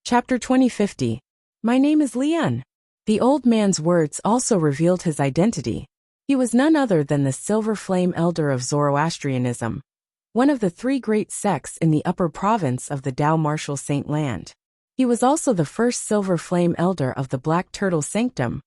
Chapter 2050. My name is Lian. The old man's words also revealed his identity. He was none other than the Silver Flame Elder of Zoroastrianism, one of the three great sects in the upper province of the Tao Martial Saint Land. He was also the first Silver Flame Elder of the Black Turtle Sanctum,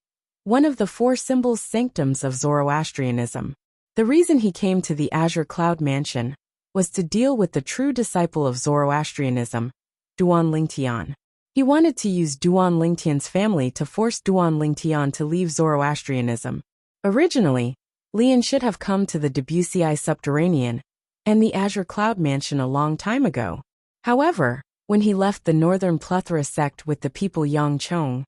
one of the four symbols sanctums of Zoroastrianism. The reason he came to the Azure Cloud Mansion was to deal with the true disciple of Zoroastrianism, Duan Lingtian. He wanted to use Duan Lingtian's family to force Duan Lingtian to leave Zoroastrianism. Originally, Lian should have come to the Debussy Subterranean and the Azure Cloud Mansion a long time ago. However, when he left the Northern Plethora sect with the people Yang Chong,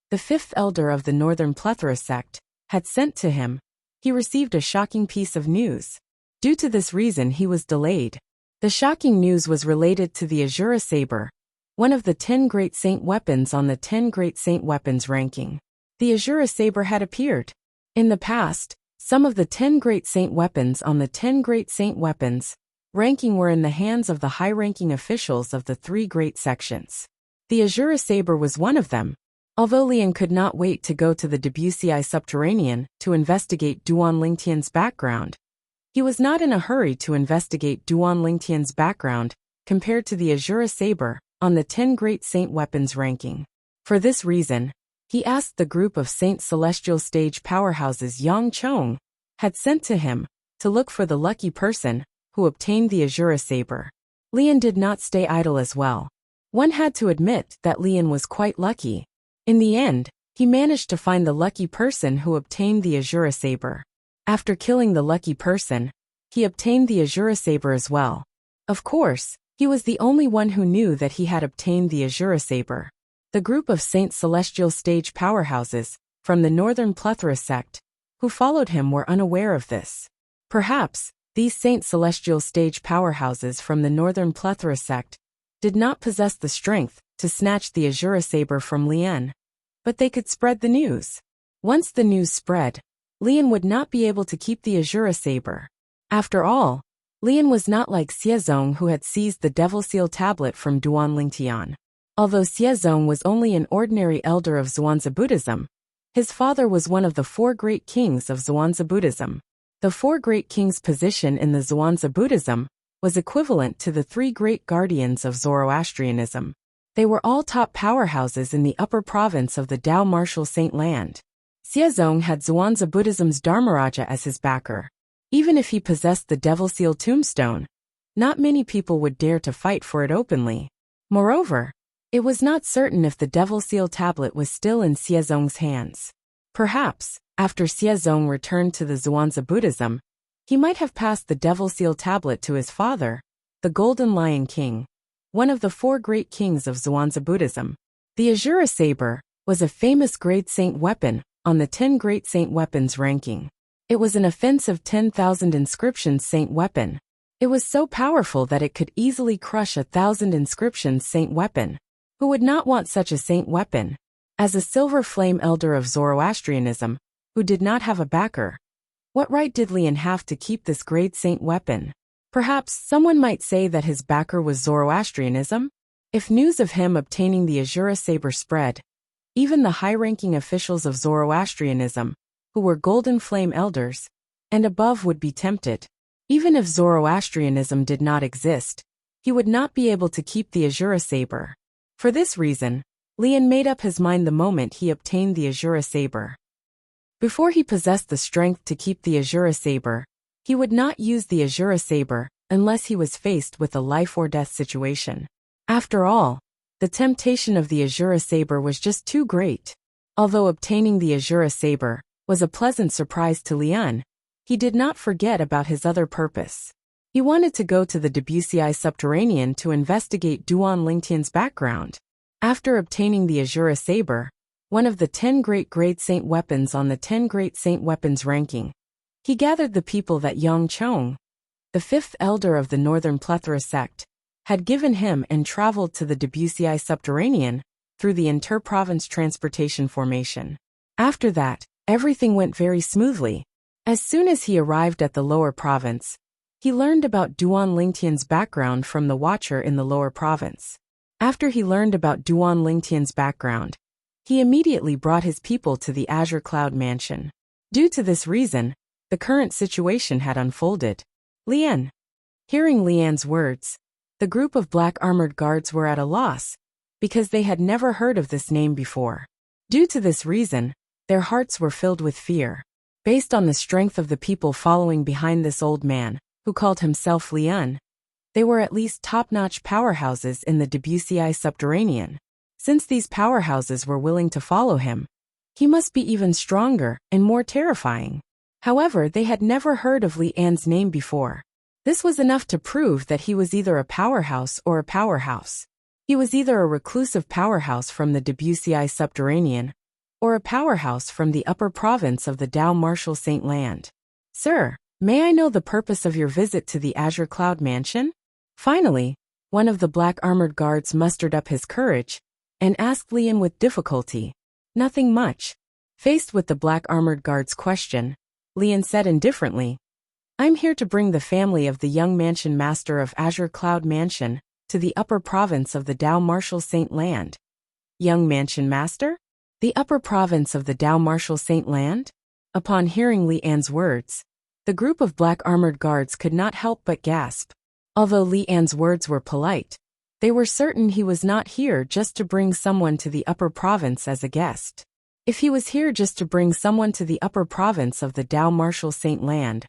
the fifth elder of the Northern Plethora sect, had sent to him, he received a shocking piece of news. Due to this reason he was delayed. The shocking news was related to the Azura Saber, one of the 10 Great Saint Weapons on the 10 Great Saint Weapons ranking. The Azura Saber had appeared. In the past, some of the 10 Great Saint Weapons on the 10 Great Saint Weapons ranking were in the hands of the high-ranking officials of the three great sections. The Azura Saber was one of them. Although Lian could not wait to go to the Debussy Subterranean to investigate Duan Lingtian's background, he was not in a hurry to investigate Duan Lingtian's background compared to the Azura Saber on the 10 Great Saint Weapons ranking. For this reason, he asked the group of Saint Celestial Stage powerhouses Yang Chong had sent to him to look for the lucky person who obtained the Azura Saber. Lian did not stay idle as well. One had to admit that Lian was quite lucky. In the end, he managed to find the lucky person who obtained the Azura Saber. After killing the lucky person, he obtained the Azura Saber as well. Of course, he was the only one who knew that he had obtained the Azura Saber. The group of Saint Celestial Stage powerhouses from the Northern Plethora sect who followed him were unaware of this. Perhaps these Saint Celestial Stage powerhouses from the Northern Plethora sect did not possess the strength to snatch the Azura Saber from Lian, but they could spread the news. Once the news spread, Lian would not be able to keep the Azura Saber. After all, Lian was not like Xiezong, who had seized the Devil Seal tablet from Duan Lingtian. Although Xiezong was only an ordinary elder of Zhuangzi Buddhism, his father was one of the four great kings of Zhuangzi Buddhism. The four great kings' position in the Zhuangzi Buddhism was equivalent to the three great guardians of Zoroastrianism. They were all top powerhouses in the upper province of the Tao Martial Saint Land. Xiezong had Zhuangzi Buddhism's Dharmaraja as his backer. Even if he possessed the Devil Seal tombstone, not many people would dare to fight for it openly. Moreover, it was not certain if the Devil Seal tablet was still in Xiezong's hands. Perhaps, after Xiezong returned to the Zhuangzi Buddhism, he might have passed the Devil Seal tablet to his father, the Golden Lion King, one of the four great kings of Zhuangzi Buddhism. The Azura Saber was a famous Great Saint weapon on the 10 Great Saint Weapons ranking. It was an offensive 10,000 inscriptions saint weapon. It was so powerful that it could easily crush 1,000 inscriptions saint weapon. Who would not want such a saint weapon? As a Silver Flame Elder of Zoroastrianism, who did not have a backer, what right did Lian have to keep this great saint weapon? Perhaps someone might say that his backer was Zoroastrianism? If news of him obtaining the Azura Saber spread, even the high-ranking officials of Zoroastrianism, who were Golden Flame Elders, and above would be tempted. Even if Zoroastrianism did not exist, he would not be able to keep the Azura Saber. For this reason, Lian made up his mind the moment he obtained the Azura Saber. Before he possessed the strength to keep the Azura Saber, he would not use the Azura Saber unless he was faced with a life-or-death situation. After all, the temptation of the Azura Saber was just too great. Although obtaining the Azura Saber was a pleasant surprise to Lian, he did not forget about his other purpose. He wanted to go to the Debussy Subterranean to investigate Duan Lingtian's background. After obtaining the Azura Saber, one of the 10 Great Saint Weapons on the 10 Great Saint Weapons ranking, he gathered the people that Yang Chong, the fifth elder of the Northern Plethora sect, had given him and traveled to the Debussy Subterranean through the inter-province transportation formation. After that, everything went very smoothly. As soon as he arrived at the lower province, he learned about Duan Lingtian's background from the watcher in the lower province. After he learned about Duan Lingtian's background, he immediately brought his people to the Azure Cloud Mansion. Due to this reason, the current situation had unfolded. Lian. Hearing Lian's words, the group of black armored guards were at a loss, because they had never heard of this name before. Due to this reason, their hearts were filled with fear. Based on the strength of the people following behind this old man, who called himself Lian, they were at least top-notch powerhouses in the Wuxia subterranean. Since these powerhouses were willing to follow him, he must be even stronger and more terrifying. However, they had never heard of Lian's name before. This was enough to prove that he was either a powerhouse or a powerhouse. He was either a reclusive powerhouse from the Wuxia subterranean, or a powerhouse from the upper province of the Dao Martial Saint Land. Sir, may I know the purpose of your visit to the Azure Cloud Mansion? Finally, one of the black armored guards mustered up his courage and asked Lian with difficulty. Nothing much. Faced with the black armored guard's question, Lian said indifferently, I'm here to bring the family of the young mansion master of Azure Cloud Mansion to the upper province of the Dao Martial Saint Land. Young mansion master? The upper province of the Dao Martial Saint Land? Upon hearing Lian's words, the group of black armored guards could not help but gasp. Although Lian's words were polite, they were certain he was not here just to bring someone to the upper province as a guest. If he was here just to bring someone to the upper province of the Dao Martial Saint Land,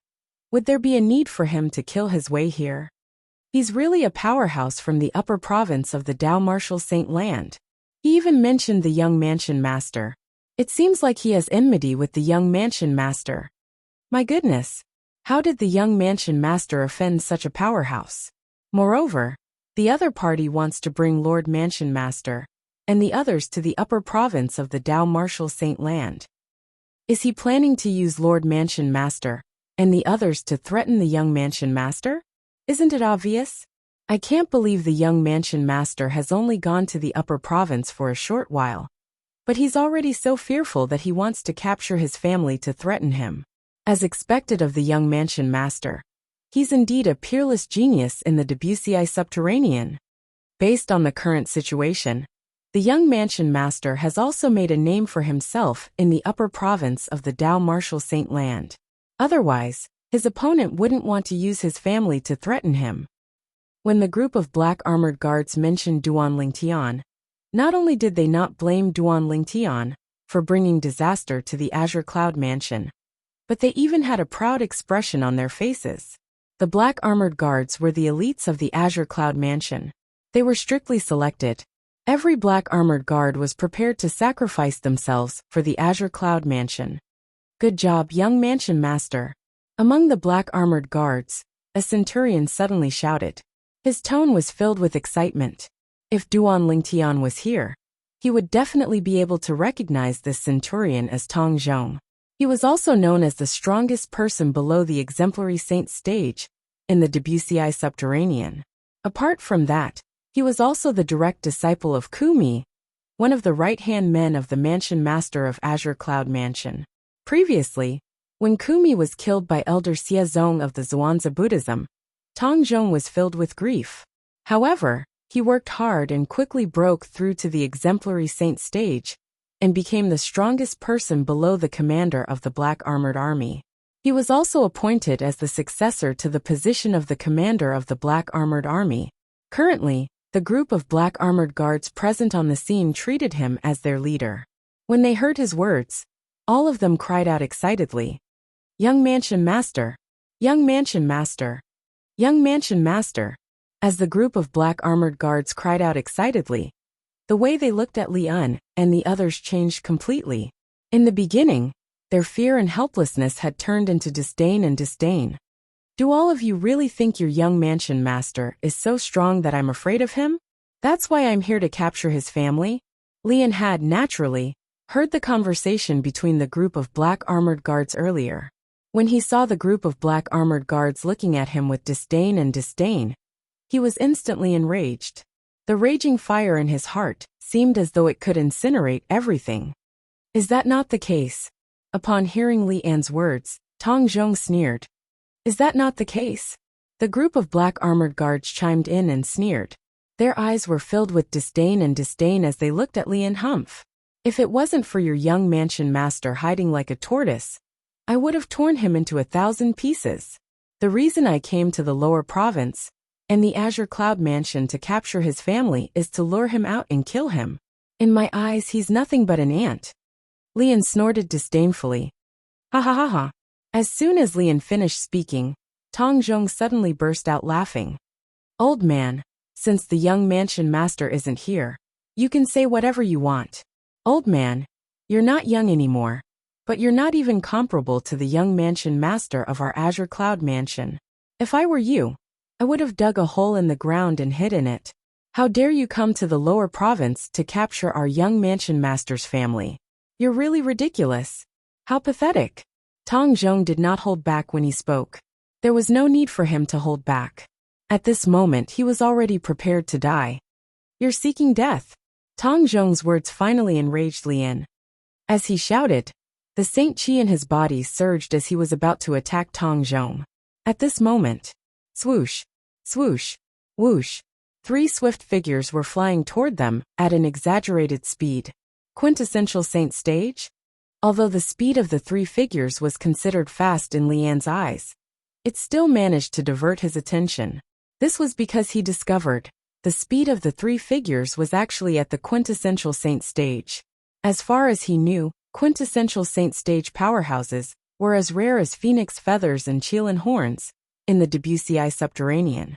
would there be a need for him to kill his way here? He's really a powerhouse from the upper province of the Dao Martial Saint Land. He even mentioned the young mansion master. It seems like he has enmity with the young mansion master. My goodness, how did the young mansion master offend such a powerhouse? Moreover, the other party wants to bring Lord Mansion Master and the others to the upper province of the Dao Martial Saint Land. Is he planning to use Lord Mansion Master and the others to threaten the young mansion master? Isn't it obvious? I can't believe the young mansion master has only gone to the upper province for a short while, but he's already so fearful that he wants to capture his family to threaten him. As expected of the young mansion master, he's indeed a peerless genius in the Wuxia subterranean. Based on the current situation, the young mansion master has also made a name for himself in the upper province of the Dao Martial Saint Land. Otherwise, his opponent wouldn't want to use his family to threaten him. When the group of black armored guards mentioned Duan Lingtian, not only did they not blame Duan Lingtian for bringing disaster to the Azure Cloud Mansion, but they even had a proud expression on their faces. The black armored guards were the elites of the Azure Cloud Mansion. They were strictly selected. Every black armored guard was prepared to sacrifice themselves for the Azure Cloud Mansion. Good job, young mansion master. Among the black armored guards, a centurion suddenly shouted. His tone was filled with excitement. If Duan Lingtian was here, he would definitely be able to recognize this centurion as Tong Zhong. He was also known as the strongest person below the exemplary saint stage in the Wuxia subterranean. Apart from that, he was also the direct disciple of Kumi, one of the right-hand men of the mansion master of Azure Cloud Mansion. Previously, when Kumi was killed by Elder Xie Zong of the Zhuangzi Buddhism, Tong Zhong was filled with grief. However, he worked hard and quickly broke through to the exemplary saint stage and became the strongest person below the commander of the Black Armored Army. He was also appointed as the successor to the position of the commander of the Black Armored Army. Currently, the group of Black Armored Guards present on the scene treated him as their leader. When they heard his words, all of them cried out excitedly, Young Mansion Master! Young Mansion Master! Young Mansion Master! As the group of Black Armored Guards cried out excitedly, the way they looked at Lian and the others changed completely. In the beginning, their fear and helplessness had turned into disdain and disdain. Do all of you really think your young mansion master is so strong that I'm afraid of him? That's why I'm here to capture his family? Lian had, naturally, heard the conversation between the group of Black Armored Guards earlier. When he saw the group of Black Armored Guards looking at him with disdain, he was instantly enraged. The raging fire in his heart seemed as though it could incinerate everything. Is that not the case? Upon hearing Lian's words, Tong Zhong sneered. Is that not the case? The group of Black Armored Guards chimed in and sneered. Their eyes were filled with disdain as they looked at Lian Humph. If it wasn't for your young mansion master hiding like a tortoise, I would have torn him into 1,000 pieces. The reason I came to the lower province and the Azure Cloud Mansion to capture his family is to lure him out and kill him. In my eyes, he's nothing but an ant. Lian snorted disdainfully. Ha ha ha ha. As soon as Lian finished speaking, Tong Zhong suddenly burst out laughing. Old man, since the young mansion master isn't here, you can say whatever you want. Old man, you're not young anymore, but you're not even comparable to the young mansion master of our Azure Cloud Mansion. If I were you, I would have dug a hole in the ground and hid in it. How dare you come to the lower province to capture our young mansion master's family? You're really ridiculous. How pathetic. Tong Zhong did not hold back when he spoke. There was no need for him to hold back. At this moment he was already prepared to die. You're seeking death. Tong Zhong's words finally enraged Lian. As he shouted, the Saint Chi in his body surged as he was about to attack Tong Zhong. At this moment, swoosh, swoosh, whoosh, 3 swift figures were flying toward them at an exaggerated speed. Quintessential Saint stage? Although the speed of the 3 figures was considered fast in Lian's eyes, it still managed to divert his attention. This was because he discovered the speed of the 3 figures was actually at the quintessential Saint stage. As far as he knew, quintessential Saint stage powerhouses were as rare as phoenix feathers and Qilin horns in the Debussy subterranean.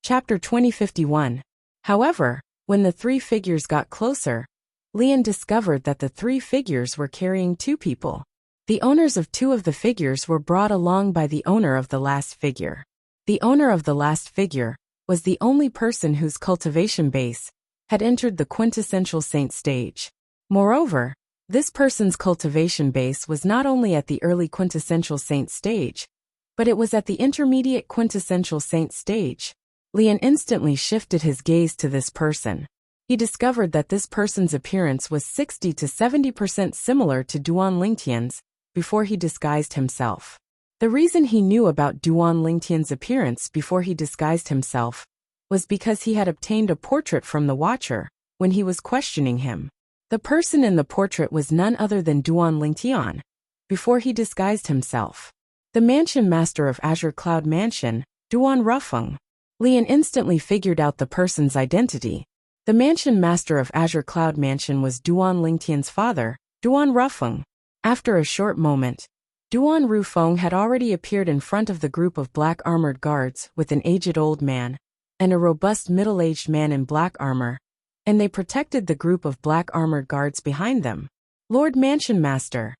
Chapter 2051. However, when the 3 figures got closer, Lian discovered that the 3 figures were carrying 2 people. The owners of 2 of the figures were brought along by the owner of the last figure. The owner of the last figure was the only person whose cultivation base had entered the quintessential Saint stage. Moreover, this person's cultivation base was not only at the early quintessential Saint stage, but it was at the intermediate quintessential Saint stage. Lian instantly shifted his gaze to this person. He discovered that this person's appearance was 60 to 70% similar to Duan Lingtian's before he disguised himself. The reason he knew about Duan Lingtian's appearance before he disguised himself was because he had obtained a portrait from the Watcher when he was questioning him. The person in the portrait was none other than Duan Lingtian before he disguised himself. The mansion master of Azure Cloud Mansion, Duan Rufeng. Lian instantly figured out the person's identity. The mansion master of Azure Cloud Mansion was Duan Lingtian's father, Duan Rufeng. After a short moment, Duan Rufeng had already appeared in front of the group of black armored guards with an aged old man and a robust middle-aged man in black armor, and they protected the group of black armored guards behind them. Lord Mansion Master!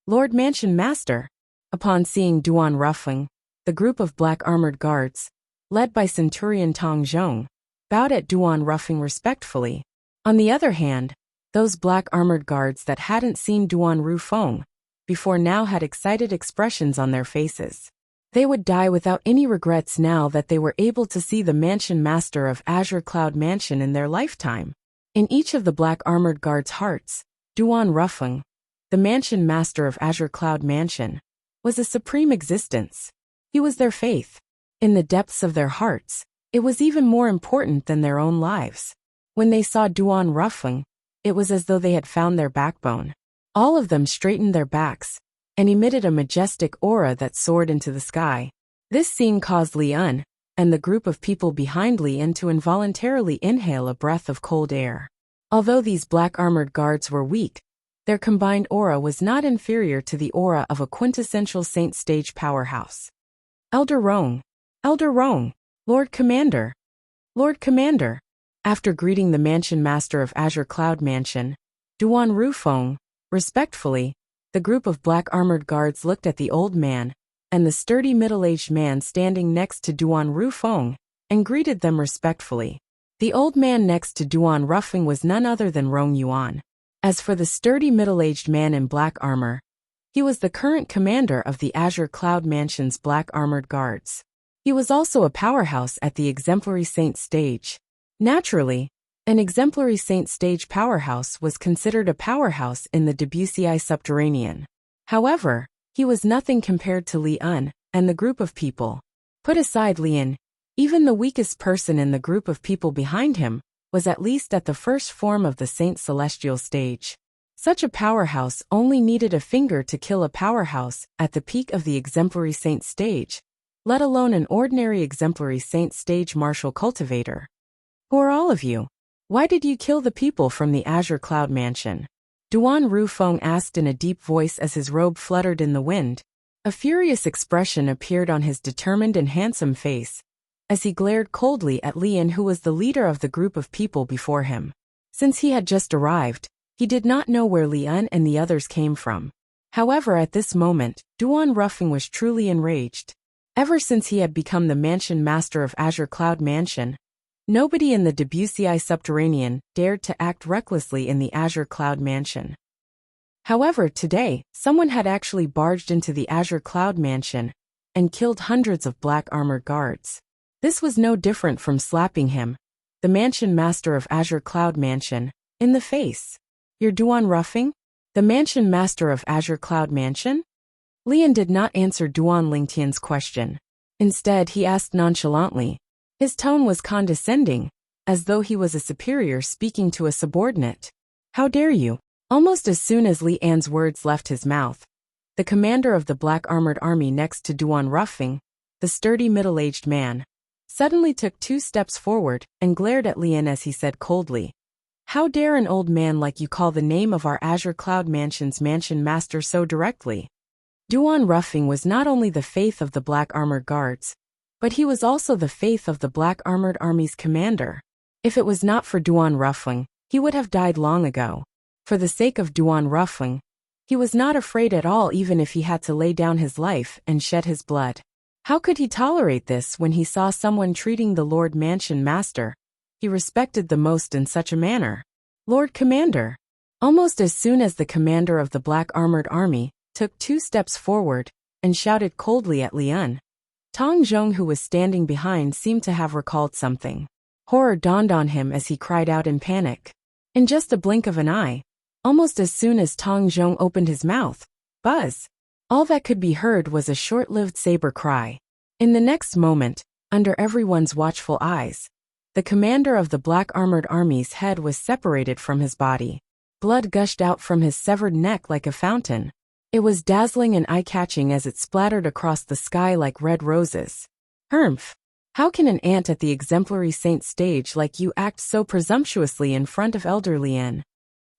Lord Mansion Master! Upon seeing Duan Rufeng, the group of black armored guards, led by Centurion Tong Zhong, bowed at Duan Rufeng respectfully. On the other hand, those black armored guards that hadn't seen Duan Rufeng before now had excited expressions on their faces. They would die without any regrets now that they were able to see the mansion master of Azure Cloud Mansion in their lifetime. In each of the black armored guards' hearts, Duan Rufeng, the mansion master of Azure Cloud Mansion, was a supreme existence. He was their faith. In the depths of their hearts, it was even more important than their own lives. When they saw Duan Rufeng, it was as though they had found their backbone. All of them straightened their backs and emitted a majestic aura that soared into the sky. This scene caused Lian and the group of people behind Lian to involuntarily inhale a breath of cold air. Although these black armored guards were weak, their combined aura was not inferior to the aura of a quintessential Saint stage powerhouse. Elder Rong! Elder Rong! Lord Commander! Lord Commander! After greeting the mansion master of Azure Cloud Mansion, Duan Rufeng, respectfully, the group of black armored guards looked at the old man and the sturdy middle-aged man standing next to Duan Rufeng and greeted them respectfully. The old man next to Duan Rufeng was none other than Rong Yuan. As for the sturdy middle-aged man in black armor, he was the current commander of the Azure Cloud Mansion's black armored guards. He was also a powerhouse at the exemplary Saint stage. Naturally, an exemplary Saint stage powerhouse was considered a powerhouse in the Debussy subterranean. However, he was nothing compared to Lian and the group of people. Put aside Lian, Even the weakest person in the group of people behind him was at least at the first form of the Saint Celestial stage. Such a powerhouse only needed a finger to kill a powerhouse at the peak of the exemplary saint stage, let alone an ordinary exemplary saint stage martial cultivator. Who are all of you? Why did you kill the people from the Azure Cloud Mansion? Duan Rufeng asked in a deep voice as his robe fluttered in the wind. A furious expression appeared on his determined and handsome face, as he glared coldly at Lian, who was the leader of the group of people before him. Since he had just arrived, he did not know where Lian and the others came from. However, at this moment, Duan Rufeng was truly enraged. Ever since he had become the mansion master of Azure Cloud Mansion, nobody in the Debussy subterranean dared to act recklessly in the Azure Cloud Mansion. However, today, someone had actually barged into the Azure Cloud Mansion and killed hundreds of black armored guards. This was no different from slapping him, the mansion master of Azure Cloud Mansion, in the face. You're Duan Rufeng, the mansion master of Azure Cloud Mansion? Lian did not answer Duan Lingtian's question. Instead, he asked nonchalantly. His tone was condescending, as though he was a superior speaking to a subordinate. How dare you? Almost as soon as Li An's words left his mouth, the commander of the black armored army next to Duan Rufeng, the sturdy middle-aged man, suddenly took 2 steps forward and glared at Lian as he said coldly, "How dare an old man like you call the name of our Azure Cloud Mansion's mansion master so directly?" Duan Rufeng was not only the faith of the Black Armored Guards, but he was also the faith of the Black Armored Army's commander. If it was not for Duan Rufeng, he would have died long ago. For the sake of Duan Rufeng, he was not afraid at all, even if he had to lay down his life and shed his blood. How could he tolerate this when he saw someone treating the Lord Mansion Master he respected the most in such a manner? Lord Commander. Almost as soon as the commander of the Black Armored Army took 2 steps forward and shouted coldly at Lian, Tong Zhong, who was standing behind, seemed to have recalled something. Horror dawned on him as he cried out in panic. In just a blink of an eye, almost as soon as Tong Zhong opened his mouth, buzz! All that could be heard was a short-lived saber cry. In the next moment, under everyone's watchful eyes, the commander of the Black Armored Army's head was separated from his body. Blood gushed out from his severed neck like a fountain. It was dazzling and eye-catching as it splattered across the sky like red roses. Humph! How can an ant at the exemplary saint stage like you act so presumptuously in front of Elder Lian?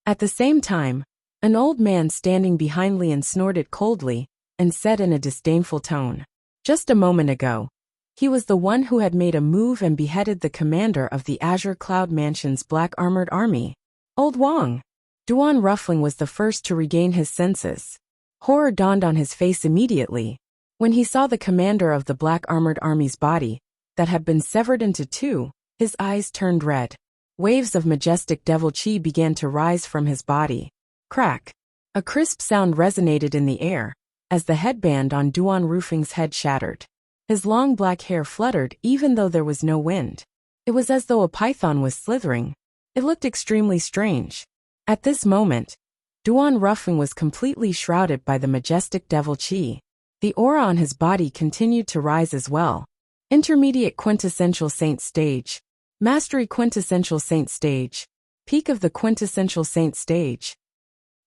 At the same time, an old man standing behind Lian snorted coldly and said in a disdainful tone, "Just a moment ago, he was the one who had made a move and beheaded the commander of the Azure Cloud Mansion's Black Armored Army, Old Wang." Duan Rufeng was the first to regain his senses. Horror dawned on his face immediately when he saw the commander of the Black Armored Army's body that had been severed into 2. His eyes turned red. Waves of majestic devil chi began to rise from his body. Crack! A crisp sound resonated in the air as the headband on Duan Rufeng's head shattered. His long black hair fluttered even though there was no wind. It was as though a python was slithering. It looked extremely strange. At this moment, Duan Rufeng was completely shrouded by the majestic devil chi. The aura on his body continued to rise as well. Intermediate quintessential saint stage. Mastery quintessential saint stage. Peak of the quintessential saint stage.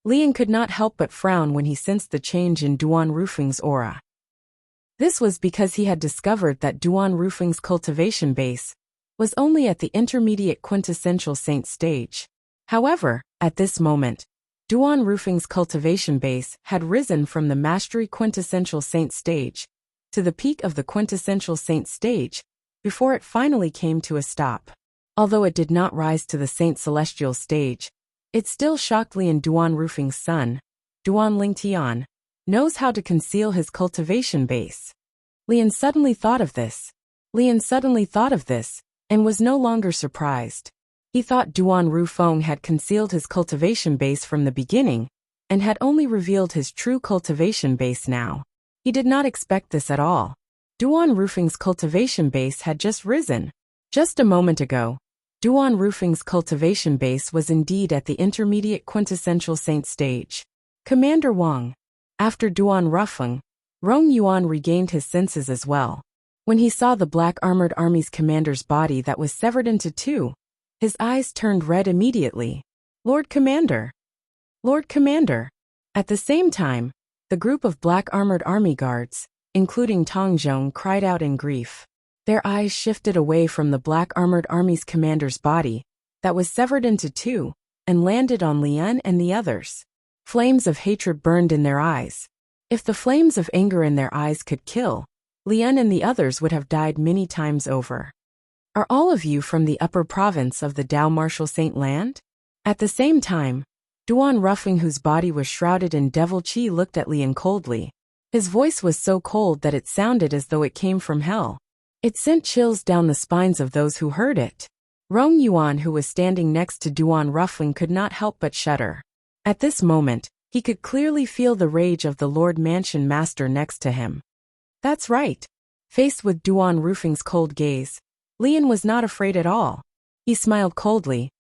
Lian could not help but frown when he sensed the change in Duan Rufeng's aura. This was because he had discovered that Duan Rufeng's cultivation base was only at the intermediate quintessential saint stage. However, at this moment, Duan Rufeng's cultivation base had risen from the mastery quintessential saint stage to the peak of the quintessential saint stage before it finally came to a stop. Although it did not rise to the saint celestial stage, it still shocked Lian. Duan Rufeng's son, Duan Lingtian, knows how to conceal his cultivation base. Lian suddenly thought of this, and was no longer surprised. He thought Duan Rufeng had concealed his cultivation base from the beginning, and had only revealed his true cultivation base now. He did not expect this at all. Duan Rufeng's cultivation base had just risen. Just a moment ago, Duan Rufeng's cultivation base was indeed at the intermediate quintessential saint stage. Commander Wang. After Duan Rufeng, Rong Yuan regained his senses as well. When he saw the Black Armored Army's commander's body that was severed into two, his eyes turned red immediately. Lord Commander! Lord Commander! At the same time, the group of Black Armored Army guards, including Tong Zhong, cried out in grief. Their eyes shifted away from the Black Armored Army's commander's body that was severed into two and landed on Lian and the others. Flames of hatred burned in their eyes. If the flames of anger in their eyes could kill, Lian and the others would have died many times over. Are all of you from the upper province of the Dao Martial Saint Land? At the same time, Duan Ruffing, whose body was shrouded in devil chi, looked at Lian coldly. His voice was so cold that it sounded as though it came from hell. It sent chills down the spines of those who heard it. Rong Yuan, who was standing next to Duan Ruffing, could not help but shudder. At this moment, he could clearly feel the rage of the Lord Mansion Master next to him. That's right. Faced with Duan Ruffing's cold gaze, Lian was not afraid at all. He smiled coldly.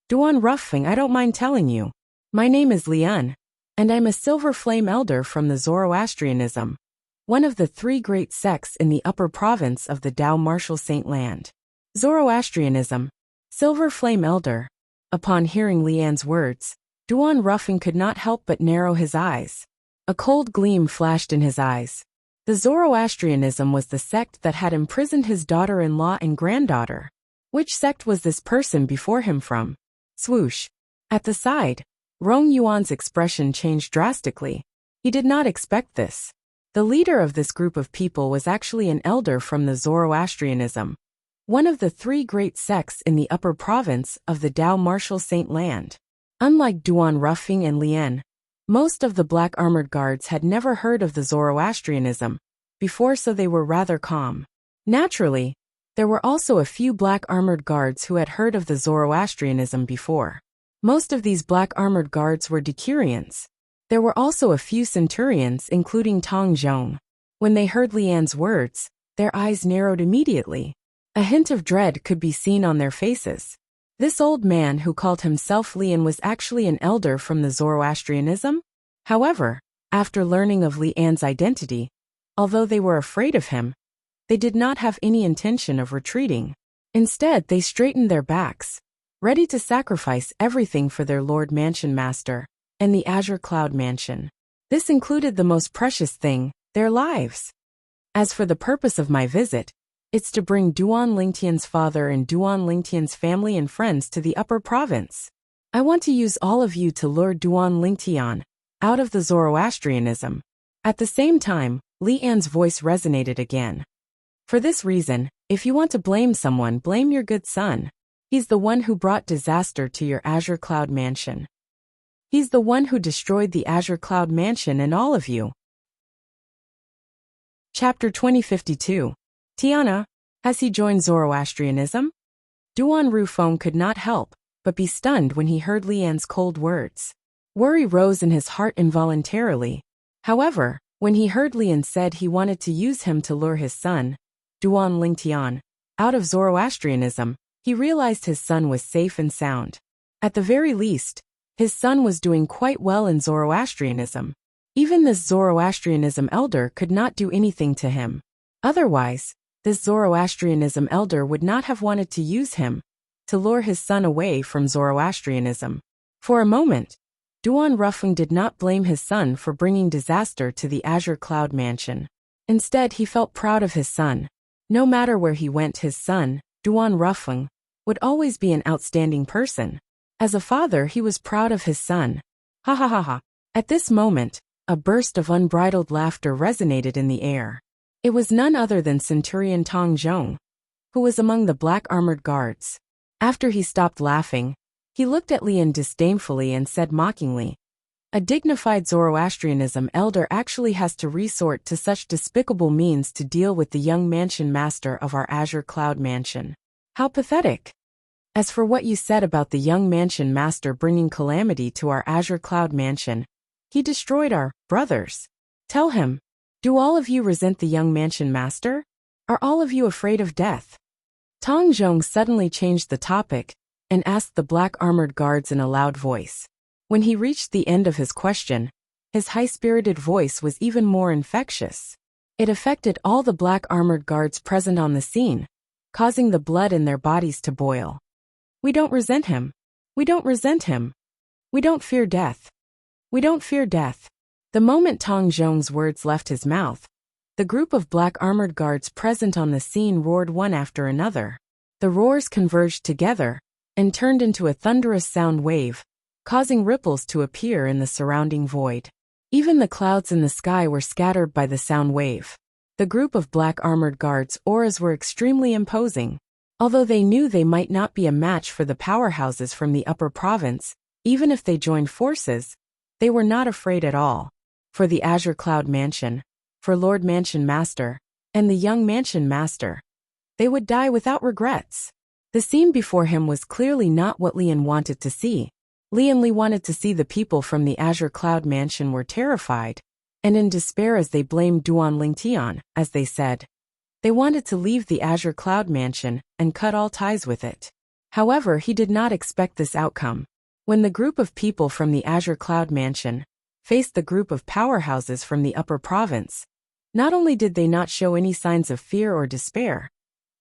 Duan Ruffing, I don't mind telling you. My name is Lian, and I'm a Silver Flame Elder from the Zoroastrianism, one of the three great sects in the upper province of the Dao Martial Saint Land. Zoroastrianism, Silver Flame Elder. Upon hearing Lian's words, Duan Ruffing could not help but narrow his eyes. A cold gleam flashed in his eyes. The Zoroastrianism was the sect that had imprisoned his daughter-in-law and granddaughter. Which sect was this person before him from? Swoosh. At the side, Rong Yuan's expression changed drastically. He did not expect this. The leader of this group of people was actually an elder from the Zoroastrianism, one of the three great sects in the upper province of the Dao Martial Saint Land. Unlike Duan Ruffing and Lian, most of the Black Armored Guards had never heard of the Zoroastrianism before, so they were rather calm. Naturally, there were also a few Black Armored Guards who had heard of the Zoroastrianism before. Most of these Black Armored Guards were Decurions. There were also a few Centurions, including Tong Zhong. When they heard Lian's words, their eyes narrowed immediately. A hint of dread could be seen on their faces. This old man who called himself Lian was actually an elder from the Zoroastrianism. However, after learning of Lian's identity, although they were afraid of him, they did not have any intention of retreating. Instead, they straightened their backs, ready to sacrifice everything for their Lord Mansion Master and the Azure Cloud Mansion. This included the most precious thing, their lives. As for the purpose of my visit, it's to bring Duan Lingtian's father and Duan Lingtian's family and friends to the upper province. I want to use all of you to lure Duan Lingtian out of the Zoroastrianism. At the same time, Lian's voice resonated again. For this reason, if you want to blame someone, blame your good son. He's the one who brought disaster to your Azure Cloud Mansion. He's the one who destroyed the Azure Cloud Mansion and all of you. Chapter 2052. Tiana, has he joined Zoroastrianism? Duan Rufeng could not help but be stunned when he heard Lian's cold words. Worry rose in his heart involuntarily. However, when he heard Lian said he wanted to use him to lure his son, Duan Lingtian, out of Zoroastrianism, he realized his son was safe and sound. At the very least, his son was doing quite well in Zoroastrianism. Even this Zoroastrianism elder could not do anything to him. Otherwise, this Zoroastrianism elder would not have wanted to use him to lure his son away from Zoroastrianism. For a moment, Duan Ruffeng did not blame his son for bringing disaster to the Azure Cloud Mansion. Instead, he felt proud of his son. No matter where he went, his son, Duan Ruffeng, would always be an outstanding person. As a father, he was proud of his son. Ha ha ha ha. At this moment, a burst of unbridled laughter resonated in the air. It was none other than Centurion Tong Zhong, who was among the Black Armored Guards. After he stopped laughing, he looked at Lian disdainfully and said mockingly, "A dignified Zoroastrianism elder actually has to resort to such despicable means to deal with the young mansion master of our Azure Cloud Mansion. How pathetic! As for what you said about the young mansion master bringing calamity to our Azure Cloud Mansion, he destroyed our brothers. Tell him, do all of you resent the young mansion master? Are all of you afraid of death?" Tong Zhong suddenly changed the topic and asked the Black Armored Guards in a loud voice. When he reached the end of his question, his high-spirited voice was even more infectious. It affected all the black armored guards present on the scene, causing the blood in their bodies to boil. We don't resent him. We don't resent him. We don't fear death. We don't fear death. The moment Tong Zhong's words left his mouth, the group of black armored guards present on the scene roared one after another. The roars converged together and turned into a thunderous sound wave, causing ripples to appear in the surrounding void. Even the clouds in the sky were scattered by the sound wave. The group of black armored guards' auras were extremely imposing. Although they knew they might not be a match for the powerhouses from the upper province, even if they joined forces, they were not afraid at all. For the Azure Cloud Mansion, for Lord Mansion Master, and the young Mansion Master, they would die without regrets. The scene before him was clearly not what Lian wanted to see. Li wanted to see the people from the Azure Cloud Mansion were terrified and in despair as they blamed Duan Lingtian, as they said. They wanted to leave the Azure Cloud Mansion and cut all ties with it. However, he did not expect this outcome. When the group of people from the Azure Cloud Mansion faced the group of powerhouses from the upper province, not only did they not show any signs of fear or despair,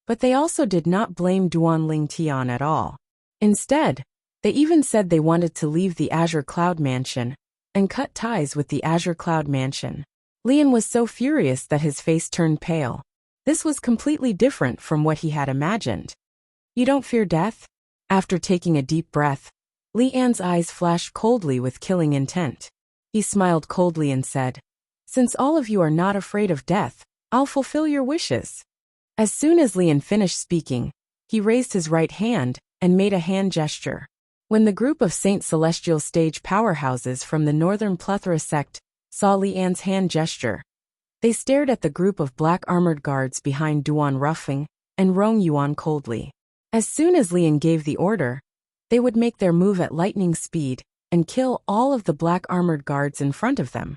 but they also did not blame Duan Lingtian at all. Instead, they even said they wanted to leave the Azure Cloud Mansion and cut ties with the Azure Cloud Mansion. Lian was so furious that his face turned pale. This was completely different from what he had imagined. You don't fear death? After taking a deep breath, Lian's eyes flashed coldly with killing intent. He smiled coldly and said, "Since all of you are not afraid of death, I'll fulfill your wishes." As soon as Lian finished speaking, he raised his right hand and made a hand gesture. When the group of Saint Celestial Stage powerhouses from the Northern Plethora sect saw Lian's hand gesture, they stared at the group of black armored guards behind Duan Ruffing and Rong Yuan coldly. As soon as Lian gave the order, they would make their move at lightning speed and kill all of the black armored guards in front of them.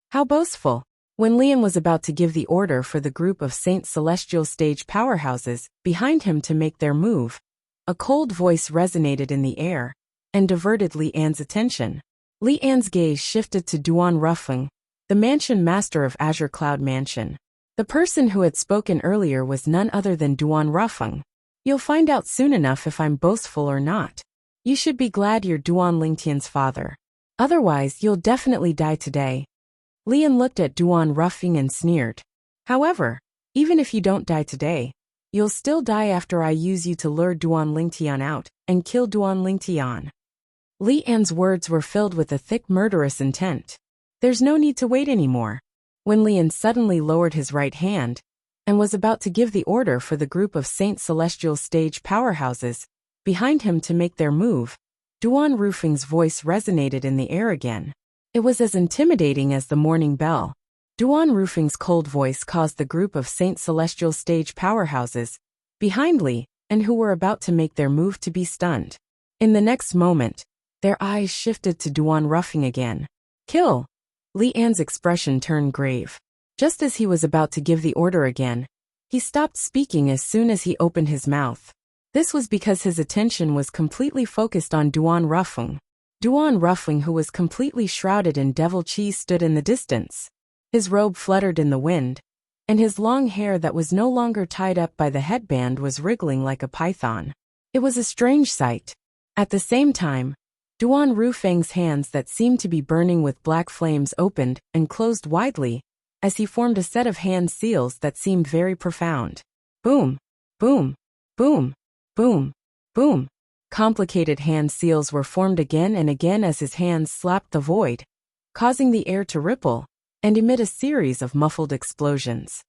How boastful! When Lian was about to give the order for the group of Saint Celestial Stage powerhouses behind him to make their move, a cold voice resonated in the air and diverted Lian's attention. Lian's gaze shifted to Duan Ruffing, the Mansion Master of Azure Cloud Mansion. The person who had spoken earlier was none other than Duan Ruffing. You'll find out soon enough if I'm boastful or not. You should be glad you're Duan Lingtian's father. Otherwise, you'll definitely die today. Lian looked at Duan Ruffing and sneered. However, even if you don't die today, you'll still die after I use you to lure Duan Lingtian out and kill Duan Lingtian. Lian's words were filled with a thick murderous intent. There's no need to wait anymore. When Lian suddenly lowered his right hand and was about to give the order for the group of Saint Celestial Stage powerhouses behind him to make their move, Duan Ruffing's voice resonated in the air again. It was as intimidating as the morning bell. Duan Ruffing's cold voice caused the group of Saint Celestial Stage powerhouses behind Li and who were about to make their move to be stunned. In the next moment, their eyes shifted to Duan Ruffing again. Kill! Lian's expression turned grave. Just as he was about to give the order again, he stopped speaking as soon as he opened his mouth. This was because his attention was completely focused on Duan Ruffing. Duan Ruffing, who was completely shrouded in devil cheese, stood in the distance. His robe fluttered in the wind, and his long hair that was no longer tied up by the headband was wriggling like a python. It was a strange sight. At the same time, Duan Ruffing's hands that seemed to be burning with black flames opened and closed widely, as he formed a set of hand seals that seemed very profound. Boom! Boom! Boom! Boom! Boom! Complicated hand seals were formed again and again as his hands slapped the void, causing the air to ripple and emit a series of muffled explosions.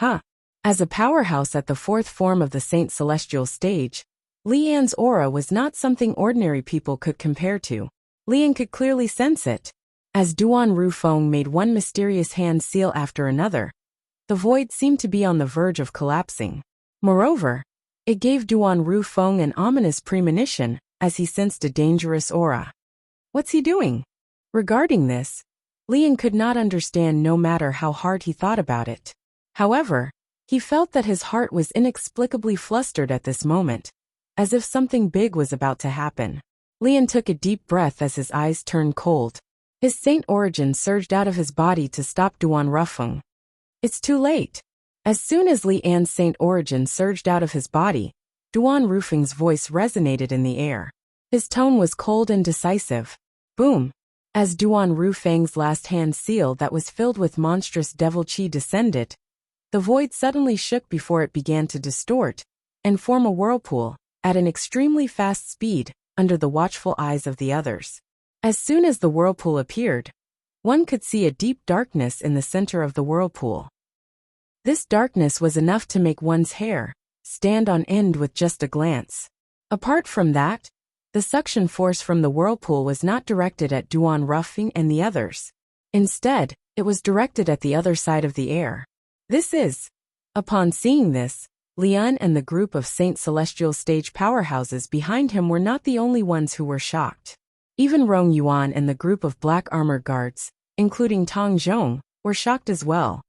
As a powerhouse at the fourth form of the Saint Celestial Stage, Lian's aura was not something ordinary people could compare to. Lian could clearly sense it. As Duan Ruffing made one mysterious hand seal after another, the void seemed to be on the verge of collapsing. Moreover, it gave Duan Ruffing an ominous premonition as he sensed a dangerous aura. What's he doing? Regarding this, Lian could not understand no matter how hard he thought about it. However, he felt that his heart was inexplicably flustered at this moment, as if something big was about to happen. Lian took a deep breath as his eyes turned cold. His saint origin surged out of his body to stop Duan Ruffing. It's too late. As soon as Li An's Saint origin surged out of his body, Duan Rufeng's voice resonated in the air. His tone was cold and decisive. Boom! As Duan Rufeng's last hand seal that was filled with monstrous devil qi descended, the void suddenly shook before it began to distort and form a whirlpool at an extremely fast speed under the watchful eyes of the others. As soon as the whirlpool appeared, one could see a deep darkness in the center of the whirlpool. This darkness was enough to make one's hair stand on end with just a glance. Apart from that, the suction force from the whirlpool was not directed at Duan Rufeng and the others. Instead, it was directed at the other side of the air. Upon seeing this, Lian and the group of Saint Celestial stage powerhouses behind him were not the only ones who were shocked. Even Rong Yuan and the group of black armored guards, including Tong Zhong, were shocked as well.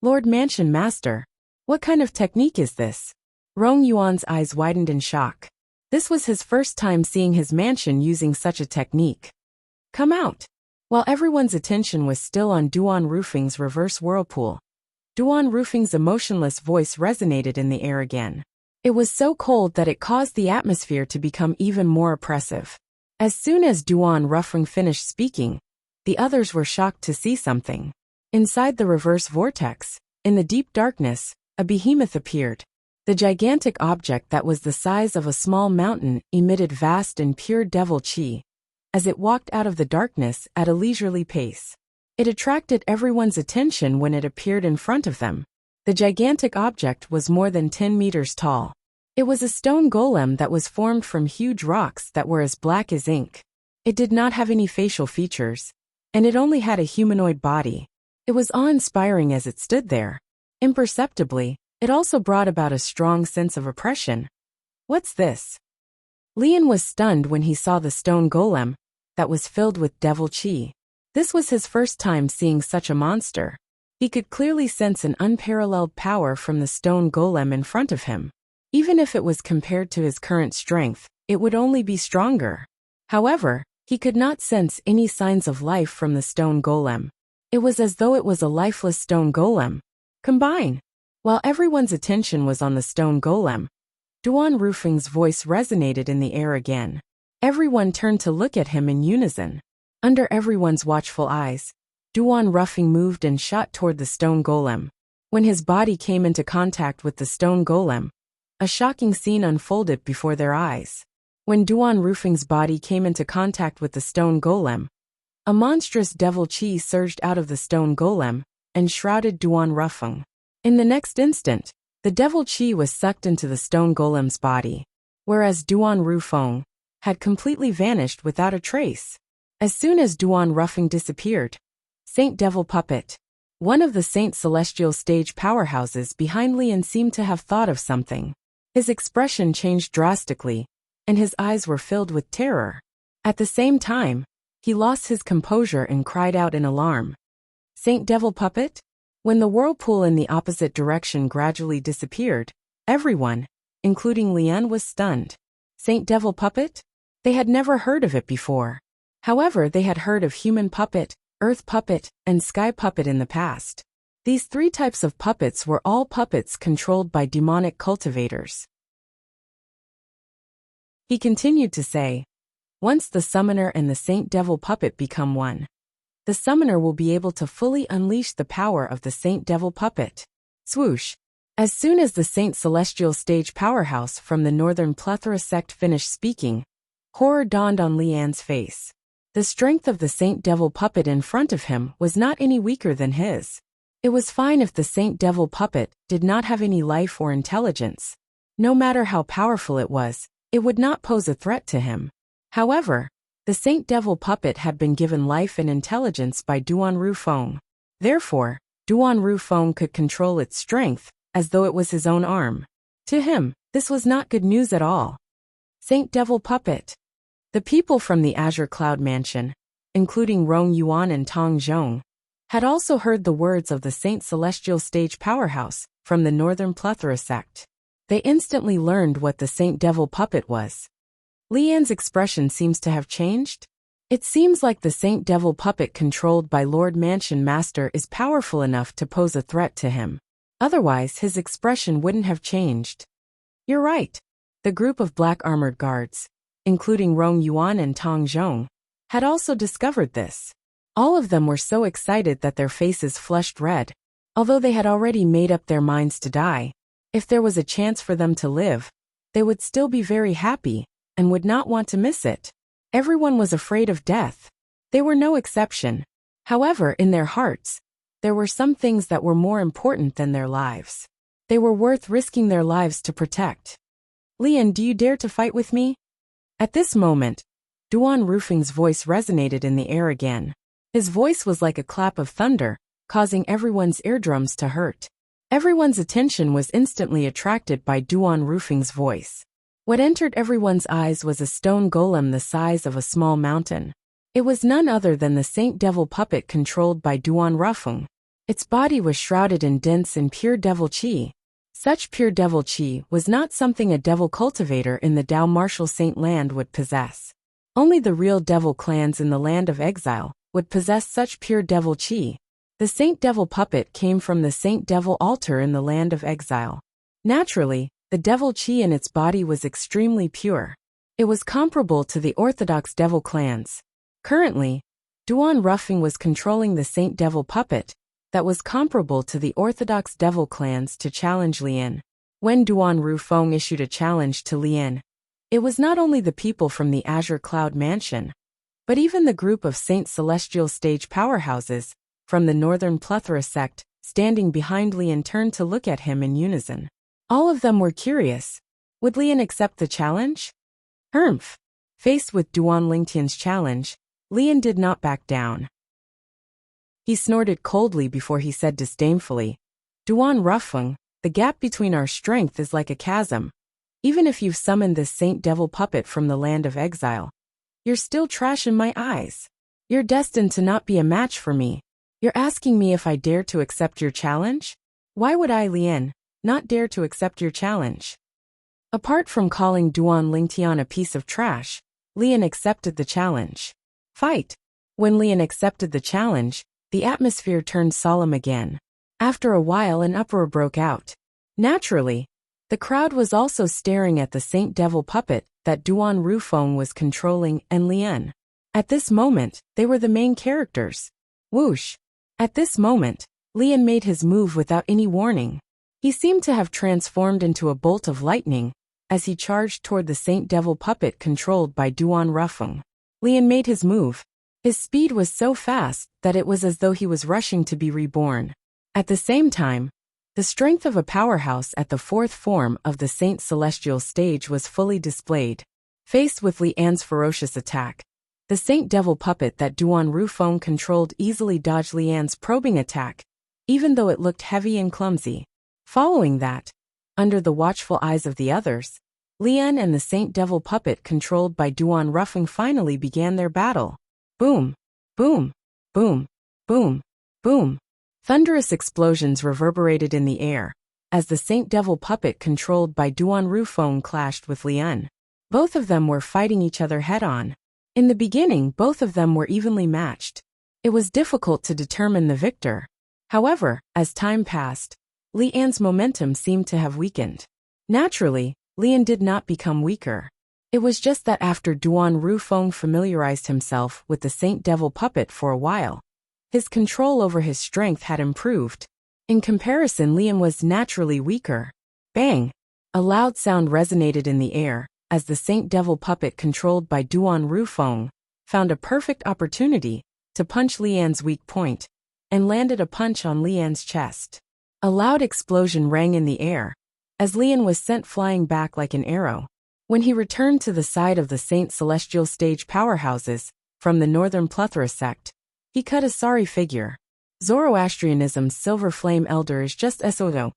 Lord Mansion Master, what kind of technique is this? Rong Yuan's eyes widened in shock. This was his first time seeing his mansion using such a technique. Come out! While everyone's attention was still on Duan Rufeng's reverse whirlpool, Duan Rufeng's emotionless voice resonated in the air again. It was so cold that it caused the atmosphere to become even more oppressive. As soon as Duan Rufeng finished speaking, the others were shocked to see something. Inside the reverse vortex, in the deep darkness, a behemoth appeared. The gigantic object that was the size of a small mountain emitted vast and pure devil qi as it walked out of the darkness at a leisurely pace. It attracted everyone's attention when it appeared in front of them. The gigantic object was more than 10 meters tall. It was a stone golem that was formed from huge rocks that were as black as ink. It did not have any facial features, and it only had a humanoid body. It was awe-inspiring as it stood there. Imperceptibly, it also brought about a strong sense of oppression. What's this? Lian was stunned when he saw the stone golem that was filled with devil qi. This was his first time seeing such a monster. He could clearly sense an unparalleled power from the stone golem in front of him. Even if it was compared to his current strength, it would only be stronger. However, he could not sense any signs of life from the stone golem. It was as though it was a lifeless stone golem. Combine! While everyone's attention was on the stone golem, Duan Rufeng's voice resonated in the air again. Everyone turned to look at him in unison. Under everyone's watchful eyes, Duan Rufeng moved and shot toward the stone golem. When his body came into contact with the stone golem, a shocking scene unfolded before their eyes. When Duan Rufeng's body came into contact with the stone golem, a monstrous devil qi surged out of the stone golem and shrouded Duan Rufeng. In the next instant, the devil qi was sucked into the stone golem's body, whereas Duan Rufeng had completely vanished without a trace. As soon as Duan Rufeng disappeared, Saint Devil Puppet, one of the Saint Celestial stage powerhouses behind Lian, seemed to have thought of something. His expression changed drastically, and his eyes were filled with terror. At the same time, he lost his composure and cried out in alarm. Saint Devil Puppet? When the whirlpool in the opposite direction gradually disappeared, everyone, including Lian, was stunned. Saint Devil Puppet? They had never heard of it before. However, they had heard of human puppet, earth puppet, and sky puppet in the past. These three types of puppets were all puppets controlled by demonic cultivators. He continued to say, once the summoner and the Saint Devil Puppet become one, the summoner will be able to fully unleash the power of the Saint Devil Puppet. Swoosh! As soon as the Saint Celestial stage powerhouse from the Northern Plethora sect finished speaking, horror dawned on Lian's face. The strength of the Saint Devil Puppet in front of him was not any weaker than his. It was fine if the Saint Devil Puppet did not have any life or intelligence. No matter how powerful it was, it would not pose a threat to him. However, the Saint Devil Puppet had been given life and intelligence by Duan Rufeng. Therefore, Duan Rufeng could control its strength as though it was his own arm. To him, this was not good news at all. Saint Devil Puppet. The people from the Azure Cloud Mansion, including Rong Yuan and Tong Zhong, had also heard the words of the Saint Celestial stage powerhouse from the Northern Plethora sect. They instantly learned what the Saint Devil Puppet was. Lian's expression seems to have changed. It seems like the Saint Devil puppet controlled by Lord Mansion Master is powerful enough to pose a threat to him. Otherwise, his expression wouldn't have changed. You're right. The group of black armored guards, including Rong Yuan and Tong Zhong, had also discovered this. All of them were so excited that their faces flushed red. Although they had already made up their minds to die, if there was a chance for them to live, they would still be very happy and would not want to miss it. Everyone was afraid of death. They were no exception. However, in their hearts, there were some things that were more important than their lives. They were worth risking their lives to protect. Lian, do you dare to fight with me? At this moment, Duan Rufeng's voice resonated in the air again. His voice was like a clap of thunder, causing everyone's eardrums to hurt. Everyone's attention was instantly attracted by Duan Rufeng's voice. What entered everyone's eyes was a stone golem the size of a small mountain. It was none other than the Saint Devil puppet controlled by Duan Rufeng. Its body was shrouded in dense and pure devil qi. Such pure devil qi was not something a devil cultivator in the Dao Martial Saint Land would possess. Only the real devil clans in the Land of Exile would possess such pure devil qi. The Saint Devil puppet came from the Saint Devil altar in the Land of Exile. Naturally, the devil qi in its body was extremely pure. It was comparable to the orthodox devil clans. Currently, Duan Rufeng was controlling the Saint Devil puppet that was comparable to the orthodox devil clans to challenge Lian. When Duan Rufeng issued a challenge to Lian, it was not only the people from the Azure Cloud Mansion, but even the group of Saint Celestial stage powerhouses from the Northern Plethora sect standing behind Lian turned to look at him in unison. All of them were curious. Would Lian accept the challenge? Humph. Faced with Duan Lingtian's challenge, Lian did not back down. He snorted coldly before he said disdainfully, Duan Rufeng, the gap between our strength is like a chasm. Even if you've summoned this Saint Devil puppet from the Land of Exile, you're still trash in my eyes. You're destined to not be a match for me. You're asking me if I dare to accept your challenge? Why would I, Lian, not dare to accept your challenge? Apart from calling Duan Lingtian a piece of trash, Lian accepted the challenge. Fight! When Lian accepted the challenge, the atmosphere turned solemn again. After a while, an uproar broke out. Naturally, the crowd was also staring at the Saint Devil puppet that Duan Rufeng was controlling and Lian. At this moment, they were the main characters. Whoosh! At this moment, Lian made his move without any warning. He seemed to have transformed into a bolt of lightning as he charged toward the Saint Devil puppet controlled by Duan Rufeng. Lian made his move. His speed was so fast that it was as though he was rushing to be reborn. At the same time, the strength of a powerhouse at the fourth form of the Saint Celestial stage was fully displayed. Faced with Lian's ferocious attack, the Saint Devil puppet that Duan Rufeng controlled easily dodged Lian's probing attack, even though it looked heavy and clumsy. Following that, under the watchful eyes of the others, Lian and the Saint Devil puppet controlled by Duan Rufeng finally began their battle. Boom! Boom! Boom! Boom! Boom! Thunderous explosions reverberated in the air as the Saint Devil puppet controlled by Duan Rufeng clashed with Lian. Both of them were fighting each other head-on. In the beginning, both of them were evenly matched. It was difficult to determine the victor. However, as time passed, Lian's momentum seemed to have weakened. Naturally, Lian did not become weaker. It was just that after Duan Rufeng familiarized himself with the Saint Devil puppet for a while, his control over his strength had improved. In comparison, Lian was naturally weaker. Bang! A loud sound resonated in the air as the Saint Devil puppet controlled by Duan Rufeng found a perfect opportunity to punch Lian's weak point and landed a punch on Lian's chest. A loud explosion rang in the air as Lian was sent flying back like an arrow. When he returned to the side of the Saint Celestial stage powerhouses from the Northern Plethora sect, he cut a sorry figure. Zoroastrianism's Silver Flame Elder is just SOO.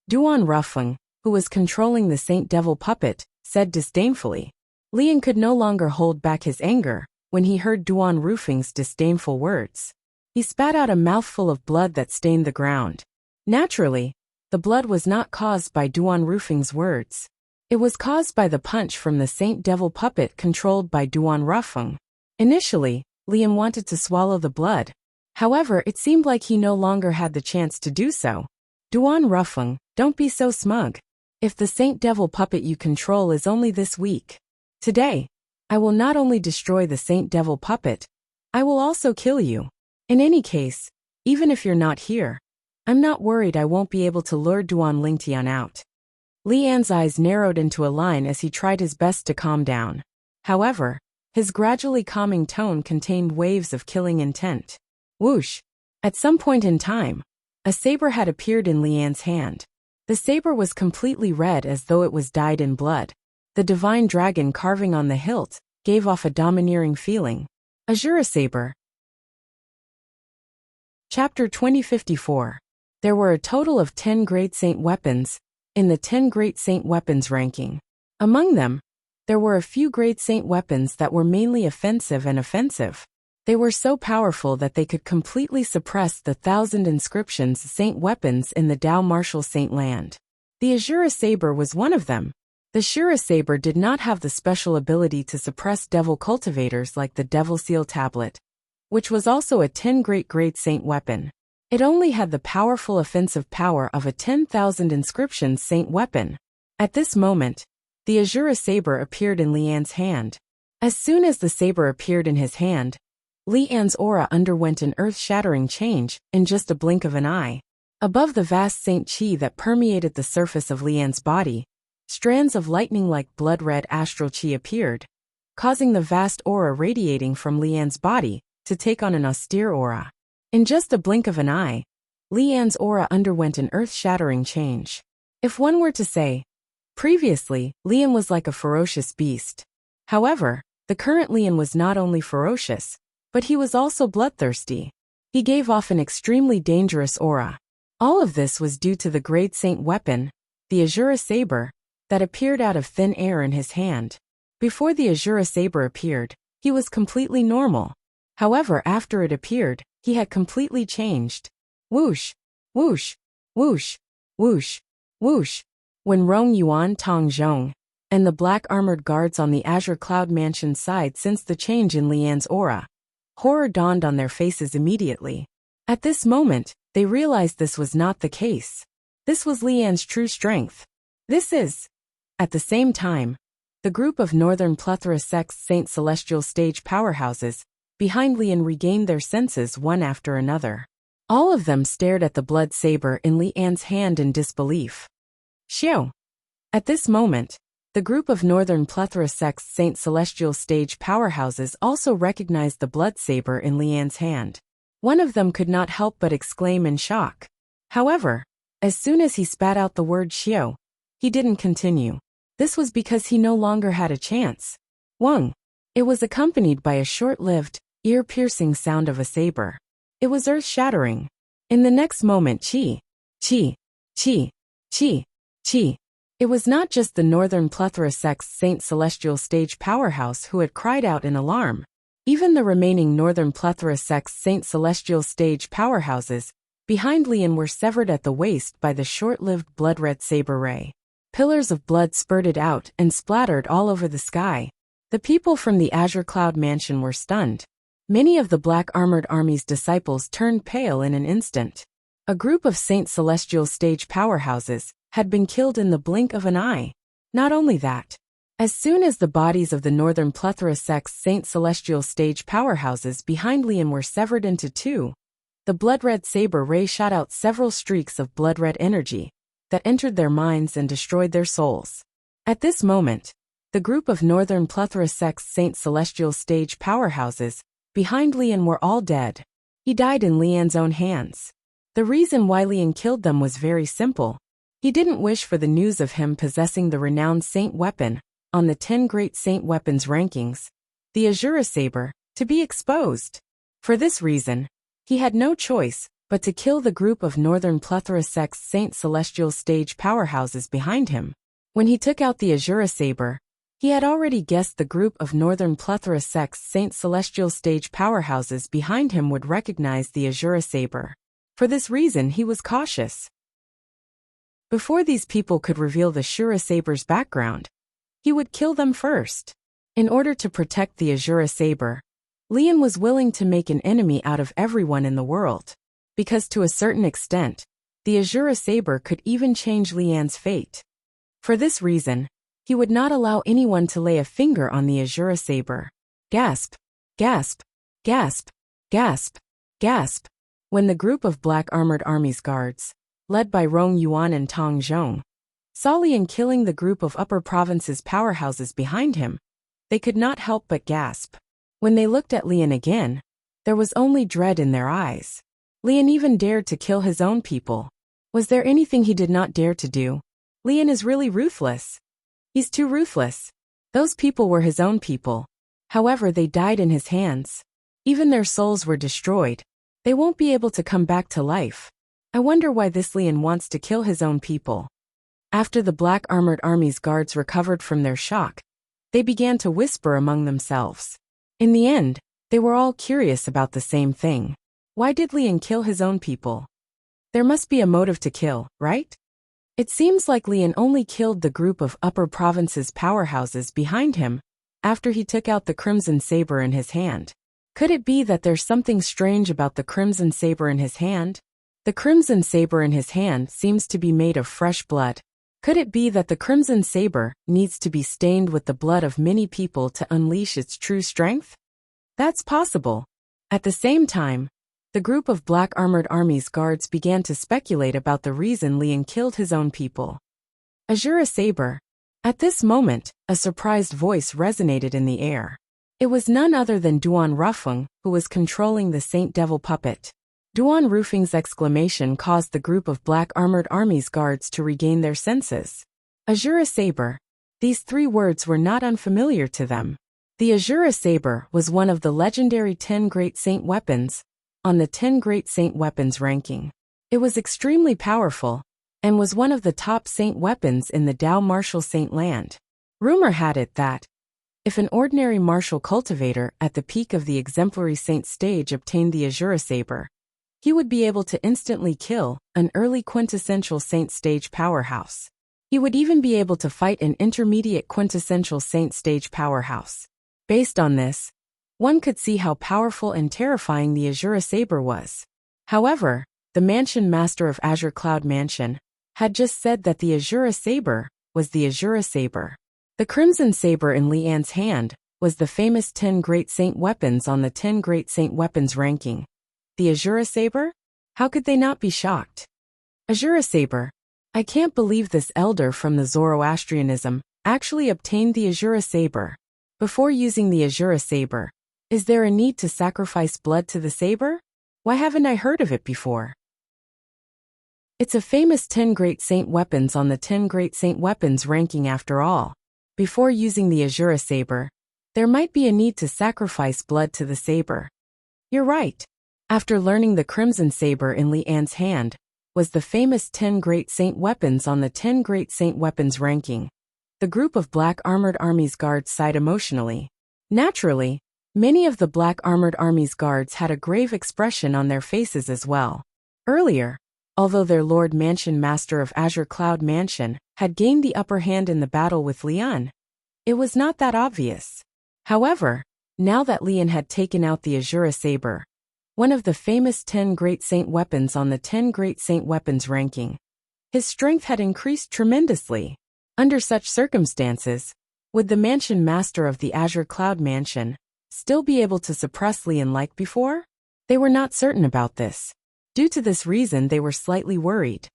Duan Rufeng, who was controlling the Saint Devil puppet, said disdainfully. Lian could no longer hold back his anger when he heard Duan Rufeng's disdainful words. He spat out a mouthful of blood that stained the ground. Naturally, the blood was not caused by Duan Rufeng's words. It was caused by the punch from the Saint Devil puppet controlled by Duan Rufeng. Initially, Lian wanted to swallow the blood. However, it seemed like he no longer had the chance to do so. Duan Rufeng, don't be so smug. If the Saint Devil puppet you control is only this weak, today, I will not only destroy the Saint Devil puppet, I will also kill you. In any case, even if you're not here, I'm not worried I won't be able to lure Duan Lingtian out. Lian's eyes narrowed into a line as he tried his best to calm down. However, his gradually calming tone contained waves of killing intent. Whoosh! At some point in time, a saber had appeared in Lian's hand. The saber was completely red as though it was dyed in blood. The divine dragon carving on the hilt gave off a domineering feeling. Azura Saber. Chapter 2054. There were a total of 10 Great Saint weapons in the 10 Great Saint weapons ranking. Among them, there were a few Great Saint weapons that were mainly offensive and offensive. They were so powerful that they could completely suppress the 1,000 inscriptions saint weapons in the Dao Martial Saint land. The Azura Saber was one of them. The Shura Saber did not have the special ability to suppress devil cultivators like the Devil Seal Tablet, which was also a 10 Great Saint weapon. It only had the powerful offensive power of a 10,000 inscriptions saint weapon. At this moment, the Azura Saber appeared in Lian's hand. As soon as the saber appeared in his hand, Lian's aura underwent an earth-shattering change in just a blink of an eye. Above the vast saint chi that permeated the surface of Lian's body, strands of lightning-like blood-red astral chi appeared, causing the vast aura radiating from Lian's body to take on an austere aura. In just a blink of an eye, Lian's aura underwent an earth-shattering change. If one were to say, previously, Lian was like a ferocious beast. However, the current Lian was not only ferocious, but he was also bloodthirsty. He gave off an extremely dangerous aura. All of this was due to the Great Saint weapon, the Azura Saber, that appeared out of thin air in his hand. Before the Azura Saber appeared, he was completely normal. However, after it appeared, he had completely changed. Whoosh! Whoosh! Whoosh! Whoosh! Whoosh! When Rong Yuan Tong Zhong and the black armored guards on the Azure Cloud Mansion side sensed the change in Lian's aura, horror dawned on their faces immediately. At this moment, they realized this was not the case. This was Lian's true strength. This is. At the same time, the group of Northern Plethora Sect's Saint Celestial stage powerhouses behind Lian regained their senses one after another. All of them stared at the blood saber in Lian's hand in disbelief. Xiao. At this moment, the group of Northern Plethora Sect's Saint Celestial stage powerhouses also recognized the blood saber in Lian's hand. One of them could not help but exclaim in shock. However, as soon as he spat out the word Xiao, he didn't continue. This was because he no longer had a chance. Wang. It was accompanied by a short-lived, ear-piercing sound of a saber. It was earth-shattering. In the next moment, Chi. It was not just the Northern Plethora Sect's Saint Celestial stage powerhouse who had cried out in alarm. Even the remaining Northern Plethora Sect's Saint Celestial stage powerhouses behind Lian were severed at the waist by the short-lived blood-red saber ray. Pillars of blood spurted out and splattered all over the sky. The people from the Azure Cloud Mansion were stunned. Many of the Black Armored Army's disciples turned pale in an instant. A group of Saint Celestial stage powerhouses had been killed in the blink of an eye. Not only that, as soon as the bodies of the Northern Plethora Sect's Saint Celestial stage powerhouses behind Lian were severed into two, the blood-red saber ray shot out several streaks of blood-red energy that entered their minds and destroyed their souls. At this moment, the group of Northern Plethora Sect's Saint Celestial stage powerhouses behind Lian were all dead. He died in Lian's own hands. The reason why Lian killed them was very simple. He didn't wish for the news of him possessing the renowned saint weapon on the 10 Great Saint Weapons rankings, the Azura Saber, to be exposed. For this reason, he had no choice but to kill the group of Northern Plethora Sect's Saint Celestial stage powerhouses behind him. When he took out the Azura Saber, he had already guessed the group of Northern Plethora Sect's Saint Celestial stage powerhouses behind him would recognize the Azura Saber. For this reason, he was cautious. Before these people could reveal the Shura Saber's background, he would kill them first. In order to protect the Azura Saber, Lian was willing to make an enemy out of everyone in the world. Because to a certain extent, the Azura saber could even change Lian's fate. For this reason, he would not allow anyone to lay a finger on the Azura saber. Gasp, gasp, gasp, gasp, gasp. When the group of black armored armies guards, led by Rong Yuan and Tong Zhong, saw Lian killing the group of upper provinces powerhouses behind him, they could not help but gasp. When they looked at Lian again, there was only dread in their eyes. Lian even dared to kill his own people. Was there anything he did not dare to do? Lian is really ruthless. He's too ruthless. Those people were his own people. However, they died in his hands. Even their souls were destroyed. They won't be able to come back to life. I wonder why this Lian wants to kill his own people. After the black armored army's guards recovered from their shock, they began to whisper among themselves. In the end, they were all curious about the same thing. Why did Lian kill his own people? There must be a motive to kill, right? It seems like Lian only killed the group of upper provinces powerhouses behind him after he took out the crimson saber in his hand. Could it be that there's something strange about the crimson saber in his hand? The crimson saber in his hand seems to be made of fresh blood. Could it be that the crimson saber needs to be stained with the blood of many people to unleash its true strength? That's possible. At the same time, the group of black armored army's guards began to speculate about the reason Lian killed his own people. Azura saber. At this moment, a surprised voice resonated in the air. It was none other than Duan Rufeng, who was controlling the Saint Devil puppet. Duan Rufeng's exclamation caused the group of black armored army's guards to regain their senses. Azura saber. These three words were not unfamiliar to them. The Azura saber was one of the legendary 10 Great Saint weapons on the 10 Great Saint weapons ranking. It was extremely powerful and was one of the top saint weapons in the Dao martial saint land. Rumor had it that if an ordinary martial cultivator at the peak of the exemplary saint stage obtained the Azura saber, he would be able to instantly kill an early quintessential saint stage powerhouse. He would even be able to fight an intermediate quintessential saint stage powerhouse. Based on this, one could see how powerful and terrifying the Azura saber was. However, the Mansion Master of Azure Cloud Mansion had just said that the Azura saber was the Azura saber. The crimson saber in Lian's hand was the famous 10 Great Saint weapons on the 10 Great Saint weapons ranking. The Azura saber? How could they not be shocked? Azura saber. I can't believe this elder from the Zoroastrianism actually obtained the Azura saber. Before using the Azura saber, is there a need to sacrifice blood to the saber? Why haven't I heard of it before? It's a famous 10 Great Saint weapons on the 10 Great Saint weapons ranking after all. Before using the Azura saber, there might be a need to sacrifice blood to the saber. You're right. After learning the crimson saber in Lian's hand was the famous 10 Great Saint weapons on the 10 Great Saint weapons ranking, the group of black armored army's guards sighed emotionally. Naturally, many of the black armored army's guards had a grave expression on their faces as well. Earlier, although their Lord Mansion Master of Azure Cloud Mansion had gained the upper hand in the battle with Lian, it was not that obvious. However, now that Lian had taken out the Azura saber, one of the famous 10 Great Saint weapons on the 10 Great Saint weapons ranking, his strength had increased tremendously. Under such circumstances, would the Mansion Master of the Azure Cloud Mansion still be able to suppress Lian like before? They were not certain about this. Due to this reason, they were slightly worried.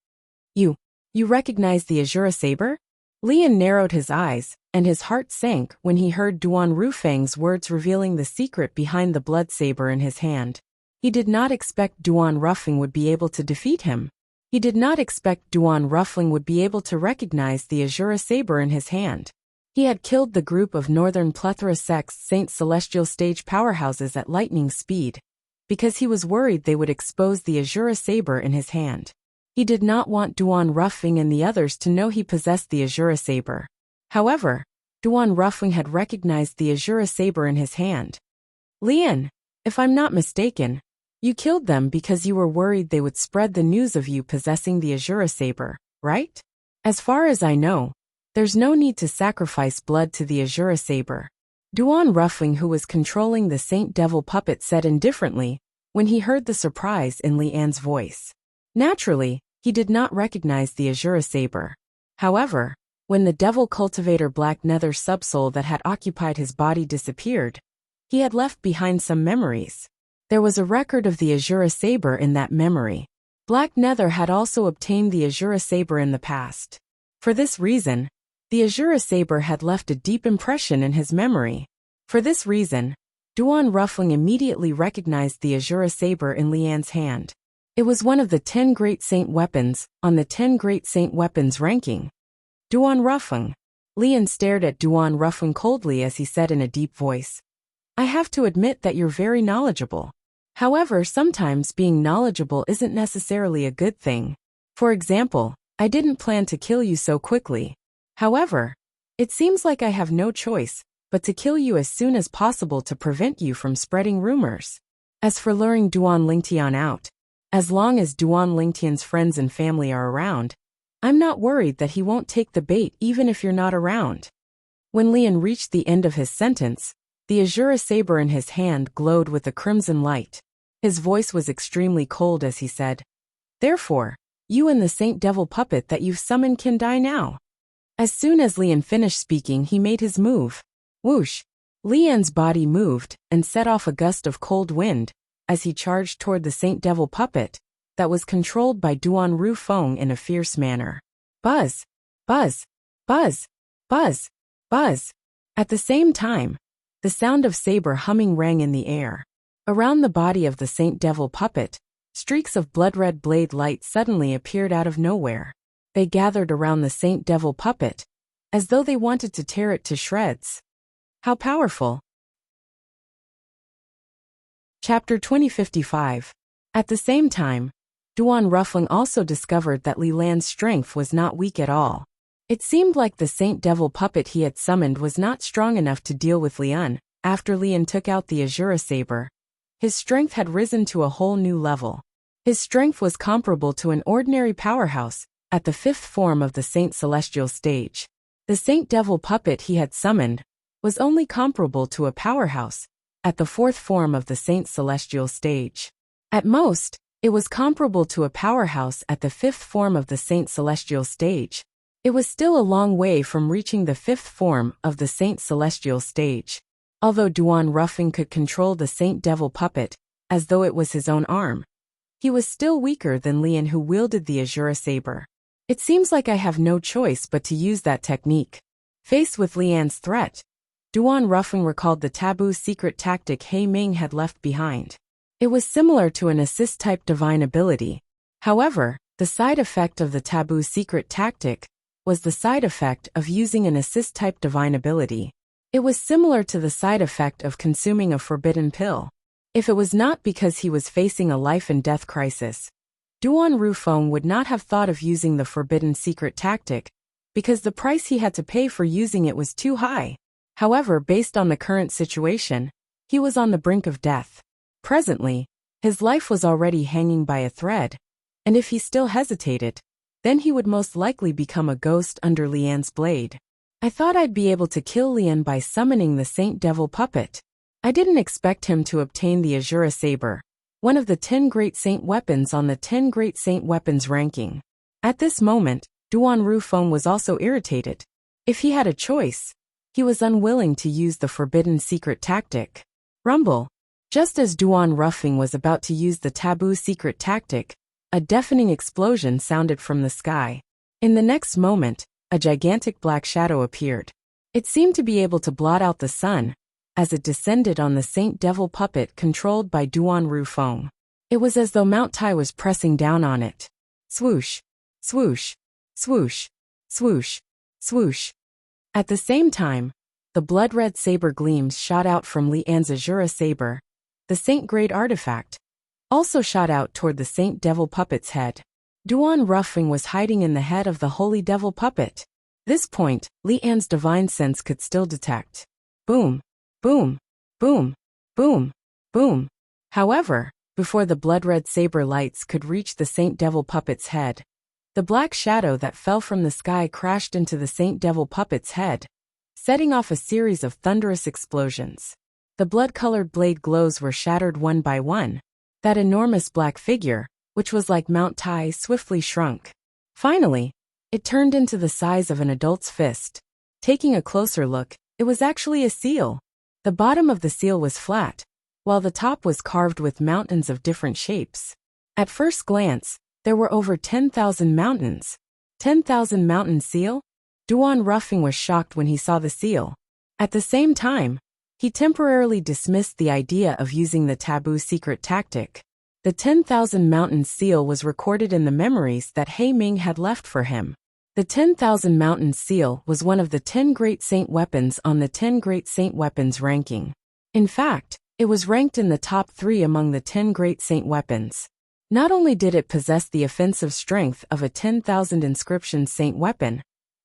You recognize the Azura saber? Lian narrowed his eyes, and his heart sank when he heard Duan Rufeng's words revealing the secret behind the blood saber in his hand. He did not expect Duan Rufeng would be able to defeat him. He did not expect Duan Rufeng would be able to recognize the Azura saber in his hand. He had killed the group of Northern Plethora Sect's Saint Celestial Stage powerhouses at lightning speed, because he was worried they would expose the Azura saber in his hand. He did not want Duan Rufeng and the others to know he possessed the Azura saber. However, Duan Rufeng had recognized the Azura saber in his hand. Lian, if I'm not mistaken, you killed them because you were worried they would spread the news of you possessing the Azura saber, right? As far as I know, there's no need to sacrifice blood to the Azura saber. Duan Ruffling, who was controlling the Saint Devil puppet, said indifferently when he heard the surprise in Lian's voice. Naturally, he did not recognize the Azura saber. However, when the devil cultivator black nether subsoul that had occupied his body disappeared, he had left behind some memories. There was a record of the Azura saber in that memory. Black Nether had also obtained the Azura saber in the past. For this reason, the Azura saber had left a deep impression in his memory. For this reason, Duan Ruffling immediately recognized the Azura saber in Lian's hand. It was one of the 10 Great Saint Weapons on the 10 Great Saint Weapons ranking. Duan Ruffling. Lian stared at Duan Ruffling coldly as he said in a deep voice, "I have to admit that you're very knowledgeable. However, sometimes being knowledgeable isn't necessarily a good thing. For example, I didn't plan to kill you so quickly. However, it seems like I have no choice but to kill you as soon as possible to prevent you from spreading rumors. As for luring Duan Lingtian out, as long as Duan Lingtian's friends and family are around, I'm not worried that he won't take the bait even if you're not around." When Lian reached the end of his sentence, the Azura saber in his hand glowed with a crimson light. His voice was extremely cold as he said, "Therefore, you and the Saint Devil puppet that you've summoned can die now." As soon as Lian finished speaking, he made his move. Whoosh! Lian's body moved and set off a gust of cold wind as he charged toward the Saint Devil puppet that was controlled by Duan Rufeng in a fierce manner. Buzz! Buzz! Buzz! Buzz! Buzz! At the same time, the sound of saber humming rang in the air. Around the body of the Saint Devil puppet, streaks of blood-red blade light suddenly appeared out of nowhere. They gathered around the Saint Devil puppet, as though they wanted to tear it to shreds. How powerful! Chapter 2055. At the same time, Duan Ruffling also discovered that Li Lan's strength was not weak at all. It seemed like the Saint Devil puppet he had summoned was not strong enough to deal with Lian. After Lian took out the Azura saber, his strength had risen to a whole new level. His strength was comparable to an ordinary powerhouse at the 5th form of the Saint Celestial stage. The Saint Devil puppet he had summoned was only comparable to a powerhouse at the 4th form of the Saint Celestial stage. At most, it was comparable to a powerhouse at the 5th form of the Saint Celestial stage. It was still a long way from reaching the 5th form of the Saint Celestial stage. Although Duan Ruffing could control the Saint Devil puppet as though it was his own arm, he was still weaker than Lian, who wielded the Azura saber. It seems like I have no choice but to use that technique. Faced with Lian's threat, Duan Ruffing recalled the taboo secret tactic He Ming had left behind. It was similar to an assist-type divine ability. However, the side effect of the taboo secret tactic was the side effect of using an assist-type divine ability. It was similar to the side effect of consuming a forbidden pill. If it was not because he was facing a life-and-death crisis, Duan Rufeng would not have thought of using the forbidden secret tactic, because the price he had to pay for using it was too high. However, based on the current situation, he was on the brink of death. Presently, his life was already hanging by a thread, and if he still hesitated, then he would most likely become a ghost under Lian's blade. I thought I'd be able to kill Lian by summoning the Saint Devil puppet. I didn't expect him to obtain the Azura saber, one of the 10 Great Saint Weapons on the 10 Great Saint Weapons ranking. At this moment, Duan Rufeng was also irritated. If he had a choice, he was unwilling to use the forbidden secret tactic. Rumble. Just as Duan Ruffing was about to use the taboo secret tactic, a deafening explosion sounded from the sky. In the next moment, a gigantic black shadow appeared. It seemed to be able to blot out the sun as it descended on the Saint Devil puppet controlled by Duan Rufeng. It was as though Mount Tai was pressing down on it. Swoosh, swoosh, swoosh, swoosh, swoosh. At the same time, the blood-red saber gleams shot out from Lian's Azura saber. The Saint-grade artifact also shot out toward the Saint Devil puppet's head. Duan Ruffing was hiding in the head of the Holy Devil puppet. This point, Lian's divine sense could still detect. Boom, boom, boom, boom, boom. However, before the blood-red saber lights could reach the Saint Devil puppet's head, the black shadow that fell from the sky crashed into the Saint Devil puppet's head, setting off a series of thunderous explosions. The blood-colored blade glows were shattered one by one. That enormous black figure, which was like Mount Tai, swiftly shrunk. Finally, it turned into the size of an adult's fist. Taking a closer look, it was actually a seal. The bottom of the seal was flat, while the top was carved with mountains of different shapes. At first glance, there were over 10,000 mountains. 10,000 mountain seal? Duan Ruffing was shocked when he saw the seal. At the same time, he temporarily dismissed the idea of using the taboo secret tactic. The 10,000 mountain seal was recorded in the memories that He Ming had left for him. The 10,000 mountain seal was one of the 10 great saint weapons on the 10 great saint weapons ranking. In fact, it was ranked in the top 3 among the 10 great saint weapons. Not only did it possess the offensive strength of a 10,000 inscription saint weapon,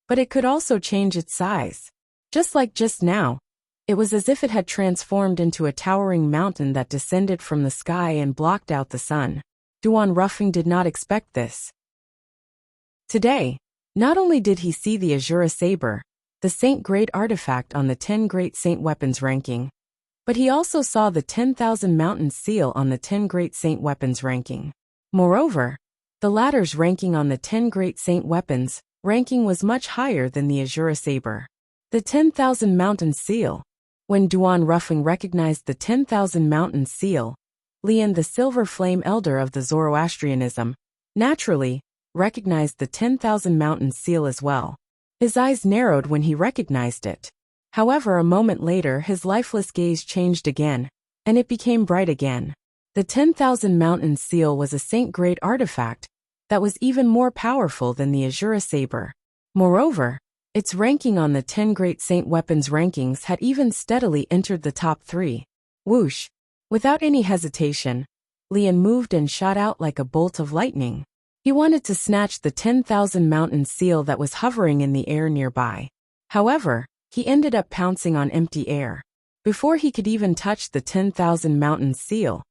but it could also change its size. Just like just now, it was as if it had transformed into a towering mountain that descended from the sky and blocked out the sun. Duan Ruffing did not expect this. Today, not only did he see the Azura Saber, the Saint Great artifact on the 10 Great Saint Weapons ranking, but he also saw the 10,000 Mountain Seal on the 10 Great Saint Weapons ranking. Moreover, the latter's ranking on the 10 Great Saint Weapons ranking was much higher than the Azura Saber. The 10,000 Mountain Seal. When Duan Ruffing recognized the 10,000 Mountain Seal, Lian, the Silver Flame Elder of the Zoroastrianism, naturally recognized the 10,000 Mountain Seal as well. His eyes narrowed when he recognized it. However, a moment later his lifeless gaze changed again, and it became bright again. The 10,000 Mountain Seal was a Saint Great artifact that was even more powerful than the Azura Saber. Moreover, its ranking on the 10 Great Saint Weapons rankings had even steadily entered the top 3. Whoosh! Without any hesitation, Lian moved and shot out like a bolt of lightning. He wanted to snatch the 10,000 Mountain Seal that was hovering in the air nearby. However, he ended up pouncing on empty air. Before he could even touch the 10,000 Mountain Seal,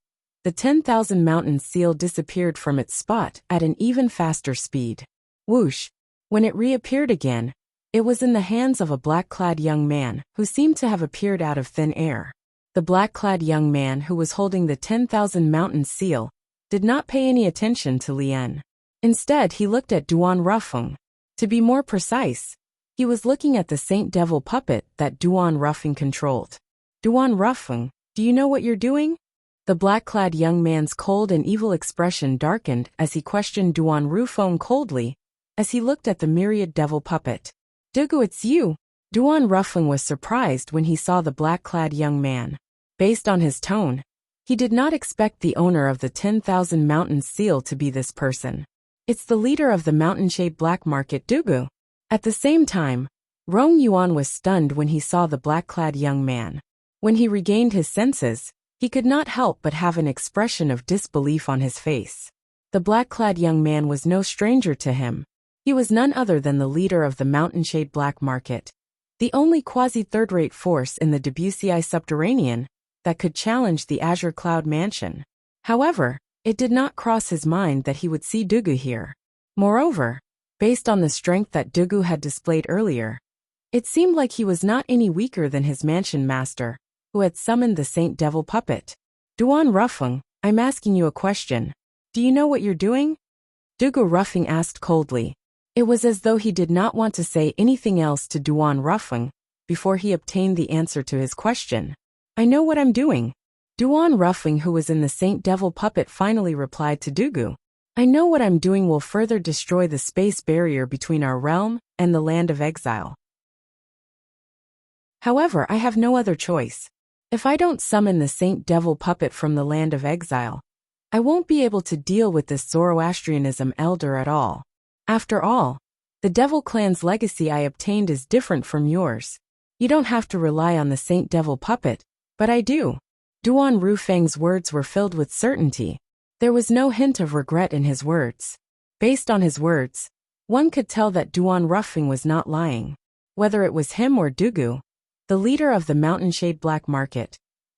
the 10,000 Mountain Seal disappeared from its spot at an even faster speed. Whoosh! When it reappeared again, it was in the hands of a black-clad young man who seemed to have appeared out of thin air. The black-clad young man who was holding the 10,000 Mountain Seal did not pay any attention to Lian. Instead, he looked at Duan Ruffing. To be more precise, he was looking at the Saint Devil puppet that Duan Ruffing controlled. Duan Ruffing, do you know what you're doing? The black-clad young man's cold and evil expression darkened as he questioned Duan Ruffing coldly as he looked at the myriad devil puppet. Dugu, it's you. Duan Ruffing was surprised when he saw the black-clad young man. Based on his tone, he did not expect the owner of the 10,000 Mountain Seal to be this person. It's the leader of the mountain-shaped black market, Dugu. At the same time, Rong Yuan was stunned when he saw the black-clad young man. When he regained his senses, he could not help but have an expression of disbelief on his face. The black-clad young man was no stranger to him. He was none other than the leader of the mountain-shaped black market, the only quasi-third-rate force in the Debussy subterranean that could challenge the Azure Cloud Mansion. However, it did not cross his mind that he would see Dugu here. Moreover, based on the strength that Dugu had displayed earlier, it seemed like he was not any weaker than his mansion master, who had summoned the Saint Devil puppet. Duan Ruffing, I'm asking you a question. Do you know what you're doing? Dugu Ruffing asked coldly. It was as though he did not want to say anything else to Duan Ruffing before he obtained the answer to his question. I know what I'm doing. Duan Ruffing, who was in the Saint Devil puppet, finally replied to Dugu. I know what I'm doing will further destroy the space barrier between our realm and the land of exile. However, I have no other choice. If I don't summon the Saint Devil puppet from the land of exile, I won't be able to deal with this Zoroastrianism elder at all. After all, the Devil clan's legacy I obtained is different from yours. You don't have to rely on the Saint Devil puppet, but I do. Duan Rufeng's words were filled with certainty. There was no hint of regret in his words. Based on his words, one could tell that Duan Ruffing was not lying. Whether it was him or Dugu, the leader of the mountain-shaped black market,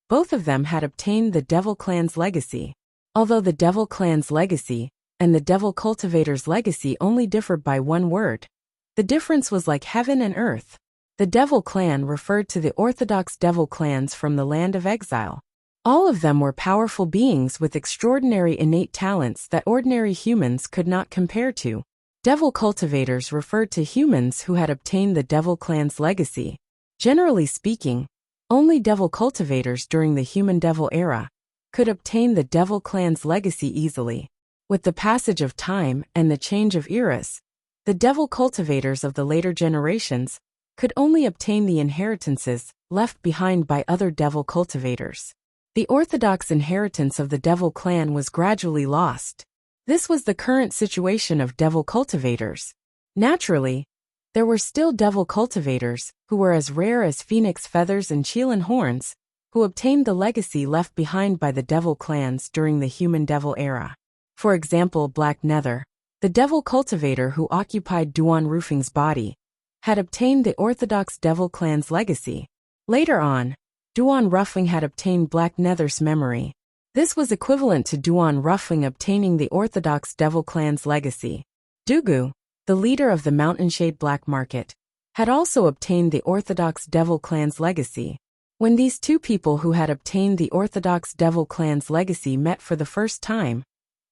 both of them had obtained the Devil clan's legacy. Although the Devil clan's legacy and the Devil cultivator's legacy only differed by one word, the difference was like heaven and earth. The Devil Clan referred to the orthodox devil clans from the land of exile. All of them were powerful beings with extraordinary innate talents that ordinary humans could not compare to. Devil cultivators referred to humans who had obtained the Devil Clan's legacy. Generally speaking, only devil cultivators during the human devil era could obtain the Devil Clan's legacy easily. With the passage of time and the change of eras, the devil cultivators of the later generations could only obtain the inheritances left behind by other devil cultivators. The orthodox inheritance of the Devil Clan was gradually lost. This was the current situation of devil cultivators. Naturally, there were still devil cultivators, who were as rare as phoenix feathers and Chelan horns, who obtained the legacy left behind by the devil clans during the human devil era. For example, Black Nether, the devil cultivator who occupied Duan Roofing's body, had obtained the orthodox devil clan's legacy. Later on, Duan Ruffing had obtained Black Nether's memory. This was equivalent to Duan Ruffing obtaining the orthodox devil clan's legacy. Dugu, the leader of the Mountainshade Black Market, had also obtained the orthodox devil clan's legacy. When these two people who had obtained the orthodox devil clan's legacy met for the first time,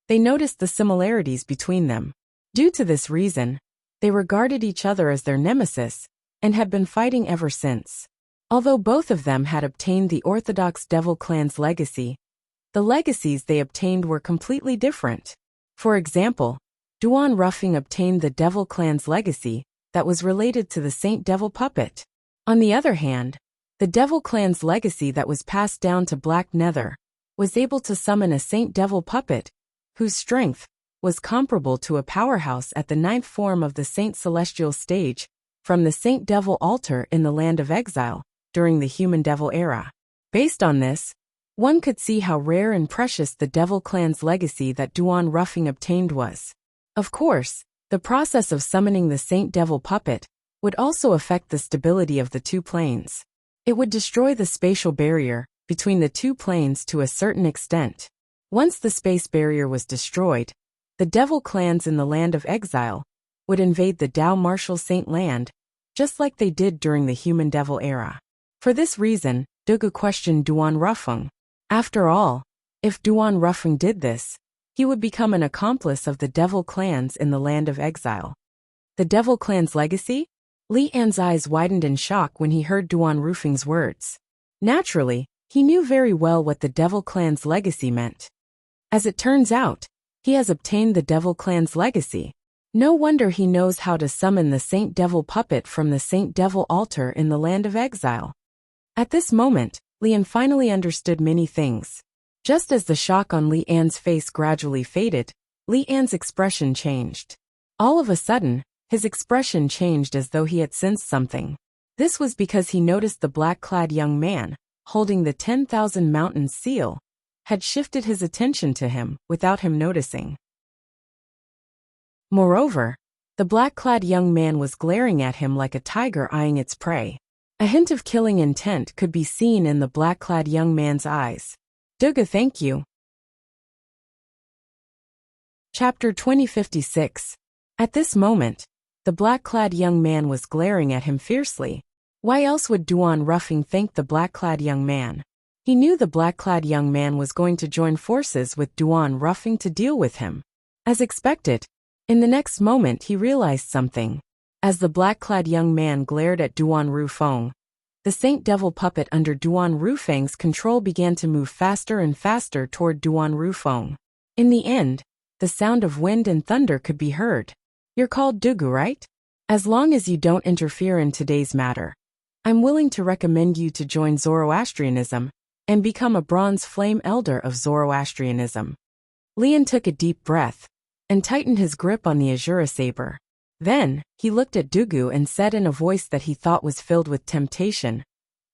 they noticed the similarities between them. Due to this reason, they regarded each other as their nemesis and had been fighting ever since. Although both of them had obtained the orthodox devil clan's legacy, the legacies they obtained were completely different. For example, Duan Ruffing obtained the devil clan's legacy that was related to the Saint Devil puppet. On the other hand, the devil clan's legacy that was passed down to Black Nether was able to summon a Saint Devil puppet whose strength was comparable to a powerhouse at the 9th form of the Saint Celestial stage from the Saint Devil altar in the land of exile during the human devil era. Based on this, one could see how rare and precious the Devil Clan's legacy that Duan Ruffing obtained was. Of course, the process of summoning the Saint Devil puppet would also affect the stability of the two planes. It would destroy the spatial barrier between the two planes to a certain extent. Once the space barrier was destroyed, the Devil Clans in the land of exile would invade the Dao Martial Saint land, just like they did during the human devil era. For this reason, Dugu questioned Duan Ruffing. After all, if Duan Ruffing did this, he would become an accomplice of the devil clans in the land of exile. The Devil Clan's legacy? Li An's eyes widened in shock when he heard Duan Ruffing's words. Naturally, he knew very well what the Devil Clan's legacy meant. As it turns out, he has obtained the Devil Clan's legacy. No wonder he knows how to summon the Saint Devil puppet from the Saint Devil altar in the land of exile. At this moment, Li An finally understood many things. Just as the shock on Li An's face gradually faded, Li An's expression changed. All of a sudden, his expression changed as though he had sensed something. This was because he noticed the black-clad young man, holding the 10,000 Mountains seal, had shifted his attention to him without him noticing. Moreover, the black-clad young man was glaring at him like a tiger eyeing its prey. A hint of killing intent could be seen in the black-clad young man's eyes. Dugu, thank you. Chapter 2056. At this moment, the black-clad young man was glaring at him fiercely. Why else would Duan Ruffing thank the black-clad young man? He knew the black-clad young man was going to join forces with Duan Ruffing to deal with him. As expected, in the next moment he realized something. As the black-clad young man glared at Duan Rufeng, the Saint Devil puppet under Duan Rufeng's control began to move faster and faster toward Duan Rufeng. In the end, the sound of wind and thunder could be heard. You're called Dugu, right? As long as you don't interfere in today's matter, I'm willing to recommend you to join Zoroastrianism and become a bronze flame elder of Zoroastrianism. Lian took a deep breath and tightened his grip on the Azura saber. Then, he looked at Dugu and said in a voice that he thought was filled with temptation,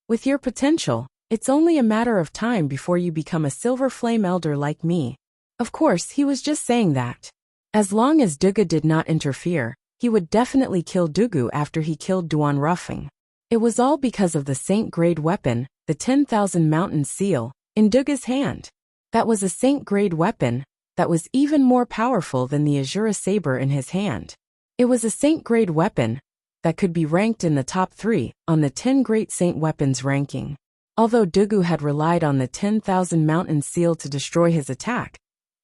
"With your potential, it's only a matter of time before you become a silver flame elder like me." Of course, he was just saying that. As long as Dugu did not interfere, he would definitely kill Dugu after he killed Duan Ruffing. It was all because of the saint-grade weapon, the 10,000 Mountains seal, in Dugu's hand. That was a saint-grade weapon that was even more powerful than the Azura saber in his hand. It was a saint-grade weapon that could be ranked in the top 3 on the 10 Great Saint Weapons ranking. Although Dugu had relied on the 10,000 Mountain Seal to destroy his attack,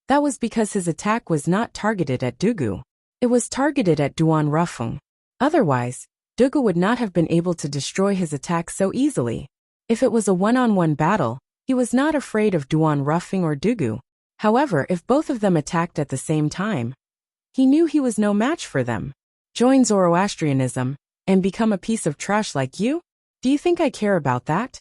that was because his attack was not targeted at Dugu. It was targeted at Duan Rufeng. Otherwise, Dugu would not have been able to destroy his attack so easily. If it was a one-on-one battle, he was not afraid of Duan Rufeng or Dugu. However, if both of them attacked at the same time, he knew he was no match for them. Join Zoroastrianism and become a piece of trash like you? Do you think I care about that?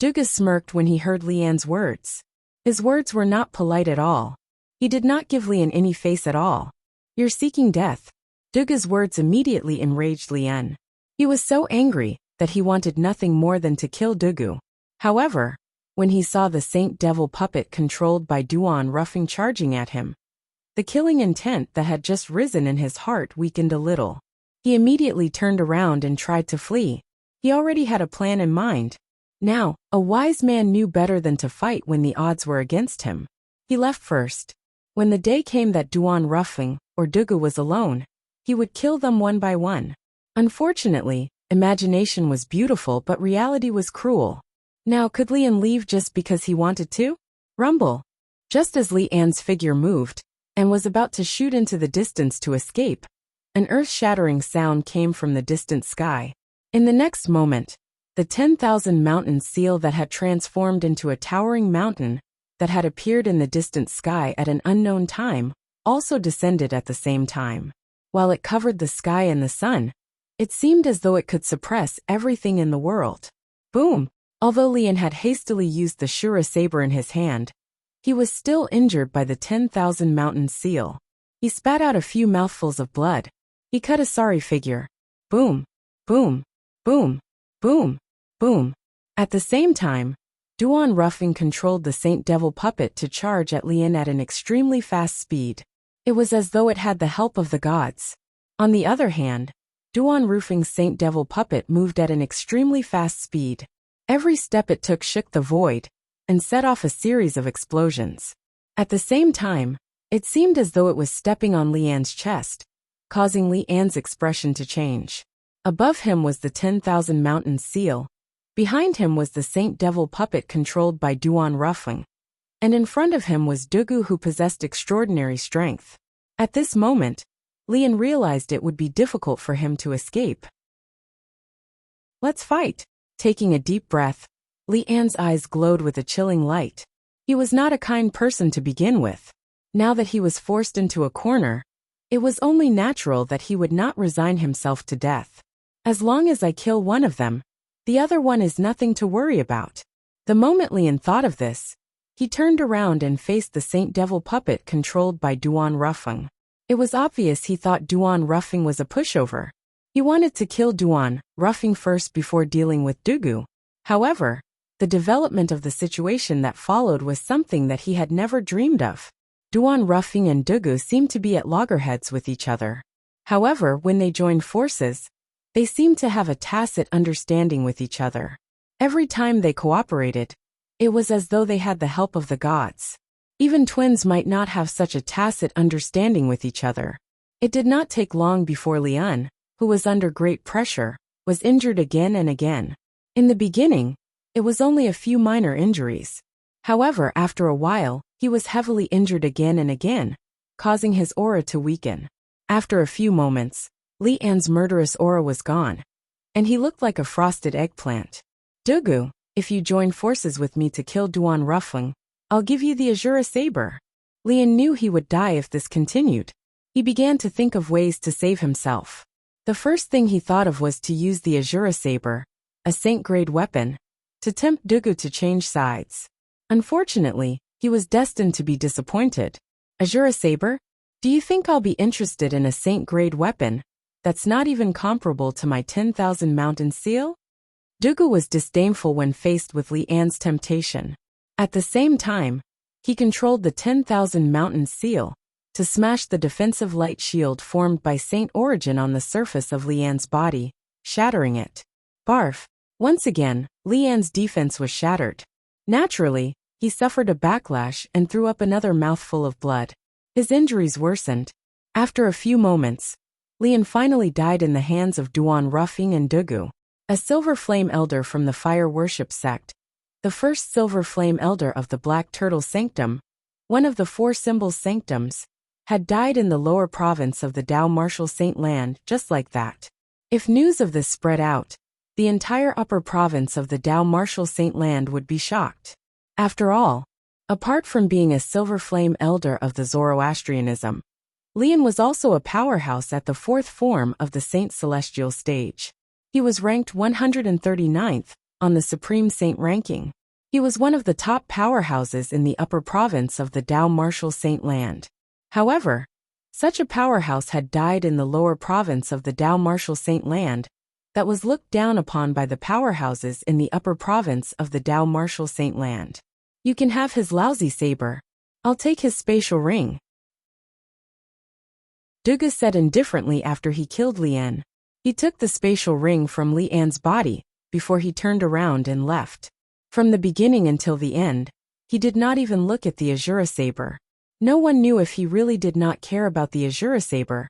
Dugu smirked when he heard Lian's words. His words were not polite at all. He did not give Lian any face at all. You're seeking death. Dugu's words immediately enraged Lian. He was so angry that he wanted nothing more than to kill Dugu. However, when he saw the Saint Devil puppet controlled by Duan Rufeng charging at him, the killing intent that had just risen in his heart weakened a little. He immediately turned around and tried to flee. He already had a plan in mind. Now, a wise man knew better than to fight when the odds were against him. He left first. When the day came that Duan Rufeng or Dugu was alone, he would kill them one by one. Unfortunately, imagination was beautiful but reality was cruel. Now could Lian leave just because he wanted to? Rumble. Just as Lian's figure moved, and was about to shoot into the distance to escape, an earth-shattering sound came from the distant sky. In the next moment, the 10,000 Mountain Seal that had transformed into a towering mountain that had appeared in the distant sky at an unknown time also descended at the same time. While it covered the sky and the sun, it seemed as though it could suppress everything in the world. Boom! Although Lian had hastily used the Shura saber in his hand, he was still injured by the 10,000 Mountain Seal. He spat out a few mouthfuls of blood. He cut a sorry figure. Boom! Boom! Boom! Boom! Boom! At the same time, Duan Rufeng controlled the Saint Devil puppet to charge at Lian at an extremely fast speed. It was as though it had the help of the gods. On the other hand, Duan Rufeng's Saint Devil puppet moved at an extremely fast speed. Every step it took shook the void and set off a series of explosions. At the same time, it seemed as though it was stepping on Lian's chest, causing Lian's expression to change. Above him was the 10,000 Mountain Seal. Behind him was the Saint Devil puppet controlled by Duan Rufeng. And in front of him was Dugu, who possessed extraordinary strength. At this moment, Lian realized it would be difficult for him to escape. Let's fight. Taking a deep breath, Lian's eyes glowed with a chilling light. He was not a kind person to begin with. Now that he was forced into a corner, it was only natural that he would not resign himself to death. As long as I kill one of them, the other one is nothing to worry about. The moment Lian thought of this, he turned around and faced the Saint Devil puppet controlled by Duan Rufeng. It was obvious he thought Duan Rufeng was a pushover. He wanted to kill Duan Rufeng first before dealing with Dugu. However, the development of the situation that followed was something that he had never dreamed of. Duan Rufeng and Dugu seemed to be at loggerheads with each other. However, when they joined forces, they seemed to have a tacit understanding with each other. Every time they cooperated, it was as though they had the help of the gods. Even twins might not have such a tacit understanding with each other. It did not take long before Lian, who was under great pressure, was injured again and again. In the beginning, it was only a few minor injuries. However, after a while, he was heavily injured again and again, causing his aura to weaken. After a few moments, Lian's murderous aura was gone, and he looked like a frosted eggplant. Dugu, if you join forces with me to kill Duan Rufeng, I'll give you the Azura saber. Lian knew he would die if this continued. He began to think of ways to save himself. The first thing he thought of was to use the Azura saber, a saint-grade weapon, to tempt Dugu to change sides. Unfortunately, he was destined to be disappointed. Azura saber? Do you think I'll be interested in a saint-grade weapon that's not even comparable to my 10,000 Mountain Seal? Dugu was disdainful when faced with Lian's temptation. At the same time, he controlled the 10,000 Mountain Seal to smash the defensive light shield formed by Saint Origin on the surface of Lian's body, shattering it. Barf! Once again, Lian's defense was shattered. Naturally, he suffered a backlash and threw up another mouthful of blood. His injuries worsened. After a few moments, Lian finally died in the hands of Duan Ruffing and Dugu, a Silver Flame Elder from the Fire Worship sect, the first Silver Flame Elder of the Black Turtle Sanctum, one of the 4 Symbols Sanctums, had died in the lower province of the Dao Martial Saint Land just like that. If news of this spread out, the entire upper province of the Dao Martial Saint Land would be shocked. After all, apart from being a Silver Flame Elder of the Zoroastrianism, Lian was also a powerhouse at the 4th form of the Saint Celestial stage. He was ranked 139th on the Supreme Saint ranking. He was one of the top powerhouses in the upper province of the Dao Martial Saint Land. However, such a powerhouse had died in the lower province of the Dao Martial Saint Land that was looked down upon by the powerhouses in the upper province of the Dao Martial Saint Land. You can have his lousy saber. I'll take his spatial ring, Duga said indifferently after he killed Lian. He took the spatial ring from Lian's body before he turned around and left. From the beginning until the end, he did not even look at the Azura saber. No one knew if he really did not care about the Azura saber,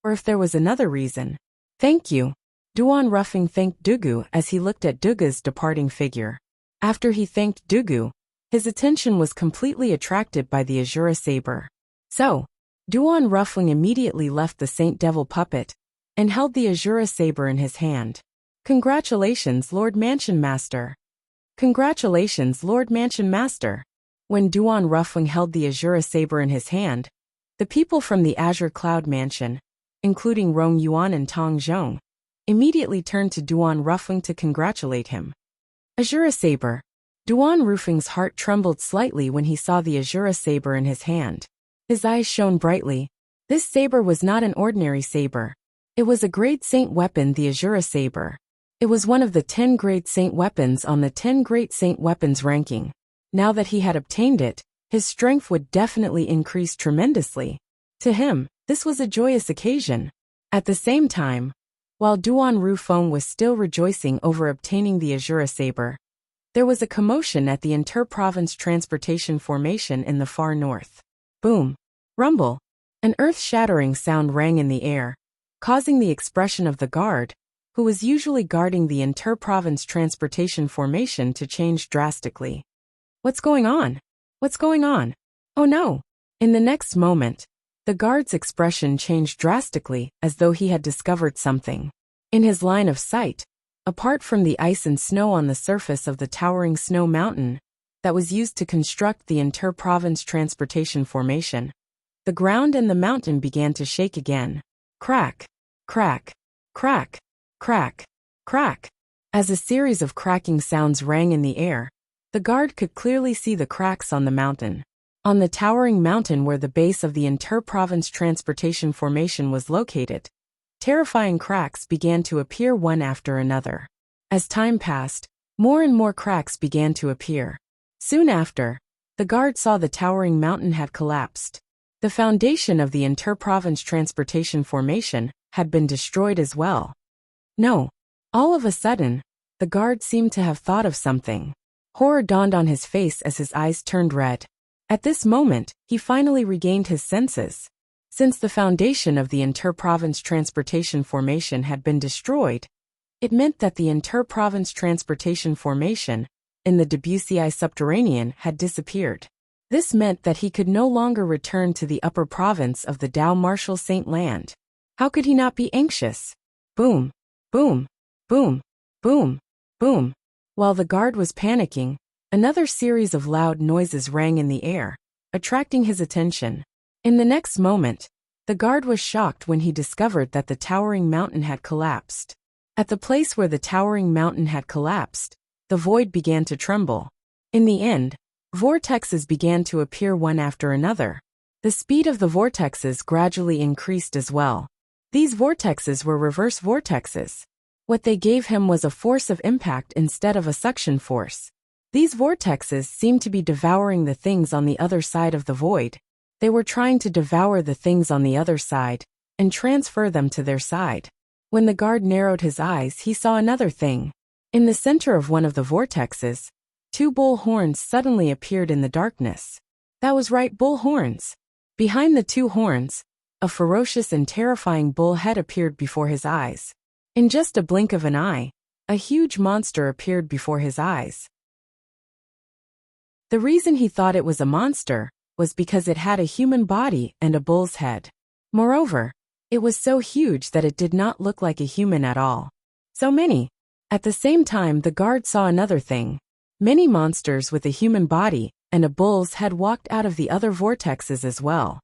or if there was another reason. Thank you. Duan Ruffing thanked Dugu as he looked at Duga's departing figure. After he thanked Dugu, his attention was completely attracted by the Azura saber. So, Duan Ruffling immediately left the Saint Devil puppet and held the Azura saber in his hand. Congratulations, Lord Mansion Master. Congratulations, Lord Mansion Master. When Duan Ruffling held the Azura saber in his hand, the people from the Azure Cloud Mansion, including Rong Yuan and Tong Zhong, immediately turned to Duan Ruffling to congratulate him. Azura saber. Duan Ruffling's heart trembled slightly when he saw the Azura saber in his hand. His eyes shone brightly. This saber was not an ordinary saber. It was a Great Saint weapon, the Azura saber. It was one of the 10 Great Saint weapons on the 10 Great Saint weapons ranking. Now that he had obtained it, his strength would definitely increase tremendously. To him, this was a joyous occasion. At the same time, while Duan Rufeng was still rejoicing over obtaining the Azura saber, there was a commotion at the inter-province transportation formation in the far north. Boom. Rumble. An earth-shattering sound rang in the air, causing the expression of the guard, who was usually guarding the inter-province transportation formation, to change drastically. What's going on? What's going on? Oh no! In the next moment, the guard's expression changed drastically as though he had discovered something. In his line of sight, apart from the ice and snow on the surface of the towering snow mountain that was used to construct the inter-province transportation formation, the ground and the mountain began to shake again. Crack, crack, crack, crack, crack. As a series of cracking sounds rang in the air, the guard could clearly see the cracks on the mountain. On the towering mountain where the base of the inter-province transportation formation was located, terrifying cracks began to appear one after another. As time passed, more and more cracks began to appear. Soon after, the guard saw the towering mountain had collapsed. The foundation of the inter-province transportation formation had been destroyed as well. No. All of a sudden, the guard seemed to have thought of something. Horror dawned on his face as his eyes turned red. At this moment, he finally regained his senses. Since the foundation of the inter-province transportation formation had been destroyed, it meant that the inter-province transportation formation in the Debussy subterranean had disappeared. This meant that he could no longer return to the upper province of the Dao Martial Saint Land. How could he not be anxious? Boom, boom, boom, boom, boom. While the guard was panicking, another series of loud noises rang in the air, attracting his attention. In the next moment, the guard was shocked when he discovered that the towering mountain had collapsed. At the place where the towering mountain had collapsed, the void began to tremble. In the end, vortexes began to appear one after another. The speed of the vortexes gradually increased as well. These vortexes were reverse vortexes. What they gave him was a force of impact instead of a suction force. These vortexes seemed to be devouring the things on the other side of the void. They were trying to devour the things on the other side and transfer them to their side. When the guard narrowed his eyes, he saw another thing. In the center of one of the vortexes, 2 bull horns suddenly appeared in the darkness. That was right, bull horns. Behind the 2 horns, a ferocious and terrifying bull head appeared before his eyes. In just a blink of an eye, a huge monster appeared before his eyes. The reason he thought it was a monster was because it had a human body and a bull's head. Moreover, it was so huge that it did not look like a human at all. So many. At the same time, the guard saw another thing. Many monsters with a human body and a bull's head walked out of the other vortexes as well.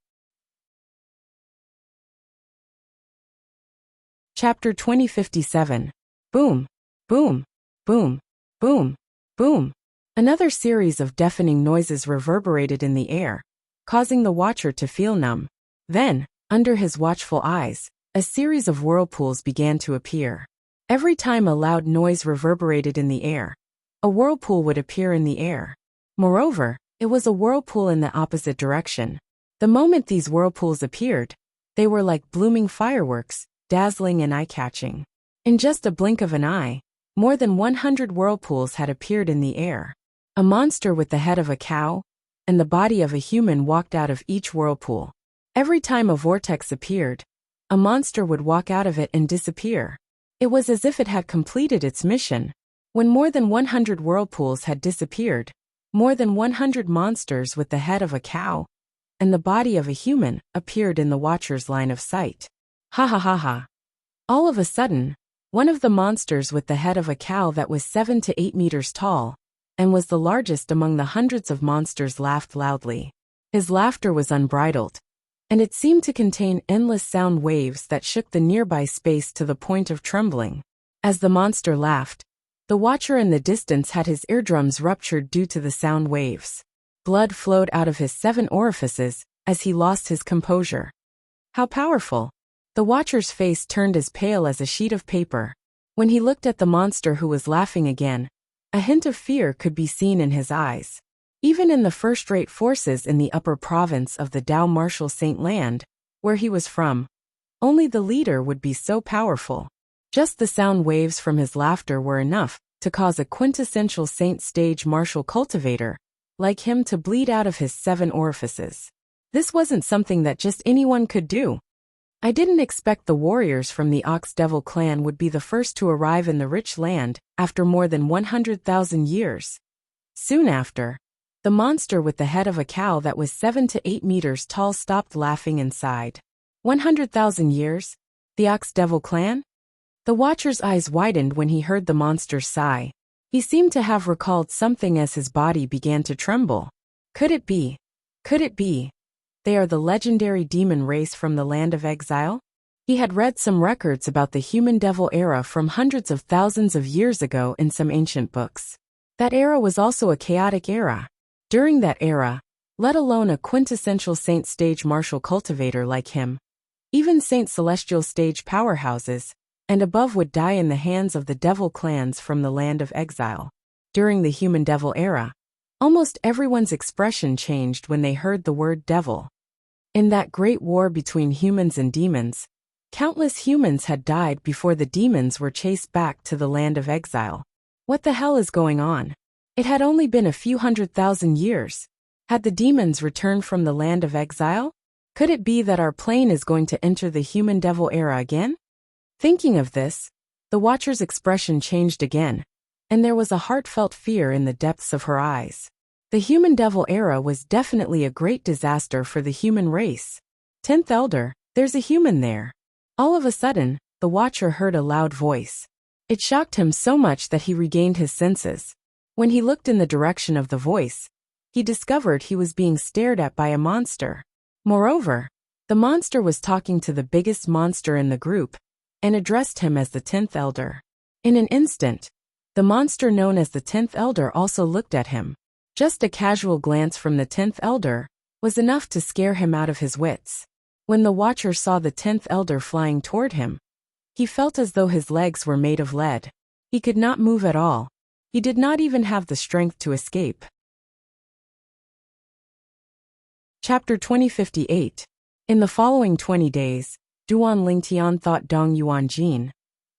Chapter 2057. Boom, boom, boom, boom, boom. Another series of deafening noises reverberated in the air, causing the watcher to feel numb. Then, under his watchful eyes, a series of whirlpools began to appear. Every time a loud noise reverberated in the air, a whirlpool would appear in the air. Moreover, it was a whirlpool in the opposite direction. The moment these whirlpools appeared, they were like blooming fireworks, dazzling and eye-catching. In just a blink of an eye, more than 100 whirlpools had appeared in the air. A monster with the head of a cow and the body of a human walked out of each whirlpool. Every time a vortex appeared, a monster would walk out of it and disappear. It was as if it had completed its mission. When more than 100 whirlpools had disappeared, more than 100 monsters with the head of a cow and the body of a human appeared in the watcher's line of sight. Ha ha ha ha. All of a sudden, one of the monsters with the head of a cow that was 7 to 8 meters tall and was the largest among the hundreds of monsters laughed loudly. His laughter was unbridled, and it seemed to contain endless sound waves that shook the nearby space to the point of trembling. As the monster laughed, the watcher in the distance had his eardrums ruptured due to the sound waves. Blood flowed out of his 7 orifices as he lost his composure. How powerful! The watcher's face turned as pale as a sheet of paper. When he looked at the monster who was laughing again, a hint of fear could be seen in his eyes. Even in the first-rate forces in the upper province of the Dao Martial Saint Land, where he was from, only the leader would be so powerful. Just the sound waves from his laughter were enough to cause a quintessential Saint stage martial cultivator like him to bleed out of his 7 orifices. This wasn't something that just anyone could do. I didn't expect the warriors from the Ox Devil clan would be the first to arrive in the rich land after more than 100,000 years. Soon after, the monster with the head of a cow that was 7 to 8 meters tall stopped laughing and sighed. 100,000 years? The Ox Devil clan? The watcher's eyes widened when he heard the monster's sigh. He seemed to have recalled something as his body began to tremble. Could it be? Could it be? They are the legendary demon race from the land of exile? He had read some records about the human devil era from hundreds of thousands of years ago in some ancient books. That era was also a chaotic era. During that era, let alone a quintessential Saint stage martial cultivator like him, even Saint celestial stage powerhouses, and above would die in the hands of the devil clans from the land of exile. During the human devil era, almost everyone's expression changed when they heard the word devil. In that great war between humans and demons, countless humans had died before the demons were chased back to the land of exile. What the hell is going on? It had only been a few 100,000 years. Had the demons returned from the land of exile? Could it be that our plane is going to enter the human devil era again? Thinking of this, the watcher's expression changed again, and there was a heartfelt fear in the depths of her eyes. The human devil era was definitely a great disaster for the human race. 10th Elder, there's a human there. All of a sudden, the watcher heard a loud voice. It shocked him so much that he regained his senses. When he looked in the direction of the voice, he discovered he was being stared at by a monster. Moreover, the monster was talking to the biggest monster in the group and addressed him as the 10th Elder. In an instant, the monster known as the 10th Elder also looked at him. Just a casual glance from the 10th Elder was enough to scare him out of his wits. When the watcher saw the 10th Elder flying toward him, he felt as though his legs were made of lead. He could not move at all. He did not even have the strength to escape. Chapter 2058. In the following 20 days, Duan Lingtian thought Dong Yuanjin,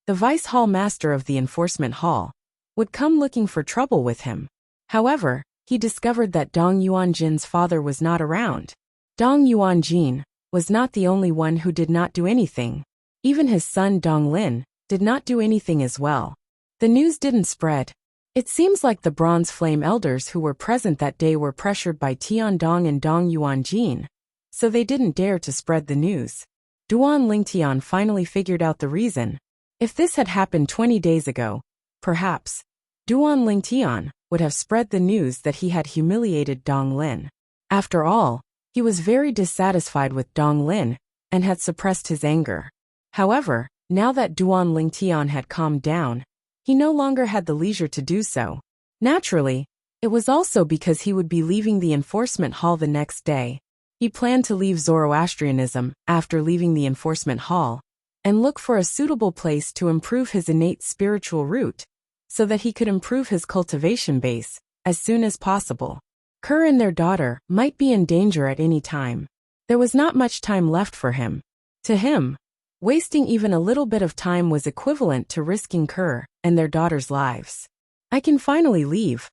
the vice hall master of the enforcement hall, would come looking for trouble with him. However, he discovered that Dong Yuanjin's father was not around. Dong Yuanjin was not the only one who did not do anything. Even his son Dong Lin did not do anything as well. The news didn't spread. It seems like the Bronze Flame Elders who were present that day were pressured by Tiandong and Dong Yuanjin, so they didn't dare to spread the news. Duan Lingtian finally figured out the reason. If this had happened 20 days ago, perhaps Duan Lingtian would have spread the news that he had humiliated Dong Lin. After all, he was very dissatisfied with Dong Lin and had suppressed his anger. However, now that Duan Lingtian had calmed down, he no longer had the leisure to do so. Naturally, it was also because he would be leaving the enforcement hall the next day. He planned to leave Zoroastrianism after leaving the enforcement hall and look for a suitable place to improve his innate spiritual root so that he could improve his cultivation base as soon as possible. Kerr and their daughter might be in danger at any time. There was not much time left for him. To him, wasting even a little bit of time was equivalent to risking Kerr and their daughter's lives. I can finally leave.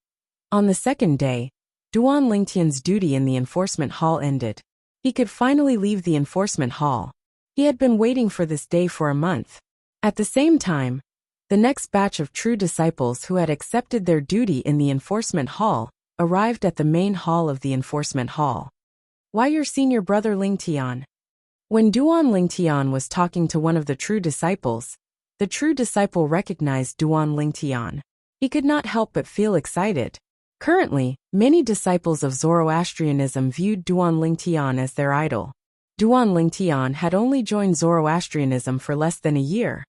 On the second day, Duan Lingtian's duty in the enforcement hall ended. He could finally leave the enforcement hall. He had been waiting for this day for a month. At the same time, the next batch of true disciples who had accepted their duty in the enforcement hall arrived at the main hall of the enforcement hall. Why your senior brother Lingtian? When Duan Lingtian was talking to one of the true disciples, the true disciple recognized Duan Lingtian. He could not help but feel excited. Currently, many disciples of Zoroastrianism viewed Duan Lingtian as their idol. Duan Lingtian had only joined Zoroastrianism for less than a year,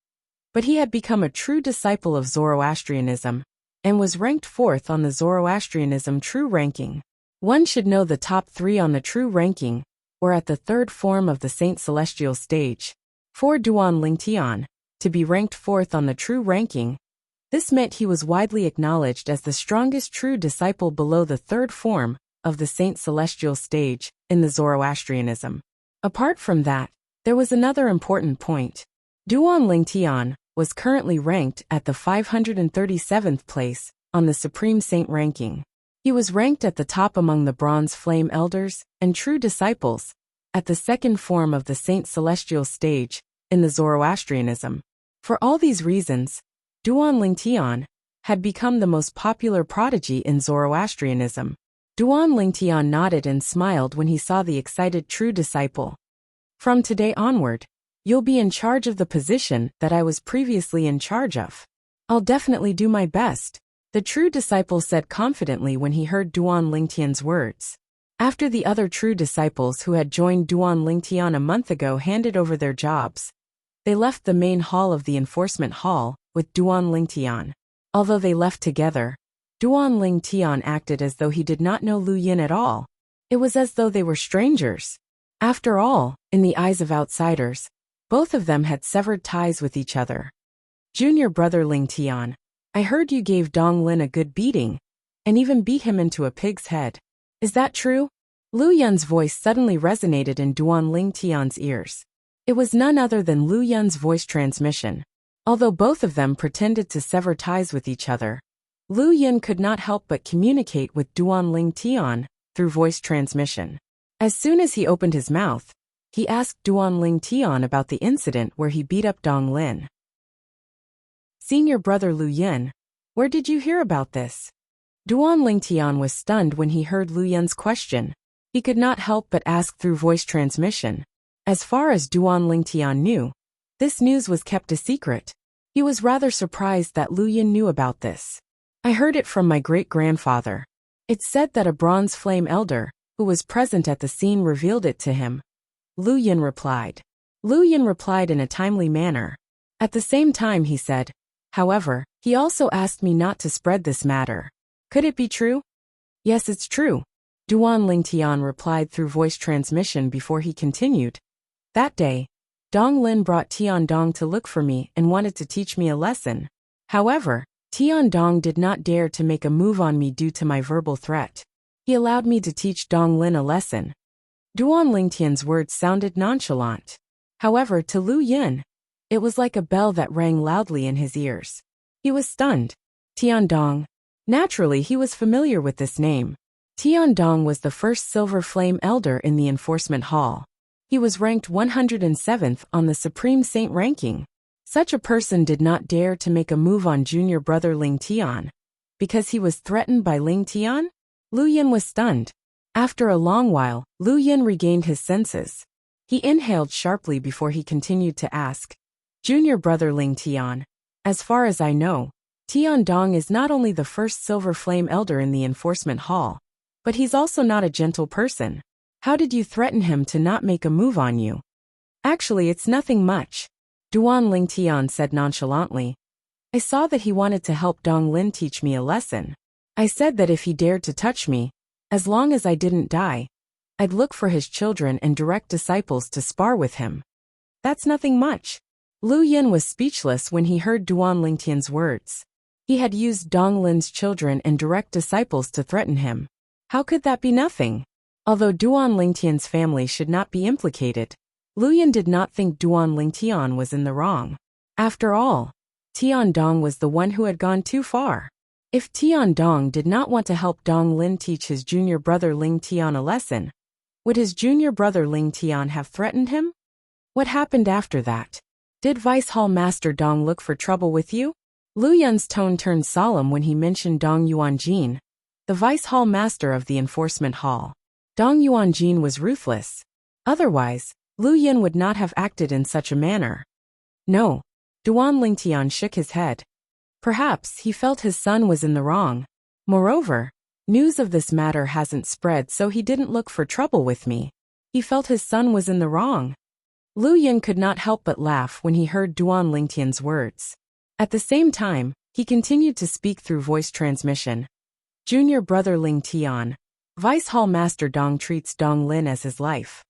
but he had become a true disciple of Zoroastrianism and was ranked 4th on the Zoroastrianism True Ranking. One should know the top 3 on the True Ranking were at the 3rd form of the Saint Celestial stage. For Duan Lingtian to be ranked 4th on the True Ranking, this meant he was widely acknowledged as the strongest true disciple below the 3rd form of the Saint Celestial stage in the Zoroastrianism. Apart from that, there was another important point. Duan Lingtian was currently ranked at the 537th place on the Supreme Saint ranking. He was ranked at the top among the Bronze Flame Elders and true disciples, at the 2nd form of the Saint Celestial stage in the Zoroastrianism. For all these reasons, Duan Lingtian had become the most popular prodigy in Zoroastrianism. Duan Lingtian nodded and smiled when he saw the excited true disciple. From today onward, you'll be in charge of the position that I was previously in charge of. I'll definitely do my best, the true disciple said confidently when he heard Duan Lingtian's words. After the other true disciples who had joined Duan Lingtian a month ago handed over their jobs, they left the main hall of the enforcement hall with Duan Lingtian. Although they left together, Duan Lingtian acted as though he did not know Lu Yin at all. It was as though they were strangers. After all, in the eyes of outsiders, both of them had severed ties with each other. Junior brother Lingtian, I heard you gave Dong Lin a good beating, and even beat him into a pig's head. Is that true? Lu Yun's voice suddenly resonated in Duan Lingtian's ears. It was none other than Lu Yun's voice transmission. Although both of them pretended to sever ties with each other, Lu Yun could not help but communicate with Duan Lingtian through voice transmission. As soon as he opened his mouth, he asked Duan Lingtian about the incident where he beat up Dong Lin. Senior brother Lu Yun, where did you hear about this? Duan Lingtian was stunned when he heard Lu Yun's question. He could not help but ask through voice transmission. As far as Duan Lingtian knew, this news was kept a secret. He was rather surprised that Lu Yun knew about this. I heard it from my great-grandfather. It's said that a bronze flame elder, who was present at the scene, revealed it to him. Lu Yun replied. Lu Yun replied in a timely manner. At the same time he said, however, he also asked me not to spread this matter. Could it be true? Yes, it's true. Duan Lingtian replied through voice transmission before he continued. That day, Dong Lin brought Tiandong to look for me and wanted to teach me a lesson. However, Tiandong did not dare to make a move on me due to my verbal threat. He allowed me to teach Dong Lin a lesson. Duan Lingtian's words sounded nonchalant. However, to Lu Yun, it was like a bell that rang loudly in his ears. He was stunned. Tiandong. Naturally, he was familiar with this name. Tiandong was the first Silver Flame Elder in the enforcement hall. He was ranked 107th on the Supreme Saint ranking. Such a person did not dare to make a move on junior brother Ling Tian. Because he was threatened by Ling Tian? Lu Yin was stunned. After a long while, Lu Yin regained his senses. He inhaled sharply before he continued to ask, Junior brother Ling Tian, as far as I know, Tian Dong is not only the first Silver Flame Elder in the enforcement hall, but he's also not a gentle person. How did you threaten him to not make a move on you? Actually, it's nothing much, Duan Ling Tian said nonchalantly. I saw that he wanted to help Dong Lin teach me a lesson. I said that if he dared to touch me, as long as I didn't die, I'd look for his children and direct disciples to spar with him. That's nothing much. Lu Yin was speechless when he heard Duan Lingtian's words. He had used Dong Lin's children and direct disciples to threaten him. How could that be nothing? Although Duan Lingtian's family should not be implicated, Lu Yin did not think Duan Lingtian was in the wrong. After all, Tian Dong was the one who had gone too far. If Tian Dong did not want to help Dong Lin teach his junior brother Ling Tian a lesson, would his junior brother Ling Tian have threatened him? What happened after that? Did Vice Hall Master Dong look for trouble with you? Lu Yun's tone turned solemn when he mentioned Dong Yuanjin, the Vice Hall Master of the Enforcement Hall. Dong Yuanjin was ruthless. Otherwise, Lu Yun would not have acted in such a manner. No. Duan Lingtian shook his head. Perhaps he felt his son was in the wrong. Moreover, news of this matter hasn't spread, so he didn't look for trouble with me. He felt his son was in the wrong. Lu Yin could not help but laugh when he heard Duan Lingtian's words. At the same time, he continued to speak through voice transmission. Junior brother Ling Tian, Vice Hall Master Dong treats Dong Lin as his life.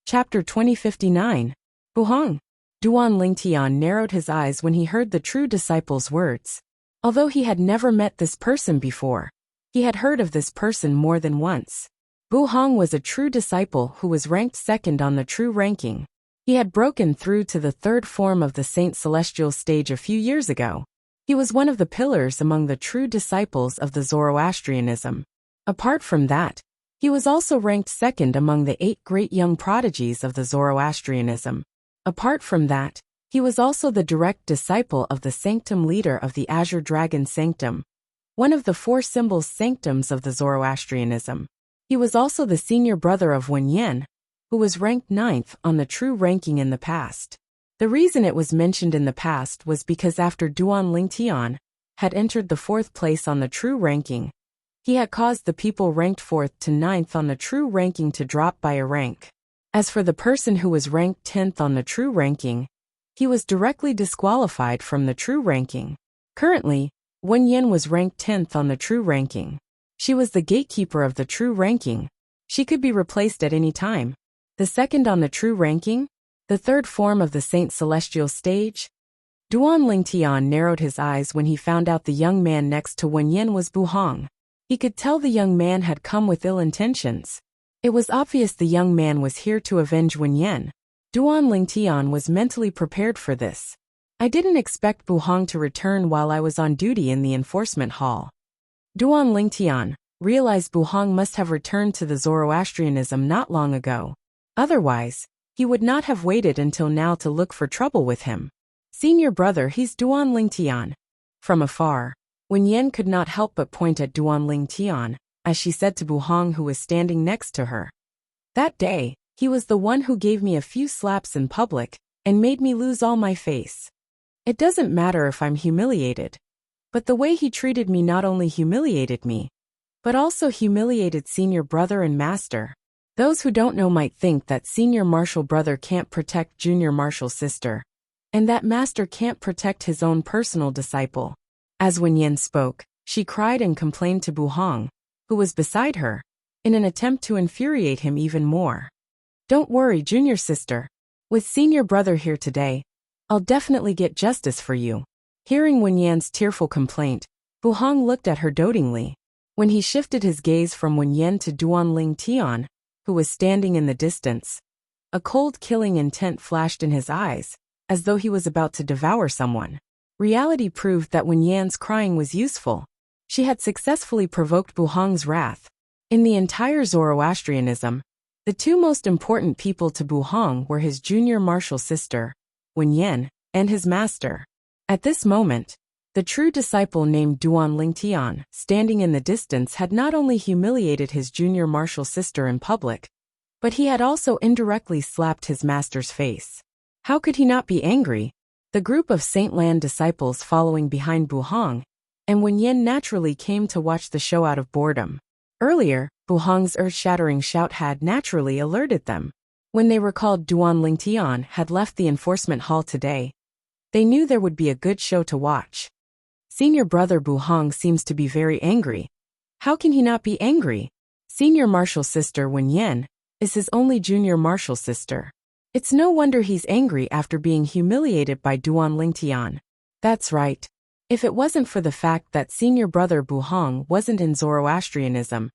Chapter 2059. Buhong. Duan Lingtian narrowed his eyes when he heard the true disciple's words. Although he had never met this person before, he had heard of this person more than once. Buhong was a true disciple who was ranked second on the true ranking. He had broken through to the third form of the Saint Celestial stage a few years ago. He was one of the pillars among the true disciples of the Zoroastrianism. Apart from that, he was also ranked second among the 8 great young prodigies of the Zoroastrianism. Apart from that, he was also the direct disciple of the sanctum leader of the Azure Dragon Sanctum, one of the 4 symbols sanctums of the Zoroastrianism. He was also the senior brother of Wen Yen, who was ranked 9th on the true ranking in the past. The reason it was mentioned in the past was because after Duan Lingtian had entered the 4th place on the true ranking, he had caused the people ranked 4th to 9th on the true ranking to drop by a rank. As for the person who was ranked 10th on the true ranking, he was directly disqualified from the true ranking. Currently, Wen Yen was ranked 10th on the true ranking. She was the gatekeeper of the true ranking. She could be replaced at any time. The second on the true ranking, the 3rd form of the Saint Celestial stage. Duan Lingtian narrowed his eyes when he found out the young man next to Wen Yen was Buhong. He could tell the young man had come with ill intentions. It was obvious the young man was here to avenge Wen Yen. Duan Lingtian was mentally prepared for this. I didn't expect Buhong to return while I was on duty in the enforcement hall. Duan Lingtian realized Buhong must have returned to the Zoroastrianism not long ago. Otherwise, he would not have waited until now to look for trouble with him. Senior brother, he's Duan Lingtian. From afar, Wen Yen could not help but point at Duan Lingtian, as she said to Buhong, who was standing next to her. That day, he was the one who gave me a few slaps in public and made me lose all my face. It doesn't matter if I'm humiliated, but the way he treated me not only humiliated me, but also humiliated senior brother and master. Those who don't know might think that senior martial brother can't protect junior martial sister, and that master can't protect his own personal disciple. As Wen Yen spoke, she cried and complained to Buhong, who was beside her, in an attempt to infuriate him even more. Don't worry, junior sister. With senior brother here today, I'll definitely get justice for you. Hearing Wen Yan's tearful complaint, Buhong looked at her dotingly. When he shifted his gaze from Wen Yen to Duan Lingtian, who was standing in the distance, a cold killing intent flashed in his eyes, as though he was about to devour someone. Reality proved that Wen Yan's crying was useful. She had successfully provoked Buhong's wrath. In the entire Zoroastrianism, the two most important people to Buhong were his junior martial sister, Wen Yen, and his master. At this moment, the true disciple named Duan Lingtian, standing in the distance, had not only humiliated his junior martial sister in public, but he had also indirectly slapped his master's face. How could he not be angry? The group of Saint Lan disciples following behind Buhong, and Wen Yen naturally came to watch the show out of boredom. Earlier, Buhong's earth-shattering shout had naturally alerted them. When they recalled Duan Lingtian had left the enforcement hall today, they knew there would be a good show to watch. Senior brother Buhong seems to be very angry. How can he not be angry? Senior martial sister Wen Yen is his only junior martial sister. It's no wonder he's angry after being humiliated by Duan Lingtian. That's right. If it wasn't for the fact that senior brother Buhong wasn't in Zoroastrianism,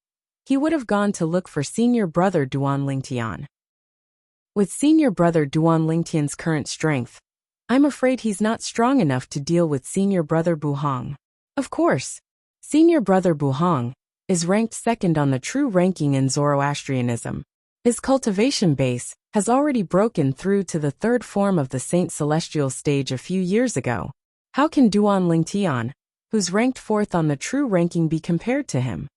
he would have gone to look for senior brother Duan Lingtian. With senior brother Duan Lingtian's current strength, I'm afraid he's not strong enough to deal with senior brother Buhong. Of course, senior brother Buhong is ranked second on the true ranking in Zoroastrianism. His cultivation base has already broken through to the third form of the Saint Celestial stage a few years ago. How can Duan Lingtian, who's ranked fourth on the true ranking, be compared to him?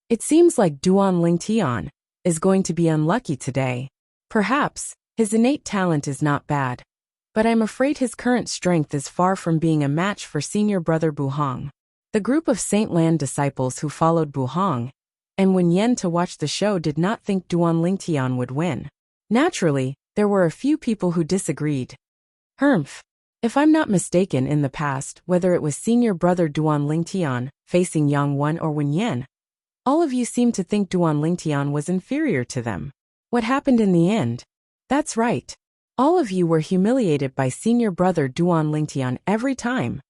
It seems like Duan Lingtian is going to be unlucky today. Perhaps his innate talent is not bad, but I'm afraid his current strength is far from being a match for senior brother Buhong. The group of Saint Lan disciples who followed Buhong and Wen Yen to watch the show did not think Duan Lingtian would win. Naturally, there were a few people who disagreed. Humph. If I'm not mistaken, in the past, whether it was senior brother Duan Lingtian facing Yang Wen or Wen Yen, all of you seemed to think Duan Lingtian was inferior to them. What happened in the end? That's right. All of you were humiliated by senior brother Duan Lingtian every time.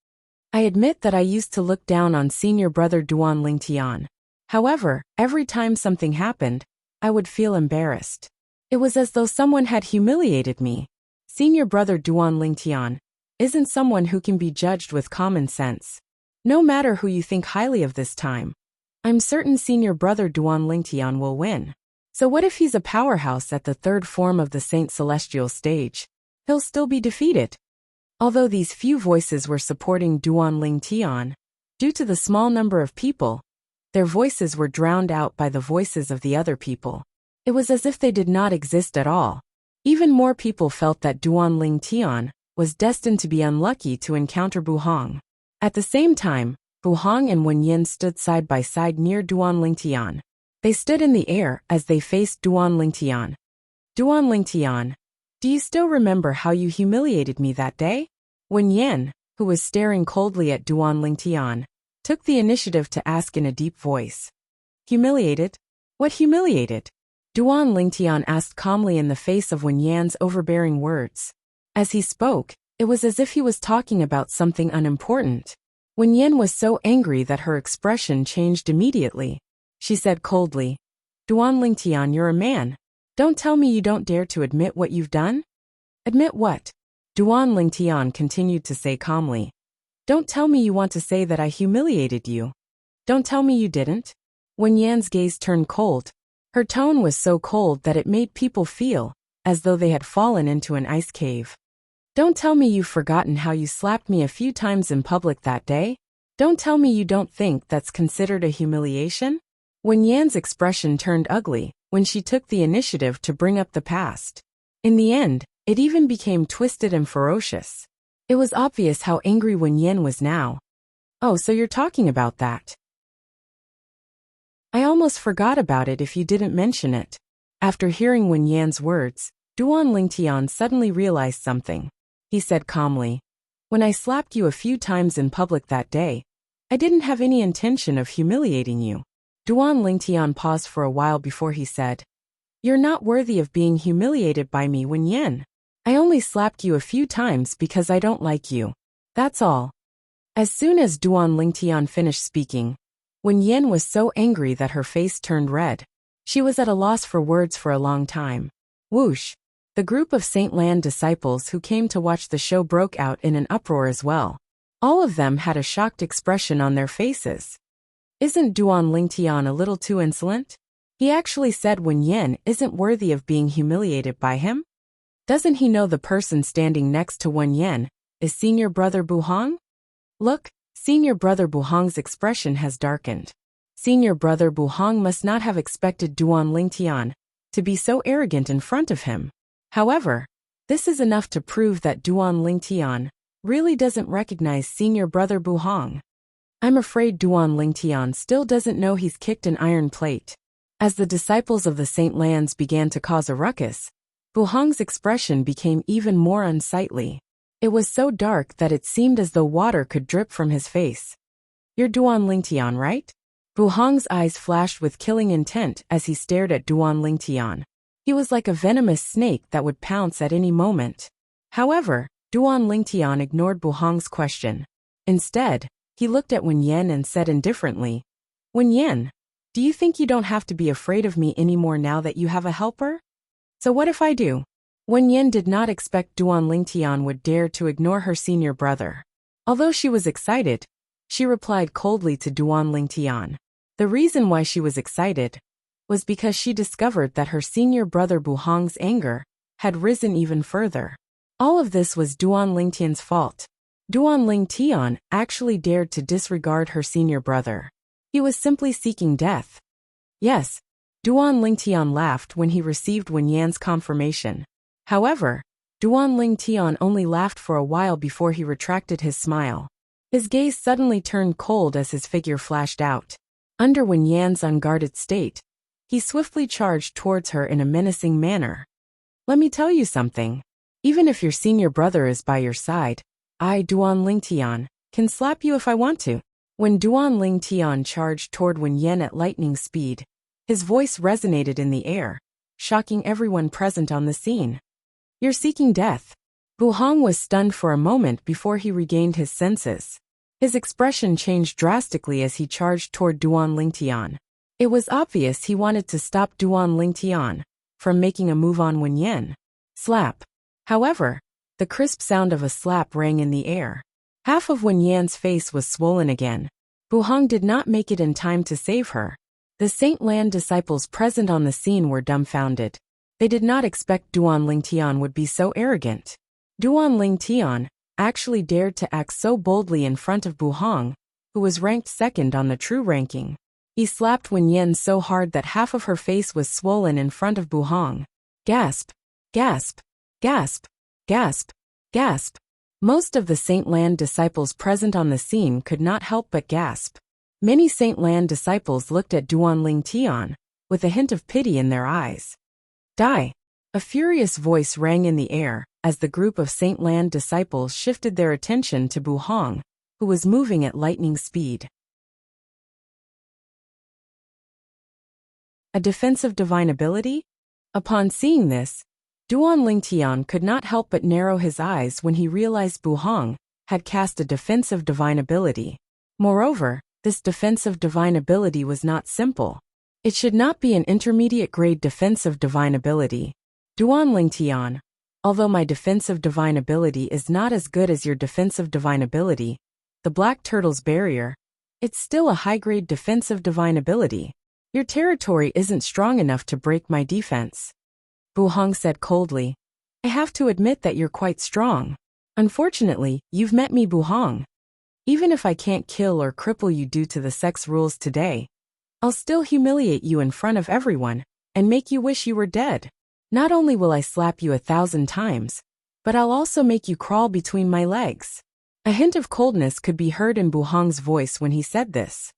I admit that I used to look down on senior brother Duan Lingtian. However, every time something happened, I would feel embarrassed. It was as though someone had humiliated me. Senior brother Duan Lingtian isn't someone who can be judged with common sense. No matter who you think highly of this time, I'm certain senior brother Duan Lingtian will win. So what if he's a powerhouse at the third form of the Saint Celestial stage? He'll still be defeated. Although these few voices were supporting Duan Lingtian, due to the small number of people, their voices were drowned out by the voices of the other people. It was as if they did not exist at all. Even more people felt that Duan Lingtian was destined to be unlucky to encounter Buhong. At the same time, Buhong and Wen Yen stood side by side near Duan Lingtian. They stood in the air as they faced Duan Lingtian. Duan Lingtian, do you still remember how you humiliated me that day? Wen Yen, who was staring coldly at Duan Lingtian, took the initiative to ask in a deep voice. Humiliated? What humiliated? Duan Lingtian asked calmly in the face of Wen Yan's overbearing words. As he spoke, it was as if he was talking about something unimportant. Wen Yan was so angry that her expression changed immediately. She said coldly, Duan Lingtian, you're a man. Don't tell me you don't dare to admit what you've done? Admit what? Duan Lingtian continued to say calmly. Don't tell me you want to say that I humiliated you. Don't tell me you didn't. Wen Yan's gaze turned cold. Her tone was so cold that it made people feel as though they had fallen into an ice cave. Don't tell me you've forgotten how you slapped me a few times in public that day. Don't tell me you don't think that's considered a humiliation. Wen Yan's expression turned ugly when she took the initiative to bring up the past. In the end, it even became twisted and ferocious. It was obvious how angry Wen Yan was now. Oh, so you're talking about that. I almost forgot about it if you didn't mention it. After hearing Wen Yan's words, Duan Lingtian suddenly realized something. He said calmly, when I slapped you a few times in public that day, I didn't have any intention of humiliating you. Duan Lingtian paused for a while before he said, you're not worthy of being humiliated by me, Wen Yan. I only slapped you a few times because I don't like you. That's all. As soon as Duan Lingtian finished speaking, Wen Yan was so angry that her face turned red. She was at a loss for words for a long time. Whoosh! The group of Saint Lan disciples who came to watch the show broke out in an uproar as well. All of them had a shocked expression on their faces. Isn't Duan Lingtian a little too insolent? He actually said Wen Yin isn't worthy of being humiliated by him? Doesn't he know the person standing next to Wen Yin is senior brother Buhong? Look, senior brother Buhong's expression has darkened. Senior brother Buhong must not have expected Duan Lingtian to be so arrogant in front of him. However, this is enough to prove that Duan Lingtian really doesn't recognize senior brother Buhong. I'm afraid Duan Lingtian still doesn't know he's kicked an iron plate. As the disciples of the Saint Lands began to cause a ruckus, Buhong's expression became even more unsightly. It was so dark that it seemed as though water could drip from his face. You're Duan Lingtian, right? Buhong's eyes flashed with killing intent as he stared at Duan Lingtian. He was like a venomous snake that would pounce at any moment. However, Duan Lingtian ignored Buhong's question. Instead, he looked at Wen Yin and said indifferently, Wen Yin, do you think you don't have to be afraid of me anymore now that you have a helper? So what if I do? Wen Yin did not expect Duan Lingtian would dare to ignore her senior brother. Although she was excited, she replied coldly to Duan Lingtian. The reason why she was excited was because she discovered that her senior brother Buhong's anger had risen even further. All of this was Duan Lingtian's fault. Duan Lingtian actually dared to disregard her senior brother. He was simply seeking death. Yes, Duan Lingtian laughed when he received Wen Yan's confirmation. However, Duan Lingtian only laughed for a while before he retracted his smile. His gaze suddenly turned cold as his figure flashed out. Under Wen Yan's unguarded state, he swiftly charged towards her in a menacing manner. Let me tell you something. Even if your senior brother is by your side, I, Duan Lingtian, can slap you if I want to. When Duan Lingtian charged toward Wen Yan at lightning speed, his voice resonated in the air, shocking everyone present on the scene. You're seeking death. Buhong was stunned for a moment before he regained his senses. His expression changed drastically as he charged toward Duan Lingtian. It was obvious he wanted to stop Duan Lingtian from making a move on Wen Yan. Slap. However, the crisp sound of a slap rang in the air. Half of Wen Yan's face was swollen again. Buhong did not make it in time to save her. The Saint Land disciples present on the scene were dumbfounded. They did not expect Duan Lingtian would be so arrogant. Duan Lingtian actually dared to act so boldly in front of Buhong, who was ranked second on the true ranking. He slapped Wen Yan so hard that half of her face was swollen in front of Buhong. Gasp! Gasp! Gasp! Gasp! Gasp! Most of the Saint Land disciples present on the scene could not help but gasp. Many Saint Land disciples looked at Duan Lingtian with a hint of pity in their eyes. Die! A furious voice rang in the air as the group of Saint Land disciples shifted their attention to Buhong, who was moving at lightning speed. A defensive divine ability? Upon seeing this, Duan Lingtian could not help but narrow his eyes when he realized Buhong had cast a defensive divine ability. Moreover, this defensive divine ability was not simple. It should not be an intermediate-grade defensive divine ability. Duan Lingtian, although my defensive divine ability is not as good as your defensive divine ability, the Black Turtle's Barrier, it's still a high-grade defensive divine ability. Your territory isn't strong enough to break my defense. Buhong said coldly. I have to admit that you're quite strong. Unfortunately, you've met me, Buhong. Even if I can't kill or cripple you due to the sex rules today, I'll still humiliate you in front of everyone and make you wish you were dead. Not only will I slap you 1,000 times, but I'll also make you crawl between my legs. A hint of coldness could be heard in Buhong's voice when he said this.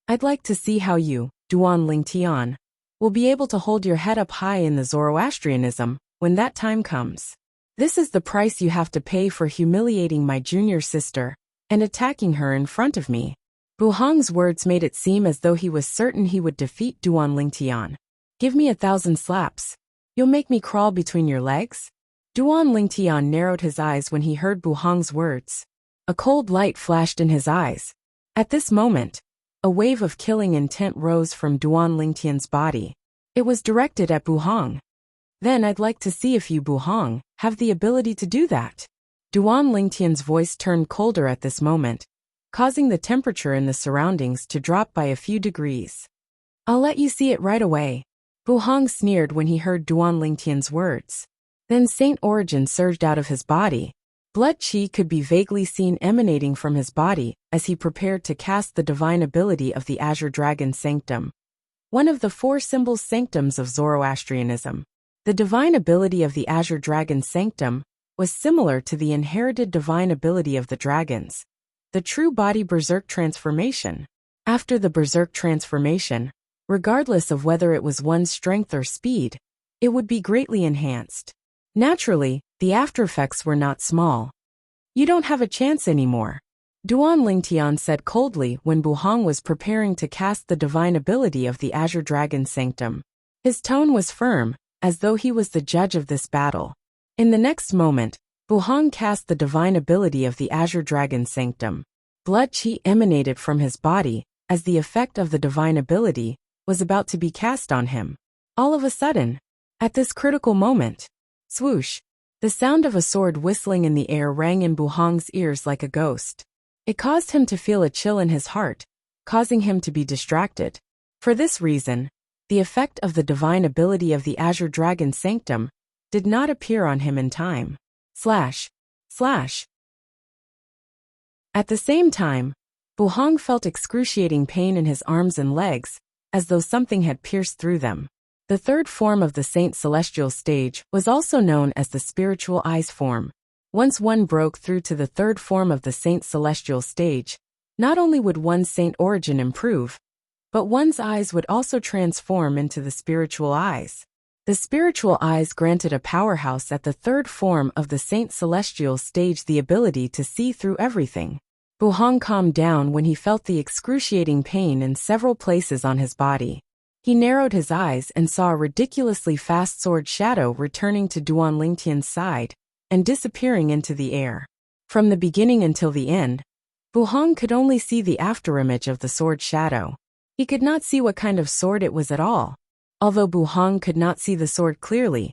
I'd like to see how you, Duan Lingtian, will be able to hold your head up high in the Zoroastrianism when that time comes. This is the price you have to pay for humiliating my junior sister and attacking her in front of me. Buhong's words made it seem as though he was certain he would defeat Duan Lingtian. Give me 1,000 slaps. You'll make me crawl between your legs? Duan Lingtian narrowed his eyes when he heard Buhong's words. A cold light flashed in his eyes. At this moment, a wave of killing intent rose from Duan Lingtian's body. It was directed at Buhong. Then I'd like to see if you, Buhong, have the ability to do that. Duan Lingtian's voice turned colder at this moment, causing the temperature in the surroundings to drop by a few degrees. I'll let you see it right away. Bu Hong sneered when he heard Duan Lingtian's words. Then Saint Origin surged out of his body. Blood qi could be vaguely seen emanating from his body as he prepared to cast the divine ability of the Azure Dragon Sanctum, one of the 4 symbol sanctums of Zoroastrianism. The divine ability of the Azure Dragon Sanctum was similar to the inherited divine ability of the dragons, the true body berserk transformation. After the berserk transformation, regardless of whether it was one's strength or speed, it would be greatly enhanced. Naturally, the aftereffects were not small. You don't have a chance anymore, Duan Lingtian said coldly when Bu Hong was preparing to cast the divine ability of the Azure Dragon Sanctum. His tone was firm, as though he was the judge of this battle. In the next moment, Bu Hong cast the divine ability of the Azure Dragon Sanctum. Blood qi emanated from his body as the effect of the divine ability was about to be cast on him. All of a sudden, at this critical moment, swoosh, the sound of a sword whistling in the air rang in Bu Hong's ears like a ghost. It caused him to feel a chill in his heart, causing him to be distracted. For this reason, the effect of the divine ability of the Azure Dragon Sanctum did not appear on him in time. Slash. Slash. At the same time, Bu Hong felt excruciating pain in his arms and legs, as though something had pierced through them. The third form of the Saint Celestial stage was also known as the Spiritual Eyes form. Once one broke through to the third form of the Saint Celestial stage, not only would one's Saint Origin improve, but one's eyes would also transform into the Spiritual Eyes. The Spiritual Eyes granted a powerhouse at the third form of the Saint Celestial stage the ability to see through everything. Bu Hong calmed down when he felt the excruciating pain in several places on his body. He narrowed his eyes and saw a ridiculously fast sword shadow returning to Duan Lingtian's side and disappearing into the air. From the beginning until the end, Bu Hong could only see the afterimage of the sword shadow. He could not see what kind of sword it was at all. Although Bu Hong could not see the sword clearly,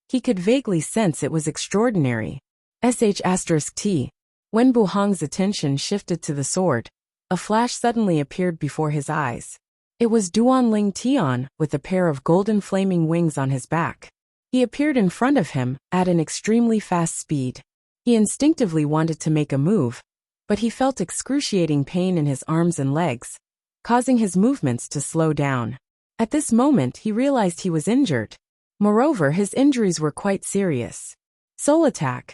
he could vaguely sense it was extraordinary. *T. When Bu Hong's attention shifted to the sword, a flash suddenly appeared before his eyes. It was Duan Lingtian with a pair of golden flaming wings on his back. He appeared in front of him at an extremely fast speed. He instinctively wanted to make a move, but he felt excruciating pain in his arms and legs, causing his movements to slow down. At this moment he realized he was injured. Moreover, his injuries were quite serious. Soul attack.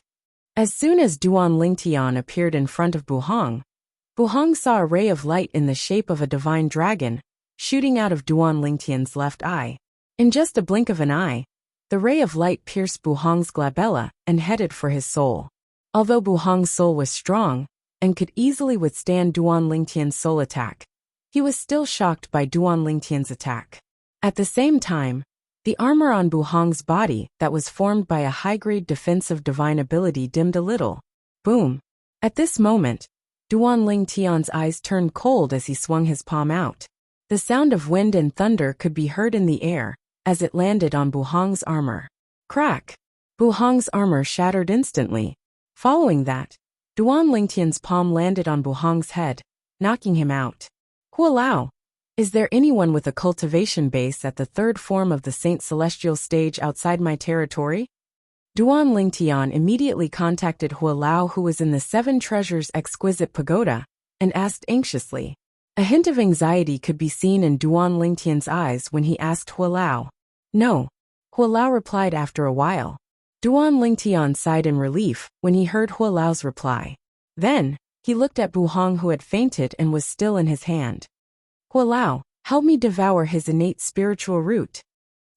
As soon as Duan Lingtian appeared in front of Bu Hong saw a ray of light in the shape of a divine dragon shooting out of Duan Lingtian's left eye. In just a blink of an eye, the ray of light pierced Bu Hong's glabella and headed for his soul. Although Bu Hong's soul was strong and could easily withstand Duan Lingtian's soul attack, he was still shocked by Duan Lingtian's attack. At the same time, the armor on Bu Hong's body that was formed by a high-grade defensive divine ability dimmed a little. Boom! At this moment, Duan Lingtian's eyes turned cold as he swung his palm out. The sound of wind and thunder could be heard in the air as it landed on Bu Hong's armor. Crack! Bu Hong's armor shattered instantly. Following that, Duan Lingtian's palm landed on Bu Hong's head, knocking him out. Hualao! Is there anyone with a cultivation base at the third form of the Saint Celestial stage outside my territory? Duan Lingtian immediately contacted Hualao, who was in the Seven Treasures Exquisite Pagoda, and asked anxiously. A hint of anxiety could be seen in Duan Lingtian's eyes when he asked Hualao. No, Hualao replied after a while. Duan Lingtian sighed in relief when he heard Hualao's reply. Then, he looked at Bu Hong, who had fainted and was still in his hand. Hualao, help me devour his innate spiritual root.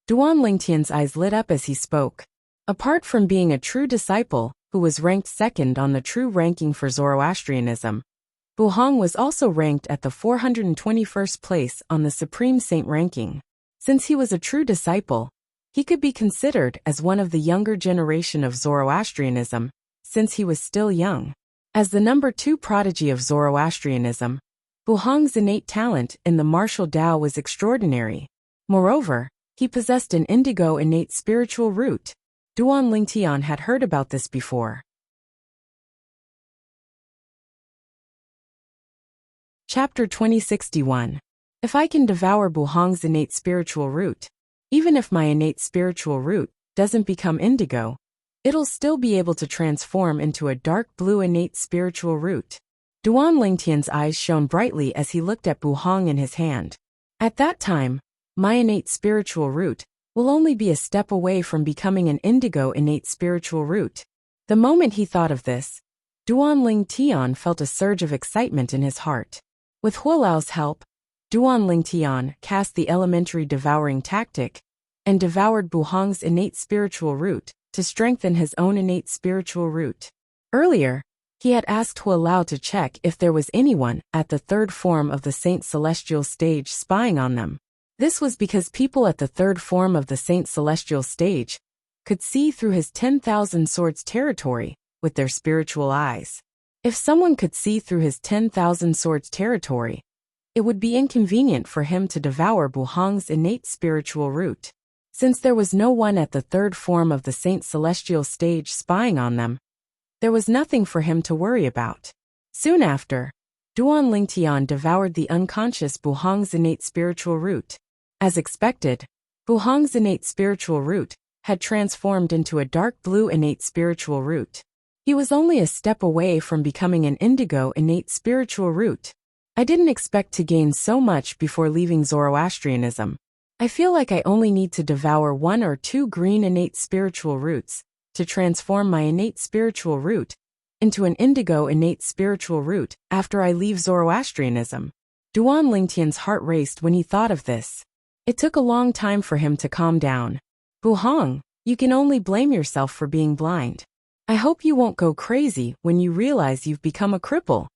Duan Lingtian's eyes lit up as he spoke. Apart from being a true disciple, who was ranked second on the true ranking for Zoroastrianism, Bu Hong was also ranked at the 421st place on the Supreme Saint ranking. Since he was a true disciple, he could be considered as one of the younger generation of Zoroastrianism, since he was still young. As the number 2 prodigy of Zoroastrianism, Bu Hong's innate talent in the martial Tao was extraordinary. Moreover, he possessed an indigo innate spiritual root. Duan Lingtian had heard about this before. Chapter 2061. If I can devour Buhong's innate spiritual root, even if my innate spiritual root doesn't become indigo, it'll still be able to transform into a dark blue innate spiritual root. Duan Lingtian's eyes shone brightly as he looked at Buhong in his hand. At that time, my innate spiritual root will only be a step away from becoming an indigo innate spiritual root. The moment he thought of this, Duan Lingtian felt a surge of excitement in his heart. With Hualao's help, Duan Lingtian cast the elementary devouring tactic and devoured Buhong's innate spiritual root to strengthen his own innate spiritual root. Earlier, he had asked Hualao to check if there was anyone at the third form of the Saint Celestial stage spying on them. This was because people at the third form of the Saint Celestial stage could see through his 10,000 swords territory with their spiritual eyes. If someone could see through his 10,000 swords territory, it would be inconvenient for him to devour Buhong's innate spiritual root. Since there was no one at the third form of the Saint Celestial stage spying on them, there was nothing for him to worry about. Soon after, Duan Lingtian devoured the unconscious Buhong's innate spiritual root. As expected, Buhong's innate spiritual root had transformed into a dark blue innate spiritual root. He was only a step away from becoming an indigo innate spiritual root. I didn't expect to gain so much before leaving Zoroastrianism. I feel like I only need to devour 1 or 2 green innate spiritual roots to transform my innate spiritual root into an indigo innate spiritual root after I leave Zoroastrianism. Duan Lingtian's heart raced when he thought of this. It took a long time for him to calm down. Buhong, you can only blame yourself for being blind. I hope you won't go crazy when you realize you've become a cripple.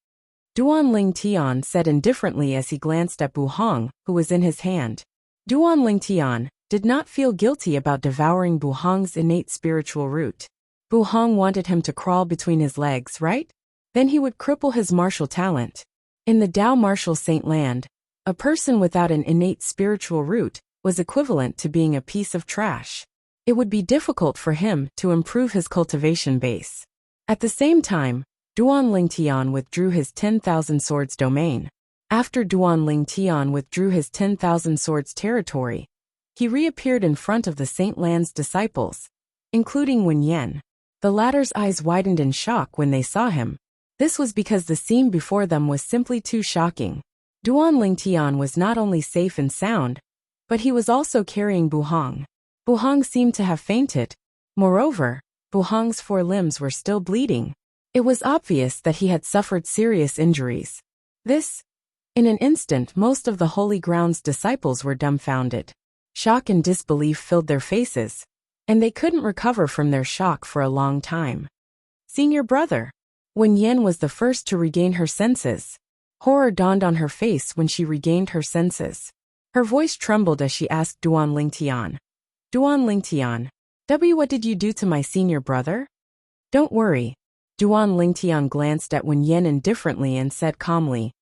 Duan Lingtian said indifferently as he glanced at Buhong, who was in his hand. Duan Lingtian did not feel guilty about devouring Buhong's innate spiritual root. Buhong wanted him to crawl between his legs, right? Then he would cripple his martial talent. In the Tao martial saint land, a person without an innate spiritual root was equivalent to being a piece of trash. It would be difficult for him to improve his cultivation base. At the same time, Duan Lingtian withdrew his 10,000 swords domain. After Duan Lingtian withdrew his 10,000 swords territory, he reappeared in front of the Saint Land's disciples, including Wen Yan. The latter's eyes widened in shock when they saw him. This was because the scene before them was simply too shocking. Duan Lingtian was not only safe and sound, but he was also carrying Buhong. Buhong seemed to have fainted. Moreover, Buhong's 4 limbs were still bleeding. It was obvious that he had suffered serious injuries. In an instant, most of the Holy Ground's disciples were dumbfounded. Shock and disbelief filled their faces, and they couldn't recover from their shock for a long time. Senior brother. Wen Yan was the first to regain her senses. Horror dawned on her face when she regained her senses. Her voice trembled as she asked Duan Lingtian. Duan Lingtian, what did you do to my senior brother? Don't worry. Duan Lingtian glanced at Wen Yan indifferently and said calmly,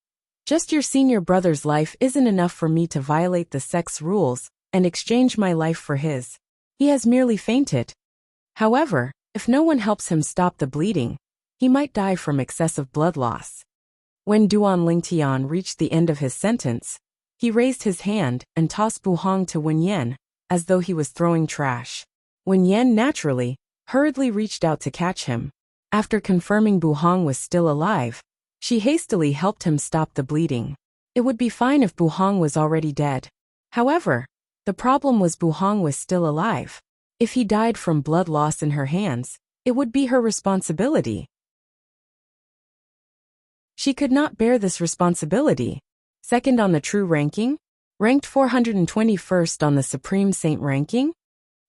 just your senior brother's life isn't enough for me to violate the sex rules and exchange my life for his. He has merely fainted. However, if no one helps him stop the bleeding, he might die from excessive blood loss. When Duan Lingtian reached the end of his sentence, he raised his hand and tossed Buhong to Wen Yan, as though he was throwing trash. Wen Yan naturally, hurriedly reached out to catch him. After confirming Buhong was still alive, she hastily helped him stop the bleeding. It would be fine if Buhong was already dead. However, the problem was Buhong was still alive. If he died from blood loss in her hands, it would be her responsibility. She could not bear this responsibility. Second on the true ranking? Ranked 421st on the Supreme Saint ranking?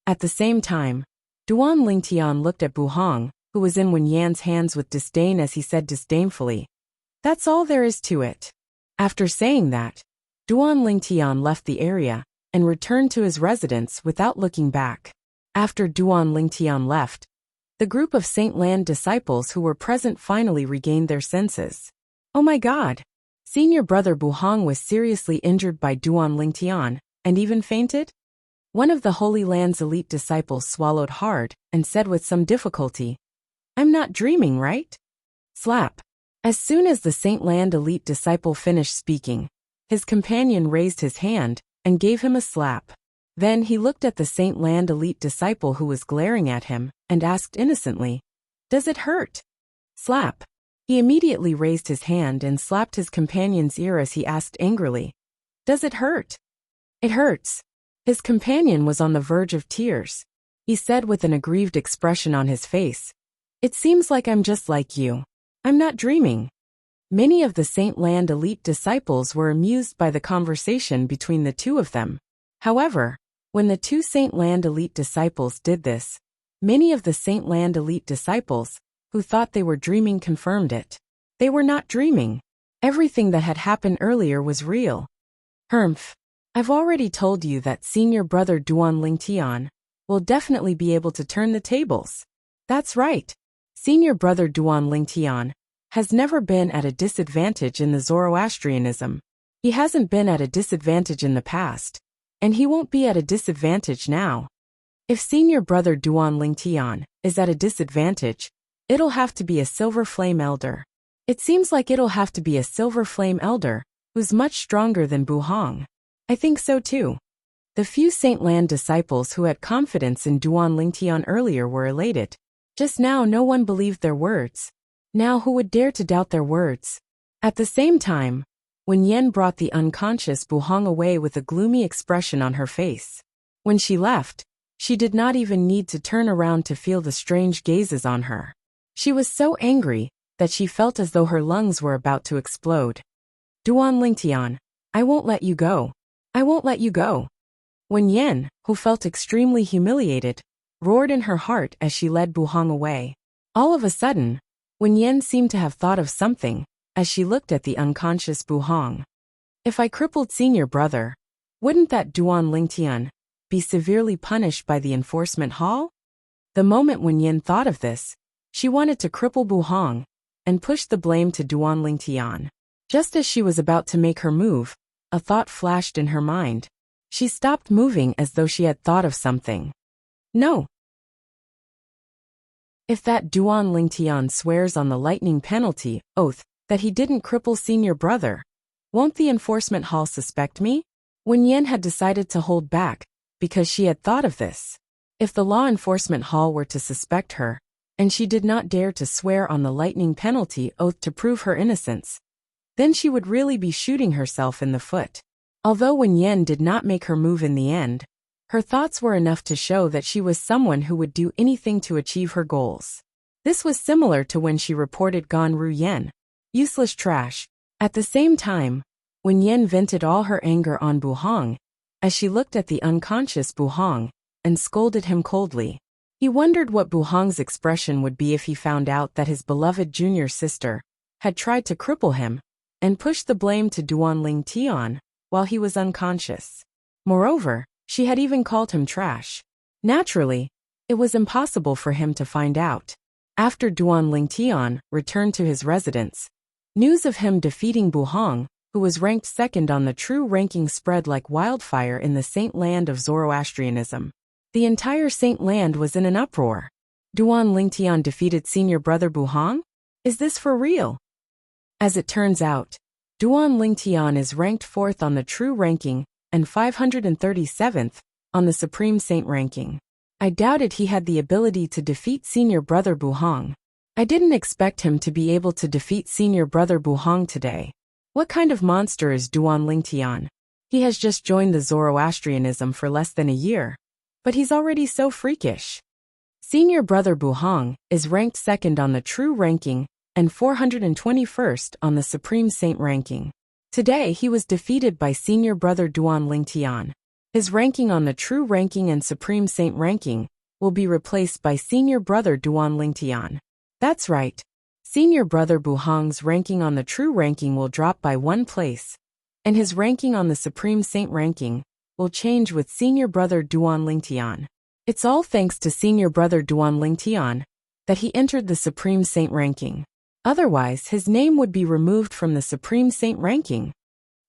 At the same time, Duan Lingtian looked at Buhong, who was in Wen Yan's hands with disdain as he said disdainfully, that's all there is to it. After saying that, Duan Lingtian left the area and returned to his residence without looking back. After Duan Lingtian left, the group of Saint Land disciples who were present finally regained their senses. Oh my God! Senior brother Buhong was seriously injured by Duan Lingtian, and even fainted? One of the Holy Land's elite disciples swallowed hard and said with some difficulty, I'm not dreaming, right? Slap. As soon as the Saint Land elite disciple finished speaking, His companion raised his hand and gave him a slap. Then he looked at the Saint Land elite disciple who was glaring at him and asked innocently, "Does it hurt?" Slap. He immediately raised his hand and slapped his companion's ear as he asked angrily, "Does it hurt?" "It hurts." His companion was on the verge of tears. He said with an aggrieved expression on his face, "It seems like I'm just like you. I'm not dreaming." Many of the Saint Land elite disciples were amused by the conversation between the two of them. However, when the two Saint Land elite disciples did this, many of the Saint Land elite disciples, who thought they were dreaming, confirmed it. They were not dreaming. Everything that had happened earlier was real. Humph. I've already told you that senior brother Duan Lingtian will definitely be able to turn the tables. That's right. Senior brother Duan Lingtian has never been at a disadvantage in the Zoroastrianism. He hasn't been at a disadvantage in the past, and he won't be at a disadvantage now. If senior brother Duan Lingtian is at a disadvantage, it'll have to be a Silver Flame Elder. It seems like it'll have to be a Silver Flame Elder who's much stronger than Buhong. I think so too. The few Saint Land disciples who had confidence in Duan Lingtian earlier were elated. Just now no one believed their words. Now who would dare to doubt their words? At the same time, when Yen brought the unconscious Buhong away with a gloomy expression on her face. When she left, she did not even need to turn around to feel the strange gazes on her. She was so angry that she felt as though her lungs were about to explode. "Duan Lingtian, I won't let you go. I won't let you go." When Yen, who felt extremely humiliated, roared in her heart as she led Buhong away. All of a sudden, when Yen seemed to have thought of something, as she looked at the unconscious Buhong. If I crippled senior brother, wouldn't that Duan Lingtian be severely punished by the enforcement hall? The moment when Yen thought of this, she wanted to cripple Buhong and push the blame to Duan Lingtian. Just as she was about to make her move, a thought flashed in her mind. She stopped moving as though she had thought of something. No. If that Duan Lingtian swears on the lightning penalty oath that he didn't cripple senior brother, won't the enforcement hall suspect me? When Yen had decided to hold back, because she had thought of this. If the law enforcement hall were to suspect her, and she did not dare to swear on the lightning penalty oath to prove her innocence, then she would really be shooting herself in the foot. Although when Yen did not make her move in the end, her thoughts were enough to show that she was someone who would do anything to achieve her goals. This was similar to when she reported Ganru Yen, useless trash. At the same time, when Yen vented all her anger on Buhong, as she looked at the unconscious Buhong and scolded him coldly. He wondered what Buhong's expression would be if he found out that his beloved junior sister had tried to cripple him and pushed the blame to Duan Lingtian while he was unconscious. Moreover, she had even called him trash. Naturally, it was impossible for him to find out. After Duan Lingtian returned to his residence, news of him defeating Buhong, who was ranked second on the true ranking, spread like wildfire in the Saint Land of Zoroastrianism. The entire Saint Land was in an uproar. Duan Lingtian defeated senior brother Buhong? Is this for real? As it turns out, Duan Lingtian is ranked 4th on the true ranking and 537th on the Supreme Saint ranking. I doubted he had the ability to defeat senior brother Buhong. I didn't expect him to be able to defeat senior brother Buhong today. What kind of monster is Duan Lingtian? He has just joined the Zoroastrianism for less than a year, but he's already so freakish. Senior brother Buhong is ranked 2nd on the true ranking and 421st on the Supreme Saint ranking. Today he was defeated by senior brother Duan Lingtian. His ranking on the true ranking and Supreme Saint ranking will be replaced by senior brother Duan Lingtian. That's right. Senior brother Buhong's ranking on the true ranking will drop by 1 place, and his ranking on the Supreme Saint ranking will change with senior brother Duan Lingtian. It's all thanks to senior brother Duan Lingtian that he entered the Supreme Saint ranking. Otherwise, his name would be removed from the Supreme Saint ranking.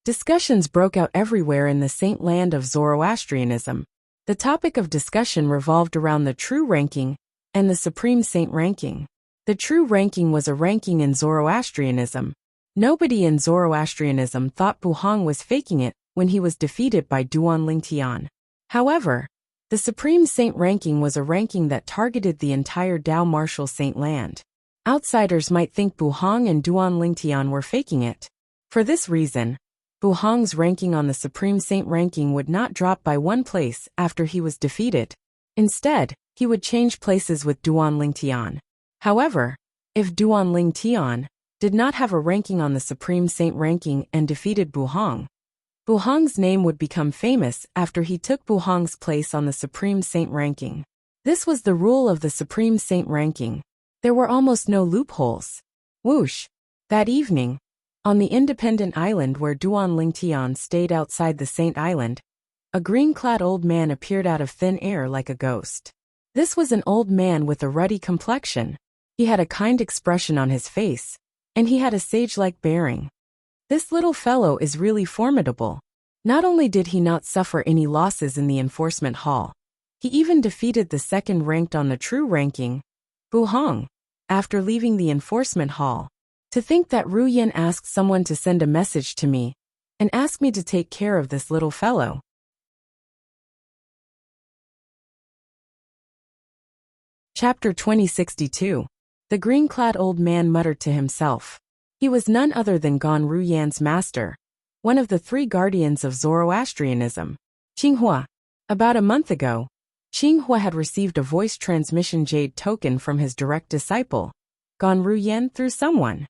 Discussions broke out everywhere in the Saint Land of Zoroastrianism. The topic of discussion revolved around the true ranking and the Supreme Saint ranking. The true ranking was a ranking in Zoroastrianism Nobody in Zoroastrianism thought Buhang was faking it when he was defeated by Duan Tian. However, the Supreme Saint ranking was a ranking that targeted the entire Dao Martial Saint land. Outsiders might think Buhang and Duan Tian were faking it. For this reason, Buhang's ranking on the Supreme Saint ranking would not drop by 1 place after he was defeated. Instead, he would change places with Duan Tian. However, if Duan Tian did not have a ranking on the Supreme Saint ranking and defeated Buhang, Buhang's name would become famous after he took Buhang's place on the Supreme Saint ranking. This was the rule of the Supreme Saint ranking. There were almost no loopholes. Whoosh! That evening, on the independent island where Duan Tian stayed outside the Saint Island, a green-clad old man appeared out of thin air like a ghost. This was an old man with a ruddy complexion. He had a kind expression on his face, and he had a sage-like bearing. This little fellow is really formidable. Not only did he not suffer any losses in the enforcement hall, he even defeated the second ranked on the true ranking, Buhang, after leaving the enforcement hall. To think that Ru Yan asked someone to send a message to me and ask me to take care of this little fellow. Chapter 2062. The green-clad old man muttered to himself. He was none other than Gan Ru Yan's master, one of the 3 guardians of Zoroastrianism, Qinghua. About a month ago, Qinghua had received a voice transmission jade token from his direct disciple, Gan Ru Yan, through someone.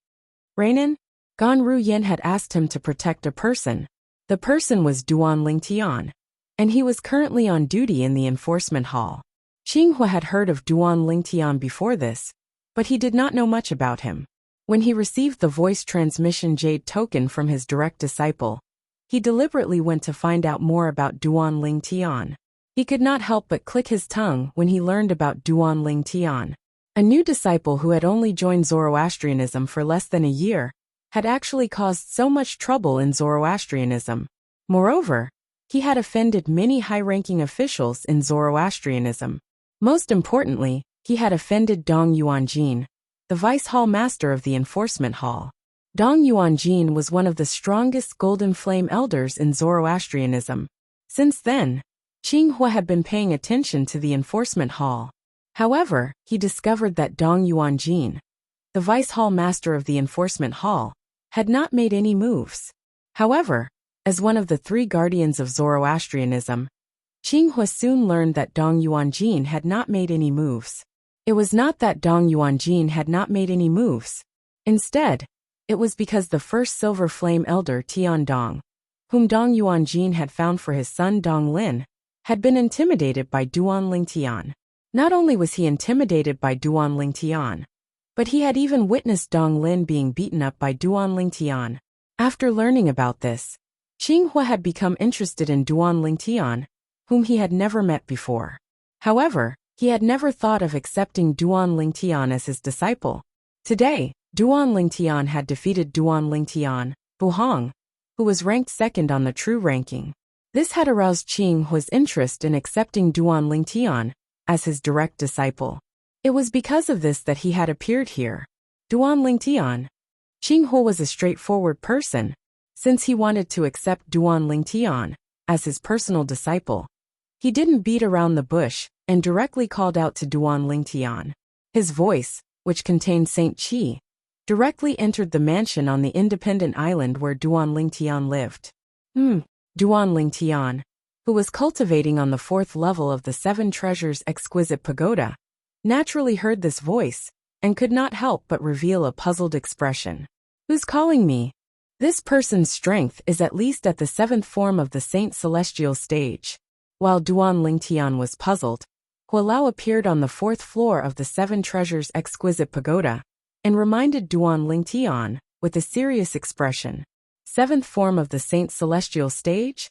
Reinen, Gan Ru Yan had asked him to protect a person. The person was Duan Tian, and he was currently on duty in the enforcement hall. Qinghua had heard of Duan Tian before this, but he did not know much about him. When he received the voice transmission jade token from his direct disciple, he deliberately went to find out more about Duan Tian. He could not help but click his tongue when he learned about Duan Tian. A new disciple who had only joined Zoroastrianism for less than a year had actually caused so much trouble in Zoroastrianism. Moreover, he had offended many high-ranking officials in Zoroastrianism. Most importantly, he had offended Dong Yuanjin, the vice hall master of the enforcement hall. Dong Yuanjin was one of the strongest golden flame elders in Zoroastrianism. Since then, Qinghua had been paying attention to the enforcement hall. However, he discovered that Dong Yuanjin, the vice hall master of the enforcement hall, had not made any moves. However, as one of the 3 guardians of Zoroastrianism, Qinghua soon learned that Dong Yuanjin had not made any moves. It was not that Dong Yuanjin had not made any moves. Instead, it was because the first Silver Flame Elder Tian Dong, whom Dong Yuanjin had found for his son Dong Lin, had been intimidated by Duan Tian. Not only was he intimidated by Duan Tian, but he had even witnessed Dong Lin being beaten up by Duan Tian. After learning about this, Qinghua had become interested in Duan Tian, whom he had never met before. However, he had never thought of accepting Duan Tian as his disciple. Today, Duan Tian had defeated Duan Tian, Buhang, who was ranked 2nd on the true ranking. This had aroused Qinghua's interest in accepting Duan Tian as his direct disciple. It was because of this that he had appeared here. Duan Tian. Qinghua was a straightforward person, since he wanted to accept Duan Tian as his personal disciple. He didn't beat around the bush and directly called out to Duan Tian. His voice, which contained Saint Qi, directly entered the mansion on the independent island where Duan Tian lived. Duan Tian, who was cultivating on the 4th level of the 7 Treasures Exquisite Pagoda, naturally heard this voice and could not help but reveal a puzzled expression. Who's calling me? This person's strength is at least at the 7th form of the Saint Celestial stage. While Duan Tian was puzzled, Hualao appeared on the 4th floor of the 7 Treasures Exquisite Pagoda and reminded Duan Tian, with a serious expression, 7th form of the Saint Celestial stage?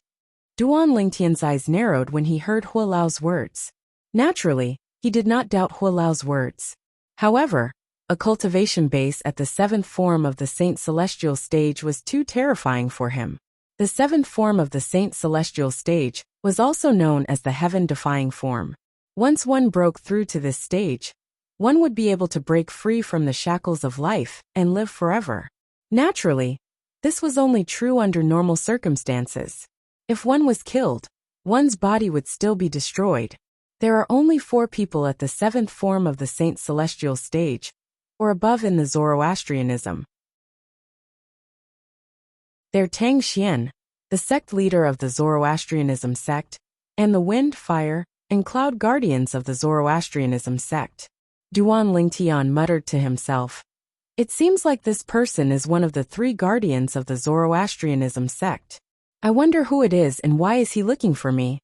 Duan Tian's eyes narrowed when he heard Hualao's words. Naturally, he did not doubt Hualao's words. However, a cultivation base at the 7th form of the Saint Celestial stage was too terrifying for him. The 7th form of the Saint Celestial stage was also known as the heaven-defying form. Once one broke through to this stage, one would be able to break free from the shackles of life and live forever. Naturally, this was only true under normal circumstances. If one was killed, one's body would still be destroyed. There are only 4 people at the 7th form of the Saint Celestial stage, or above in the Zoroastrianism. They're Tang Xian, the sect leader of the Zoroastrianism sect, and the Wind, Fire, and Cloud Guardians of the Zoroastrianism sect. Duan Lingtian muttered to himself. It seems like this person is one of the 3 guardians of the Zoroastrianism sect. I wonder who it is and why is he looking for me?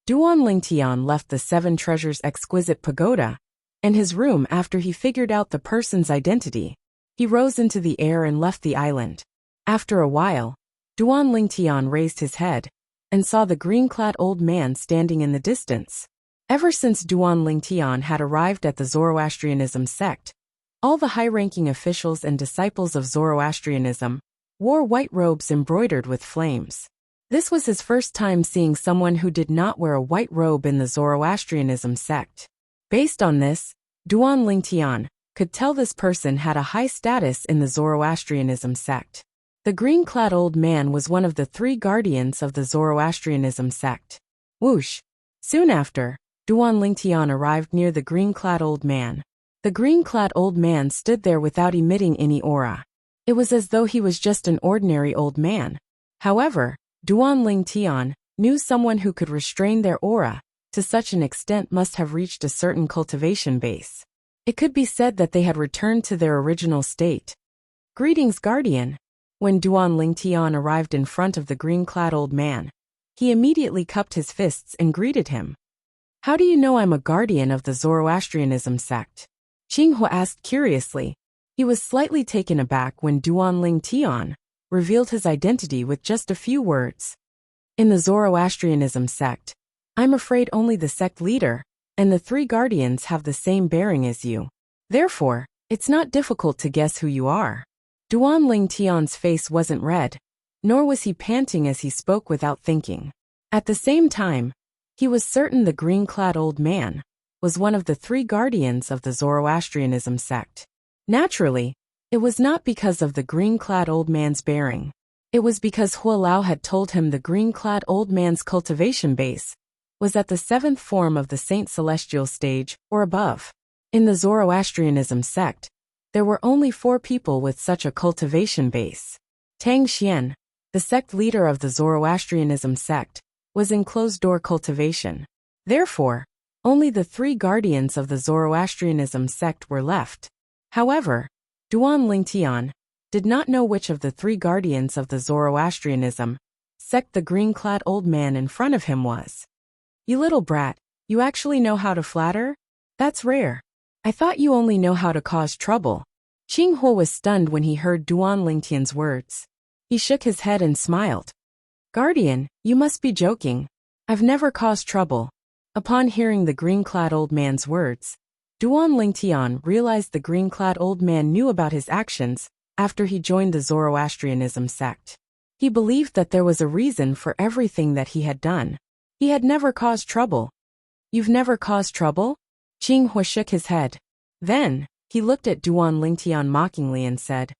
Duan Lingtian left the 7 Treasures exquisite pagoda and his room after he figured out the person's identity. He rose into the air and left the island. After a while, Duan Lingtian raised his head and saw the green-clad old man standing in the distance. Ever since Duan Lingtian had arrived at the Zoroastrianism sect, all the high-ranking officials and disciples of Zoroastrianism wore white robes embroidered with flames. This was his first time seeing someone who did not wear a white robe in the Zoroastrianism sect. Based on this, Duan Lingtian could tell this person had a high status in the Zoroastrianism sect. The green-clad old man was one of the 3 guardians of the Zoroastrianism sect. Whoosh! Soon after, Duan Lingtian arrived near the green-clad old man. The green-clad old man stood there without emitting any aura. It was as though he was just an ordinary old man. However, Duan Lingtian knew someone who could restrain their aura to such an extent must have reached a certain cultivation base. It could be said that they had returned to their original state. Greetings, Guardian. When Duan Lingtian arrived in front of the green-clad old man, he immediately cupped his fists and greeted him. How do you know I'm a guardian of the Zoroastrianism sect? Qinghua asked curiously. He was slightly taken aback when Duan Lingtian revealed his identity with just a few words. In the Zoroastrianism sect, I'm afraid only the sect leader and the 3 guardians have the same bearing as you. Therefore, it's not difficult to guess who you are. Duan Lingtian's face wasn't red, nor was he panting as he spoke without thinking. At the same time, he was certain the green-clad old man was one of the 3 guardians of the Zoroastrianism sect. Naturally, it was not because of the green-clad old man's bearing. It was because Hualao had told him the green-clad old man's cultivation base was at the 7th form of the Saint Celestial stage, or above. In the Zoroastrianism sect, there were only 4 people with such a cultivation base. Tang Xian, the sect leader of the Zoroastrianism sect, was in closed-door cultivation. Therefore, only the 3 guardians of the Zoroastrianism sect were left. However, Duan Lingtian did not know which of the 3 guardians of the Zoroastrianism sect the green-clad old man in front of him was. You little brat, you actually know how to flatter? That's rare. I thought you only know how to cause trouble. Qinghua was stunned when he heard Duan Lingtian's words. He shook his head and smiled. Guardian, you must be joking. I've never caused trouble. Upon hearing the green-clad old man's words, Duan Lingtian realized the green-clad old man knew about his actions after he joined the Zoroastrianism sect. He believed that there was a reason for everything that he had done. He had never caused trouble. You've never caused trouble? Qinghua shook his head. Then, he looked at Duan Lingtian mockingly and said,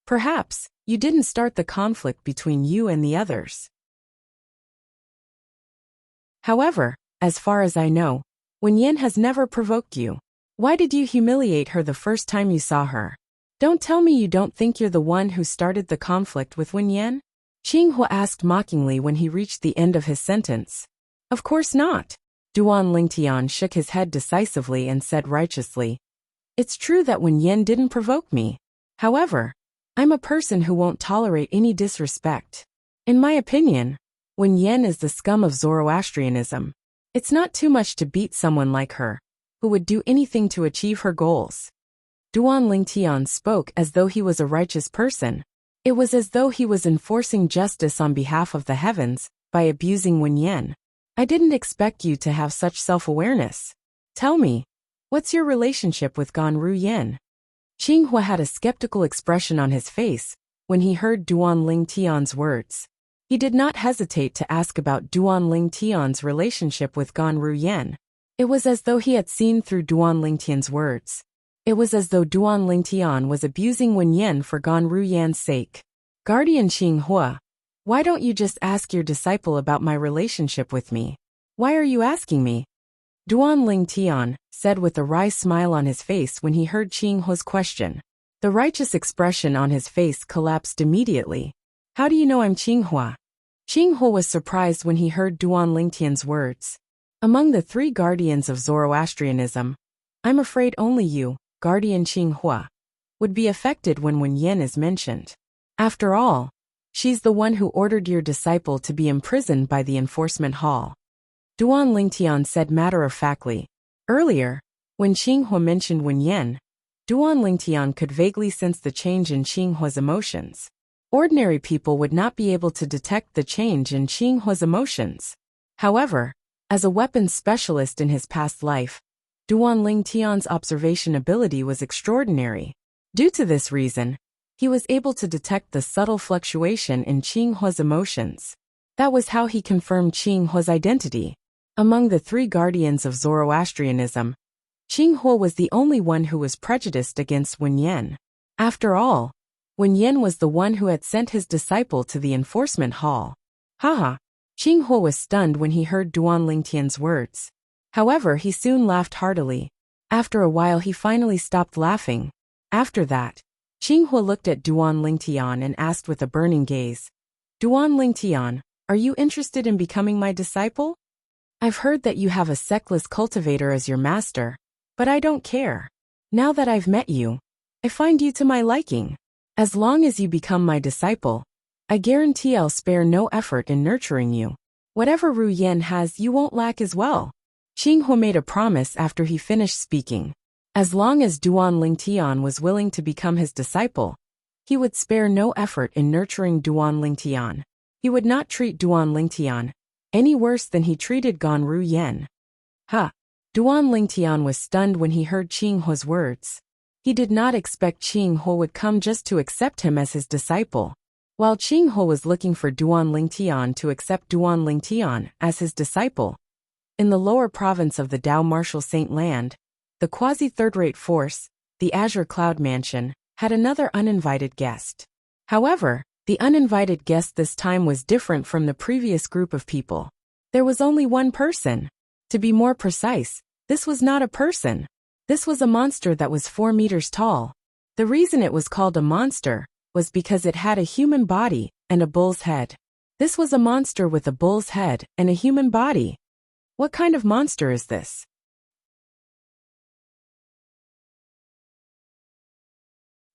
Perhaps, you didn't start the conflict between you and the others. However, as far as I know, Wen Yan has never provoked you. Why did you humiliate her the first time you saw her? Don't tell me you don't think you're the one who started the conflict with Wen Yan? Qinghua asked mockingly when he reached the end of his sentence. Of course not. Duan Lingtian shook his head decisively and said righteously, It's true that Wen Yan didn't provoke me. However, I'm a person who won't tolerate any disrespect. In my opinion, Wen Yan is the scum of Zoroastrianism. It's not too much to beat someone like her, who would do anything to achieve her goals. Duan Lingtian spoke as though he was a righteous person. It was as though he was enforcing justice on behalf of the heavens by abusing Wen Yan. I didn't expect you to have such self-awareness. Tell me, what's your relationship with Ganru Yan? Qinghua had a skeptical expression on his face when he heard Duan Lingtian's words. He did not hesitate to ask about Duan Lingtian's relationship with Ganru Yan. It was as though he had seen through Duan Lingtian's words. It was as though Duan Lingtian was abusing Wen Yen for Gan Ruyan's sake. Guardian Xinghua, why don't you just ask your disciple about my relationship with me? Why are you asking me? Duan Lingtian said with a wry smile on his face when he heard Xinghua's question. The righteous expression on his face collapsed immediately. How do you know I'm Xinghua? Xinghua was surprised when he heard Duan Lingtian's words. Among the 3 guardians of Zoroastrianism, I'm afraid only you, Guardian Xinghua, would be affected when Wen Yen is mentioned. After all, she's the one who ordered your disciple to be imprisoned by the enforcement hall. Duan Lingtian said matter-of-factly. Earlier, when Xinghua mentioned Wen Yen, Duan Lingtian could vaguely sense the change in Xinghua's emotions. Ordinary people would not be able to detect the change in Xinghua's emotions. However, as a weapons specialist in his past life, Duan Lingtian's observation ability was extraordinary. Due to this reason, he was able to detect the subtle fluctuation in Xinghua's emotions. That was how he confirmed Xinghua's identity. Among the 3 guardians of Zoroastrianism, Xinghua was the only one who was prejudiced against Wen Yen. After all, Wen Yen was the one who had sent his disciple to the enforcement hall. Haha. Xinghua was stunned when he heard Duan Lingtian's words. However, he soon laughed heartily. After a while he finally stopped laughing. After that, Xinghua looked at Duan Lingtian and asked with a burning gaze, Duan Lingtian, are you interested in becoming my disciple? I've heard that you have a sexless cultivator as your master, but I don't care. Now that I've met you, I find you to my liking. As long as you become my disciple, I guarantee I'll spare no effort in nurturing you. Whatever Ru Yen has you won't lack as well. Xinghua made a promise after he finished speaking. As long as Duan Lingtian was willing to become his disciple, he would spare no effort in nurturing Duan Lingtian. He would not treat Duan Lingtian any worse than he treated Gan Ru Yen. Duan Lingtian was stunned when he heard Xinghua's words. He did not expect Xinghua would come just to accept him as his disciple. While Xinghua was looking for Duan Lingtian to accept Duan Lingtian as his disciple, in the lower province of the Dao Martial Saint Land, the quasi-third-rate force, the Azure Cloud Mansion, had another uninvited guest. However, the uninvited guest this time was different from the previous group of people. There was only one person. To be more precise, this was not a person. This was a monster that was 4 meters tall. The reason it was called a monster was because it had a human body and a bull's head. This was a monster with a bull's head and a human body. What kind of monster is this?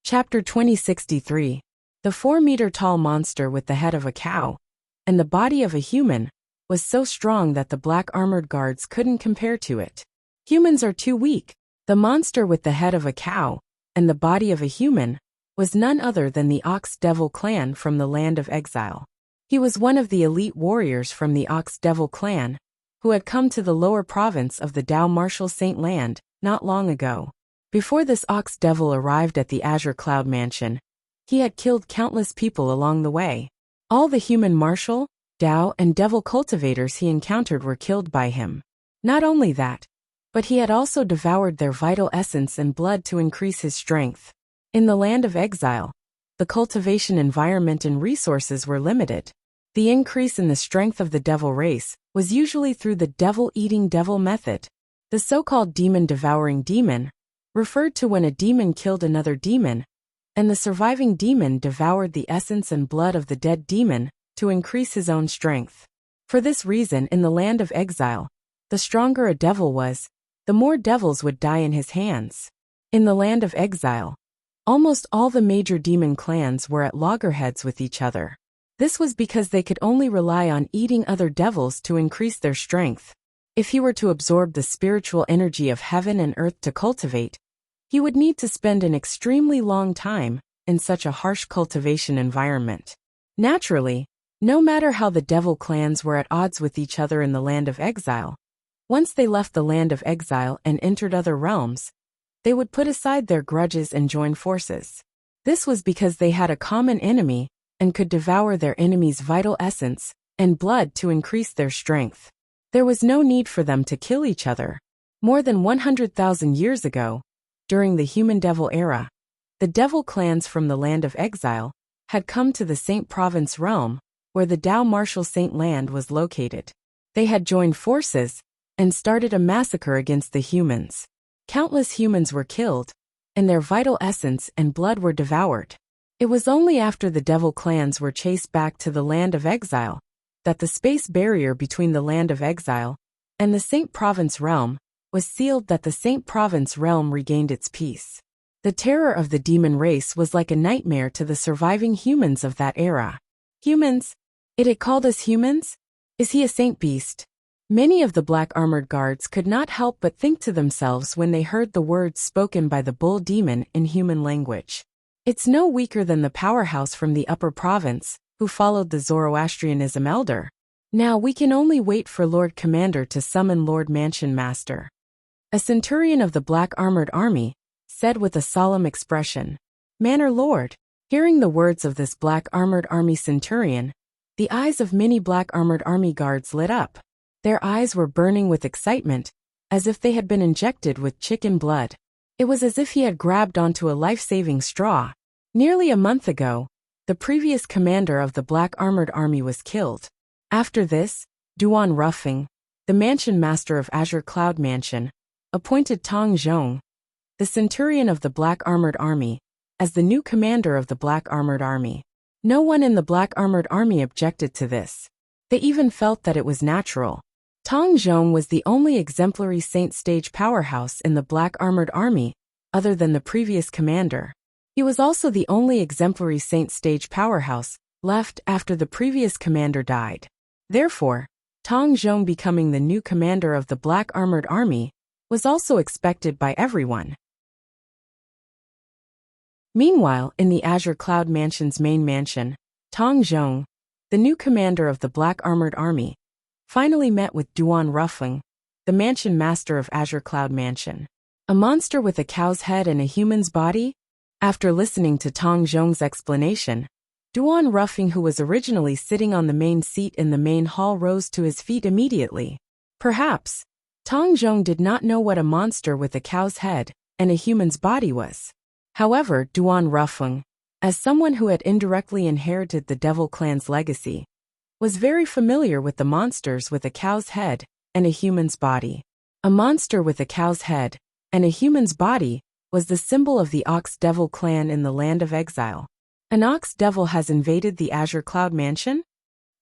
Chapter 2063. The 4-meter-tall monster with the head of a cow and the body of a human was so strong that the black armored guards couldn't compare to it. Humans are too weak. The monster with the head of a cow and the body of a human was none other than the Ox Devil clan from the land of exile. He was one of the elite warriors from the Ox Devil clan who had come to the lower province of the Dao Martial Saint Land not long ago. Before this Ox Devil arrived at the Azure Cloud Mansion, he had killed countless people along the way. All the human martial, Dao, and devil cultivators he encountered were killed by him. Not only that, but he had also devoured their vital essence and blood to increase his strength. In the land of exile, the cultivation environment and resources were limited. The increase in the strength of the devil race was usually through the devil-eating devil method. The so-called demon-devouring demon referred to when a demon killed another demon, and the surviving demon devoured the essence and blood of the dead demon to increase his own strength. For this reason, in the land of exile, the stronger a devil was, the more devils would die in his hands. In the land of exile, almost all the major demon clans were at loggerheads with each other. This was because they could only rely on eating other devils to increase their strength. If he were to absorb the spiritual energy of heaven and earth to cultivate, he would need to spend an extremely long time in such a harsh cultivation environment. Naturally, no matter how the devil clans were at odds with each other in the land of exile, once they left the land of exile and entered other realms, they would put aside their grudges and join forces. This was because they had a common enemy and could devour their enemy's vital essence and blood to increase their strength. There was no need for them to kill each other. More than 100,000 years ago, during the human-devil era, the devil clans from the land of exile had come to the Saint Province realm, where the Dao Martial Saint land was located. They had joined forces and started a massacre against the humans. Countless humans were killed, and their vital essence and blood were devoured. It was only after the devil clans were chased back to the land of exile that the space barrier between the land of exile and the Saint Province realm was sealed, that the Saint Province realm regained its peace. The terror of the demon race was like a nightmare to the surviving humans of that era. Humans? It called us humans? Is he a saint beast? Many of the black armored guards could not help but think to themselves when they heard the words spoken by the bull demon in human language. It's no weaker than the powerhouse from the upper province, who followed the Zoroastrianism elder. Now we can only wait for Lord Commander to summon Lord Mansion Master. A centurion of the black armored army said with a solemn expression, "Manor Lord." Hearing the words of this black armored army centurion, the eyes of many black armored army guards lit up. Their eyes were burning with excitement, as if they had been injected with chicken blood. It was as if he had grabbed onto a life-saving straw. Nearly a month ago, the previous commander of the black armored army was killed. After this, Duan Ruffing, the mansion master of Azure Cloud Mansion, appointed Tong Zhong, the centurion of the black armored army, as the new commander of the black armored army. No one in the black armored army objected to this. They even felt that it was natural. Tong Zhong was the only exemplary saint stage powerhouse in the black armored army, other than the previous commander. He was also the only exemplary saint stage powerhouse left after the previous commander died. Therefore, Tong Zhong becoming the new commander of the black armored army was also expected by everyone. Meanwhile, in the Azure Cloud Mansion's main mansion, Tong Zhong, the new commander of the black armored army, finally met with Duan Ruffing, the mansion master of Azure Cloud Mansion. A monster with a cow's head and a human's body? After listening to Tong Zhong's explanation, Duan Ruffing, who was originally sitting on the main seat in the main hall, rose to his feet immediately. Perhaps Tong Zhong did not know what a monster with a cow's head and a human's body was. However, Duan Ruffing, as someone who had indirectly inherited the Devil Clan's legacy, was very familiar with the monsters with a cow's head and a human's body. A monster with a cow's head and a human's body was the symbol of the Ox Devil clan in the land of exile. An Ox Devil has invaded the Azure Cloud Mansion?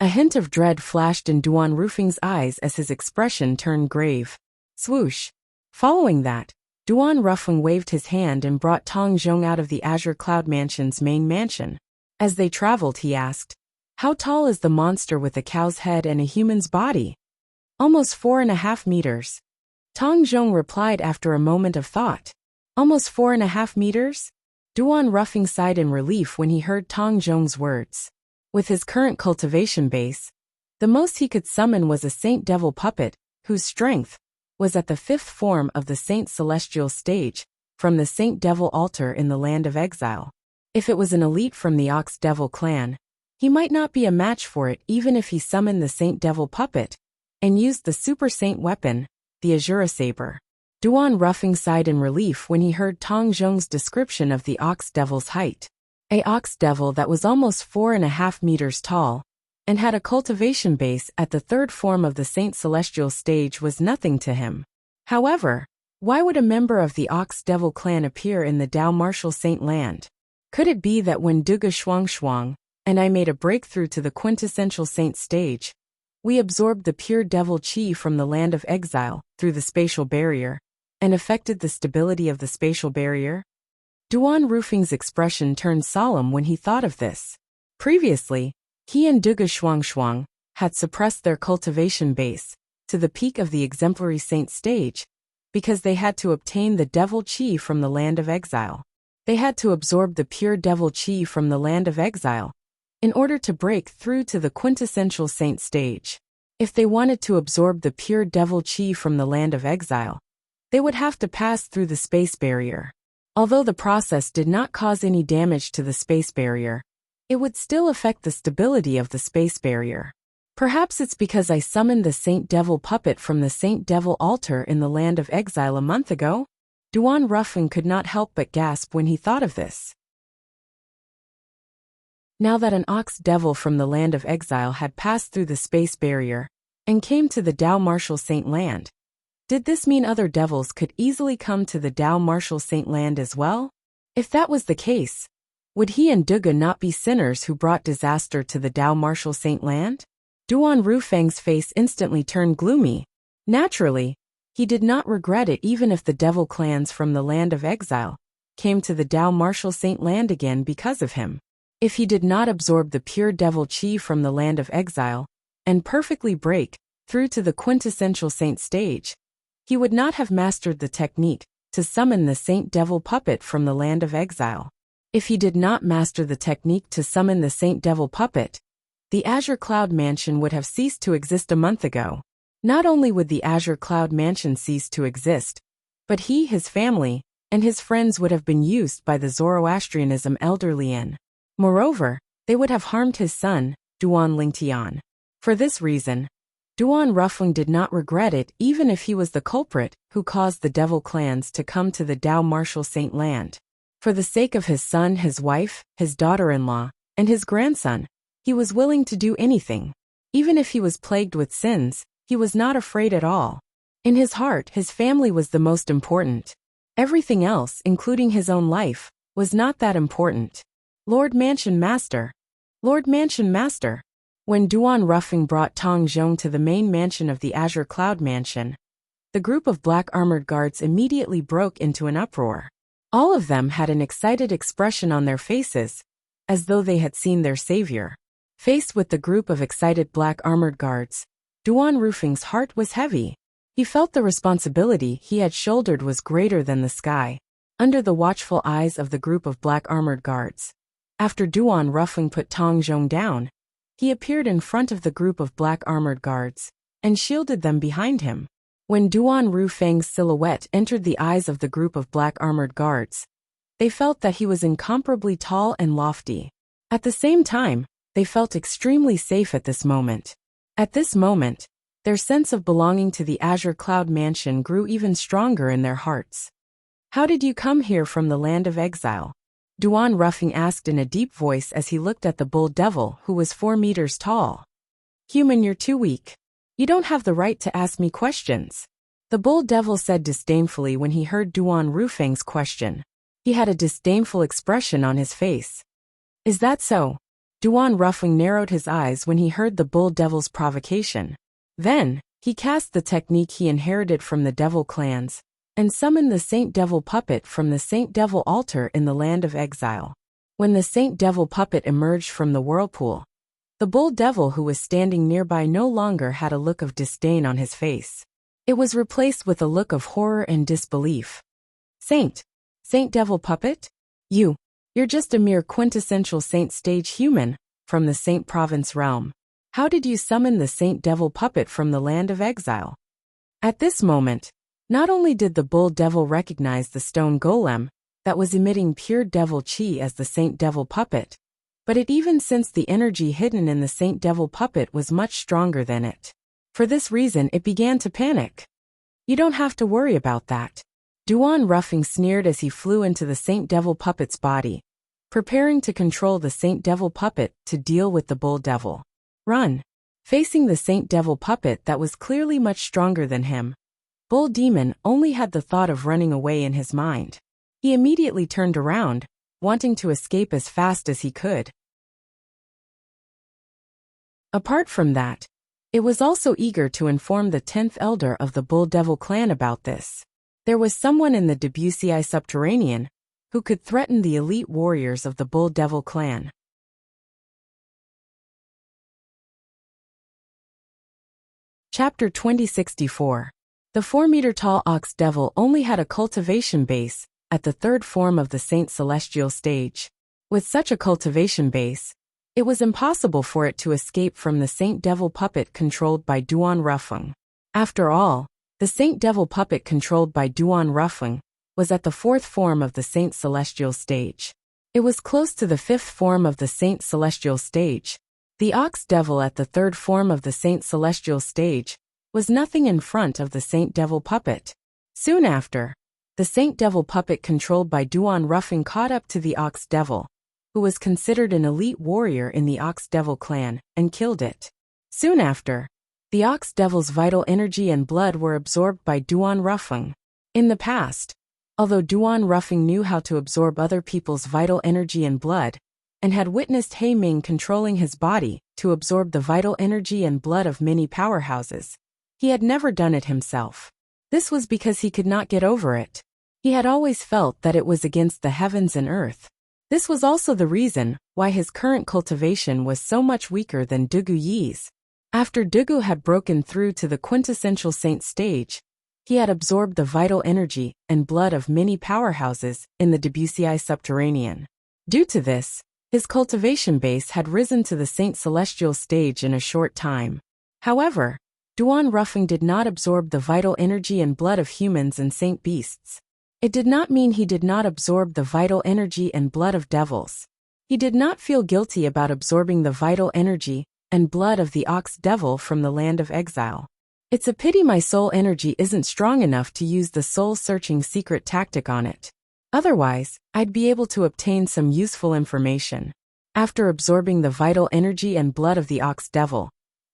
A hint of dread flashed in Duan Ruffing's eyes as his expression turned grave. Swoosh. Following that, Duan Ruffing waved his hand and brought Tong Zhong out of the Azure Cloud Mansion's main mansion. As they traveled, he asked, "How tall is the monster with a cow's head and a human's body?" "Almost 4.5 meters. Tong Zhong replied after a moment of thought. "Almost 4.5 meters? Duan Ruffing sighed in relief when he heard Tong Zhong's words. With his current cultivation base, the most he could summon was a Saint Devil puppet, whose strength was at the 5th form of the Saint Celestial stage, from the Saint Devil altar in the land of exile. If it was an elite from the Ox Devil clan, he might not be a match for it even if he summoned the Saint Devil puppet and used the Super Saint weapon, the Azura Saber. Duan Ruffing sighed in relief when he heard Tong Zhong's description of the Ox Devil's height. A Ox Devil that was almost 4.5 meters tall and had a cultivation base at the 3rd form of the Saint Celestial stage was nothing to him. However, why would a member of the Ox Devil clan appear in the Dao Martial Saint land? Could it be that when Duga Shuang and I made a breakthrough to the quintessential saint stage, we absorbed the pure devil chi from the land of exile through the spatial barrier and affected the stability of the spatial barrier? Duan Ruffing's expression turned solemn when he thought of this. Previously, he and Duga Shuang had suppressed their cultivation base to the peak of the exemplary saint stage because they had to obtain the devil chi from the land of exile. They had to absorb the pure devil chi from the land of exile in order to break through to the quintessential saint stage. If they wanted to absorb the pure devil chi from the land of exile, they would have to pass through the space barrier. Although the process did not cause any damage to the space barrier, it would still affect the stability of the space barrier. Perhaps it's because I summoned the Saint Devil puppet from the Saint Devil altar in the land of exile a month ago? Duan Rufeng could not help but gasp when he thought of this. Now that an ox devil from the land of exile had passed through the space barrier and came to the Dao Martial Saint Land, did this mean other devils could easily come to the Dao Martial Saint Land as well? If that was the case, would he and Duga not be sinners who brought disaster to the Dao Martial Saint Land? Duan Rufeng's face instantly turned gloomy. Naturally, he did not regret it even if the devil clans from the land of exile came to the Dao Martial Saint Land again because of him. If he did not absorb the pure devil chi from the land of exile and perfectly break through to the quintessential saint stage, he would not have mastered the technique to summon the saint devil puppet from the land of exile. If he did not master the technique to summon the saint devil puppet, the Azure Cloud Mansion would have ceased to exist a month ago. Not only would the Azure Cloud Mansion cease to exist, but he, his family, and his friends would have been used by the Zoroastrianism elder Lian. Moreover, they would have harmed his son, Duan Lingtian. For this reason, Duan Rufeng did not regret it even if he was the culprit who caused the devil clans to come to the Dao Martial Saint Land. For the sake of his son, his wife, his daughter-in-law, and his grandson, he was willing to do anything. Even if he was plagued with sins, he was not afraid at all. In his heart, his family was the most important. Everything else, including his own life, was not that important. Lord Mansion Master. Lord Mansion Master. When Duan Rufeng brought Tong Zhong to the main mansion of the Azure Cloud Mansion, the group of black armored guards immediately broke into an uproar. All of them had an excited expression on their faces, as though they had seen their savior. Faced with the group of excited black armored guards, Duan Rufeng's heart was heavy. He felt the responsibility he had shouldered was greater than the sky. Under the watchful eyes of the group of black armored guards, after Duan Rufeng put Tong Zhong down, he appeared in front of the group of black armored guards and shielded them behind him. When Duan Rufeng's silhouette entered the eyes of the group of black armored guards, they felt that he was incomparably tall and lofty. At the same time, they felt extremely safe at this moment. At this moment, their sense of belonging to the Azure Cloud Mansion grew even stronger in their hearts. How did you come here from the land of exile? Duan Rufeng asked in a deep voice as he looked at the bull devil who was 4 meters tall. Human, you're too weak. You don't have the right to ask me questions. The bull devil said disdainfully when he heard Duan Rufeng's question. He had a disdainful expression on his face. Is that so? Duan Rufeng narrowed his eyes when he heard the bull devil's provocation. Then, he cast the technique he inherited from the devil clans and summoned the Saint Devil puppet from the Saint Devil altar in the land of exile. When the Saint Devil puppet emerged from the whirlpool, the bull devil who was standing nearby no longer had a look of disdain on his face. It was replaced with a look of horror and disbelief. Saint Devil puppet? You're just a mere quintessential saint stage human from the Saint Province realm. How did you summon the Saint Devil puppet from the land of exile? At this moment, not only did the bull devil recognize the stone golem that was emitting pure devil chi as the Saint Devil puppet, but it even sensed the energy hidden in the Saint Devil puppet was much stronger than it. For this reason, it began to panic. You don't have to worry about that. Duan Rufeng sneered as he flew into the Saint Devil puppet's body, preparing to control the Saint Devil puppet to deal with the bull devil. Run. Facing the Saint Devil puppet that was clearly much stronger than him, Bull Demon only had the thought of running away in his mind. He immediately turned around, wanting to escape as fast as he could. Apart from that, it was also eager to inform the 10th elder of the Bull Devil clan about this. There was someone in the Debussy subterranean who could threaten the elite warriors of the Bull Devil clan. Chapter 2064. The 4-meter-tall ox devil only had a cultivation base at the 3rd form of the Saint Celestial stage. With such a cultivation base, it was impossible for it to escape from the Saint Devil puppet controlled by Duan Rufeng. After all, the Saint Devil puppet controlled by Duan Rufeng was at the 4th form of the Saint Celestial stage. It was close to the 5th form of the Saint Celestial stage. The ox devil at the 3rd form of the Saint Celestial stage was nothing in front of the Saint Devil puppet. Soon after, The Saint Devil puppet controlled by Duan Ruffing caught up to the Ox Devil, who was considered an elite warrior in the Ox Devil clan, and killed it. Soon after, the Ox Devil's vital energy and blood were absorbed by Duan Ruffing. In the past, although Duan Ruffing knew how to absorb other people's vital energy and blood, and had witnessed He Ming controlling his body to absorb the vital energy and blood of many powerhouses, he had never done it himself. This was because he could not get over it. He had always felt that it was against the heavens and earth. This was also the reason why his current cultivation was so much weaker than Dugu Yi's. After Dugu had broken through to the quintessential saint stage, he had absorbed the vital energy and blood of many powerhouses in the Debussy subterranean. Due to this, his cultivation base had risen to the saint celestial stage in a short time. However, Duan Ruffing did not absorb the vital energy and blood of humans and saint beasts. It did not mean he did not absorb the vital energy and blood of devils. He did not feel guilty about absorbing the vital energy and blood of the Ox Devil from the land of exile. It's a pity my soul energy isn't strong enough to use the soul-searching secret tactic on it. Otherwise, I'd be able to obtain some useful information. After absorbing the vital energy and blood of the Ox Devil,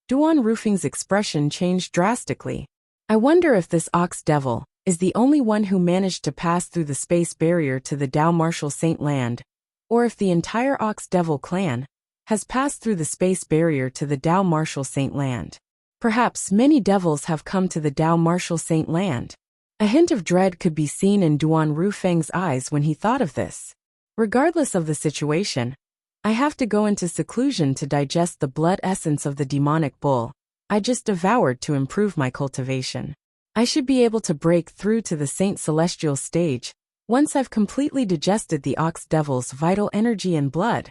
Duan Ruffing's expression changed drastically. I wonder if this Ox Devil is the only one who managed to pass through the space barrier to the Dao Martial Saint Land, or if the entire Ox Devil clan has passed through the space barrier to the Dao Martial Saint Land. Perhaps many devils have come to the Dao Martial Saint Land. A hint of dread could be seen in Duan Ruffing's eyes when he thought of this. Regardless of the situation, I have to go into seclusion to digest the blood essence of the demonic bull I just devoured to improve my cultivation. I should be able to break through to the Saint Celestial stage once I've completely digested the Ox Devil's vital energy and blood.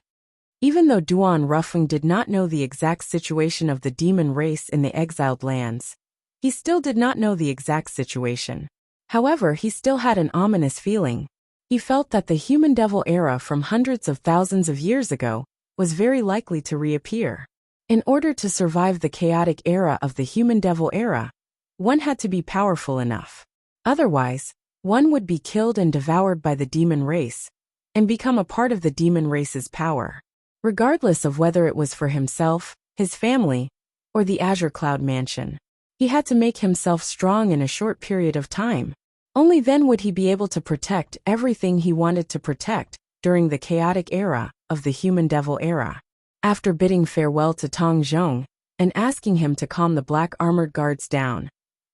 Even though Duan Ruffing did not know the exact situation of the demon race in the exiled lands, he still did not know the exact situation. However, he still had an ominous feeling. He felt that the human devil era from hundreds of thousands of years ago was very likely to reappear. In order to survive the chaotic era of the human devil era, one had to be powerful enough. Otherwise, one would be killed and devoured by the demon race, and become a part of the demon race's power. Regardless of whether it was for himself, his family, or the Azure Cloud Mansion, he had to make himself strong in a short period of time. Only then would he be able to protect everything he wanted to protect during the chaotic era of the human devil era. After bidding farewell to Tong Zhong and asking him to calm the black armored guards down,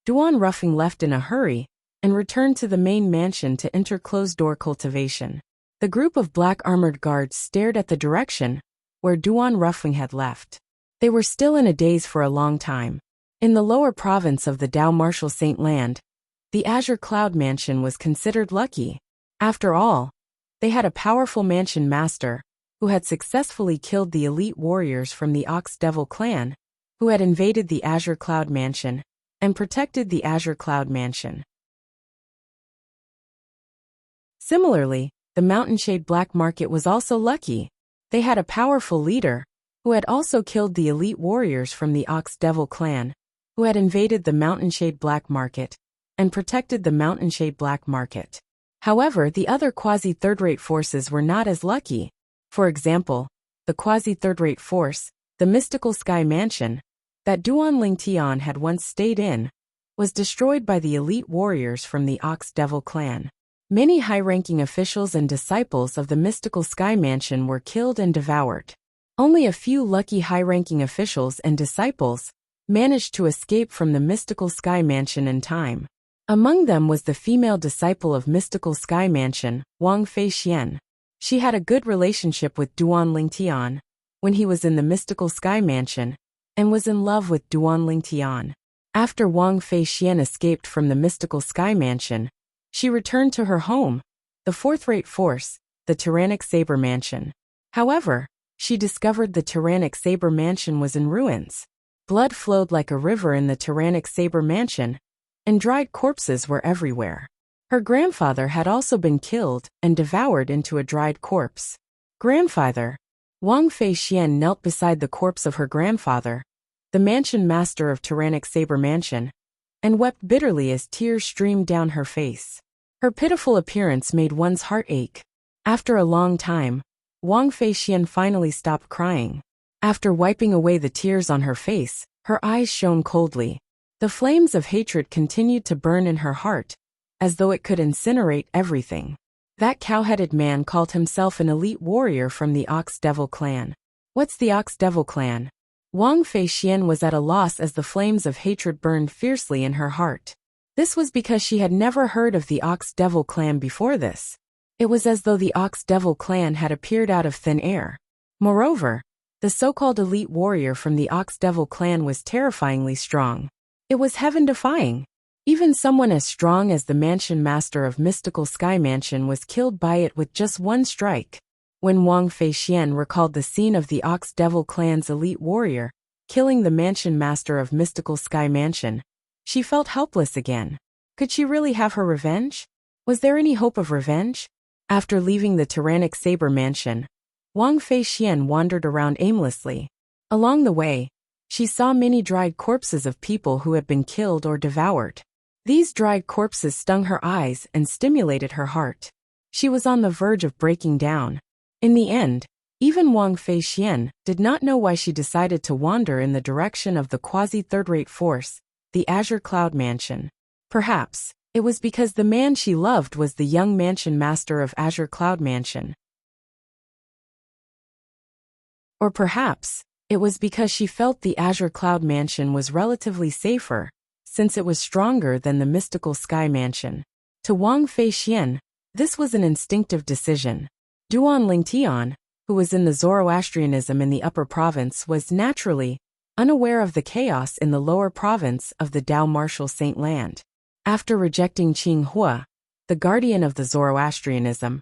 Duan Ruffing left in a hurry and returned to the main mansion to enter closed-door cultivation. The group of black armored guards stared at the direction where Duan Ruffing had left. They were still in a daze for a long time. In the lower province of the Dao Martial Saint Land, the Azure Cloud Mansion was considered lucky. After all, they had a powerful mansion master who had successfully killed the elite warriors from the Ox Devil clan, who had invaded the Azure Cloud Mansion and protected the Azure Cloud Mansion. Similarly, the Mountainshade Black Market was also lucky. They had a powerful leader who had also killed the elite warriors from the Ox Devil clan, who had invaded the Mountainshade Black Market and protected the Mountainshade Black Market. However, the other quasi-third-rate forces were not as lucky. For example, the quasi-third-rate force, the Mystical Sky Mansion, that Duan Lingtian had once stayed in, was destroyed by the elite warriors from the Ox Devil clan. Many high-ranking officials and disciples of the Mystical Sky Mansion were killed and devoured. Only a few lucky high-ranking officials and disciples managed to escape from the Mystical Sky Mansion in time. Among them was the female disciple of Mystical Sky Mansion, Wang Feixian. She had a good relationship with Duan Lingtian when he was in the Mystical Sky Mansion, and was in love with Duan Lingtian. After Wang Feixian escaped from the Mystical Sky Mansion, she returned to her home, the fourth-rate force, the Tyrannic Saber Mansion. However, she discovered the Tyrannic Saber Mansion was in ruins. Blood flowed like a river in the Tyrannic Saber Mansion, and dried corpses were everywhere. Her grandfather had also been killed and devoured into a dried corpse. Grandfather, Wang Feixian knelt beside the corpse of her grandfather, the mansion master of Tyrannic Saber Mansion, and wept bitterly as tears streamed down her face. Her pitiful appearance made one's heart ache. After a long time, Wang Feixian finally stopped crying. After wiping away the tears on her face, her eyes shone coldly. The flames of hatred continued to burn in her heart, as though it could incinerate everything. That cow-headed man called himself an elite warrior from the Ox Devil clan. What's the Ox Devil clan? Wang Feixian was at a loss as the flames of hatred burned fiercely in her heart. This was because she had never heard of the Ox Devil clan before this. It was as though the Ox Devil clan had appeared out of thin air. Moreover, the so-called elite warrior from the Ox Devil clan was terrifyingly strong. It was heaven-defying. Even someone as strong as the mansion master of Mystical Sky Mansion was killed by it with just one strike. When Wang Feixian recalled the scene of the Ox Devil clan's elite warrior killing the mansion master of Mystical Sky Mansion, she felt helpless again. Could she really have her revenge? Was there any hope of revenge? After leaving the tyrannic Saber Mansion, Wang Feixian wandered around aimlessly. Along the way, she saw many dried corpses of people who had been killed or devoured. These dried corpses stung her eyes and stimulated her heart. She was on the verge of breaking down. In the end, even Wang Feixian did not know why she decided to wander in the direction of the quasi-third-rate force, the Azure Cloud Mansion. Perhaps it was because the man she loved was the young mansion master of Azure Cloud Mansion. Or perhaps it was because she felt the Azure Cloud Mansion was relatively safer, since it was stronger than the Mystical Sky Mansion. To Wang Feixian, this was an instinctive decision. Duan Lingtian, who was in the Zoroastrianism in the upper province, was naturally unaware of the chaos in the lower province of the Dao Martial Saint Land. After rejecting Qing Hua, the guardian of the Zoroastrianism's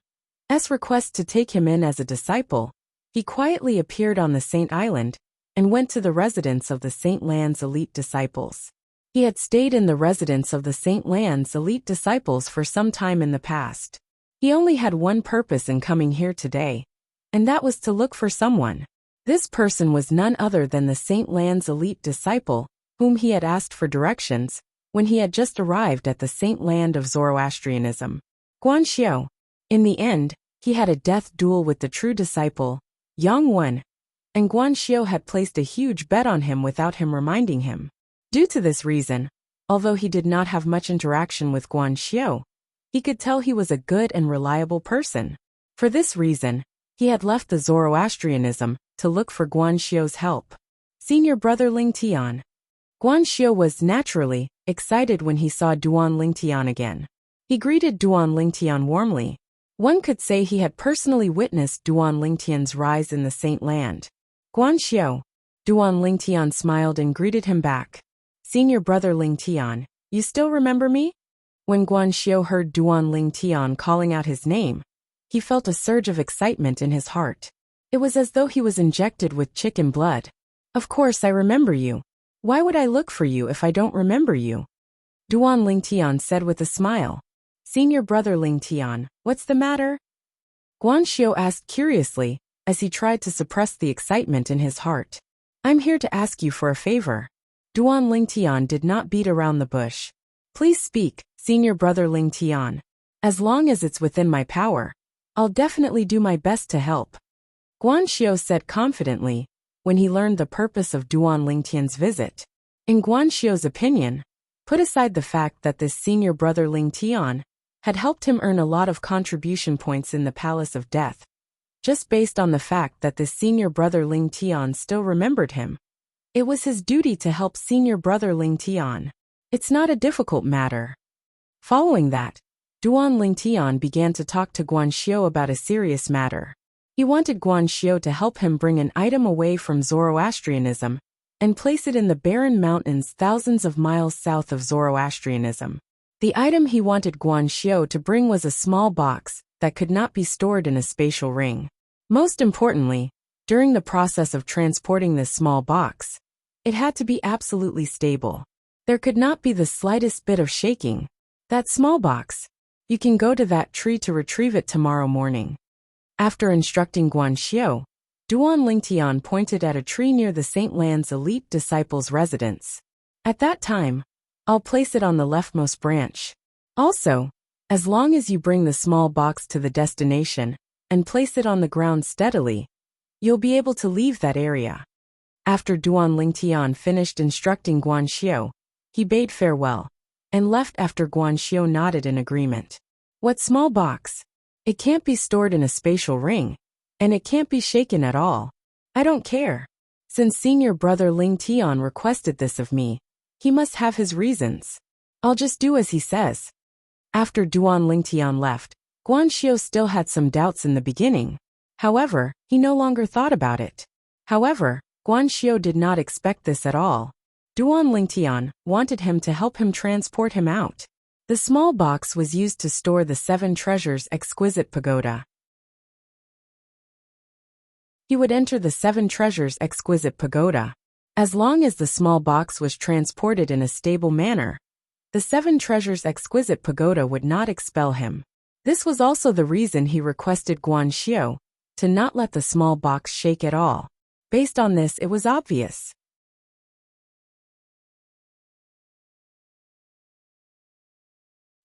request to take him in as a disciple, he quietly appeared on the Saint Island and went to the residence of the Saint Land's elite disciples. He had stayed in the residence of the Saint Land's elite disciples for some time in the past. He only had one purpose in coming here today, and that was to look for someone. This person was none other than the Saint Land's elite disciple, whom he had asked for directions when he had just arrived at the Saint Land of Zoroastrianism. Guanxiu. In the end, he had a death duel with the true disciple, Yang Wen, and Guanxiu had placed a huge bet on him without him reminding him. Due to this reason, although he did not have much interaction with Guanxiu, he could tell he was a good and reliable person. For this reason, he had left the Zoroastrianism to look for Guanxiu's help. Senior brother Lingtian. Guanxiu was naturally excited when he saw Duan Lingtian again. He greeted Duan Lingtian warmly. One could say he had personally witnessed Duan Lingtian's rise in the Saint Land. Guanxiu. Duan Lingtian smiled and greeted him back. Senior brother Lingtian, you still remember me? When Guanxiu heard Duan Lingtian calling out his name, he felt a surge of excitement in his heart. It was as though he was injected with chicken blood. Of course I remember you. Why would I look for you if I don't remember you? Duan Lingtian said with a smile. Senior brother Lingtian, what's the matter? Guanxiu asked curiously, as he tried to suppress the excitement in his heart. I'm here to ask you for a favor. Duan Lingtian did not beat around the bush. Please speak, senior brother Lingtian. As long as it's within my power, I'll definitely do my best to help. Guanxiu said confidently, when he learned the purpose of Duan Lingtian's visit. In Guanxiu's opinion, put aside the fact that this senior brother Lingtian had helped him earn a lot of contribution points in the Palace of Death. Just based on the fact that this senior brother Lingtian still remembered him, it was his duty to help senior brother Lingtian. It's not a difficult matter. Following that, Duan Lingtian began to talk to Guanxiu about a serious matter. He wanted Guanxiu to help him bring an item away from Zoroastrianism and place it in the barren mountains thousands of miles south of Zoroastrianism. The item he wanted Guanxiu to bring was a small box that could not be stored in a spatial ring. Most importantly, during the process of transporting this small box, it had to be absolutely stable. There could not be the slightest bit of shaking. That small box. You can go to that tree to retrieve it tomorrow morning. After instructing Guanxiu, Duan Lingtian pointed at a tree near the Saint Land's elite disciples' residence. At that time, I'll place it on the leftmost branch. Also, As long as you bring the small box to the destination and place it on the ground steadily, you'll be able to leave that area. After Duan Lingtian finished instructing Guan Xiu, he bade farewell and left after Guan Xiu nodded in agreement. What small box? It can't be stored in a spatial ring, and it can't be shaken at all. I don't care. Since senior brother Ling Tian requested this of me, he must have his reasons. I'll just do as he says. After Duan Lingtian left, Guan Xiu still had some doubts in the beginning. However, he no longer thought about it. However, Guan Xiu did not expect this at all. Duan Lingtian wanted him to help him transport him out. The small box was used to store the 7 treasures exquisite pagoda. He would enter the 7 treasures exquisite pagoda. As long as the small box was transported in a stable manner, the 7 treasures exquisite pagoda would not expel him. This was also the reason he requested Guan Xiu to not let the small box shake at all. Based on this, it was obvious.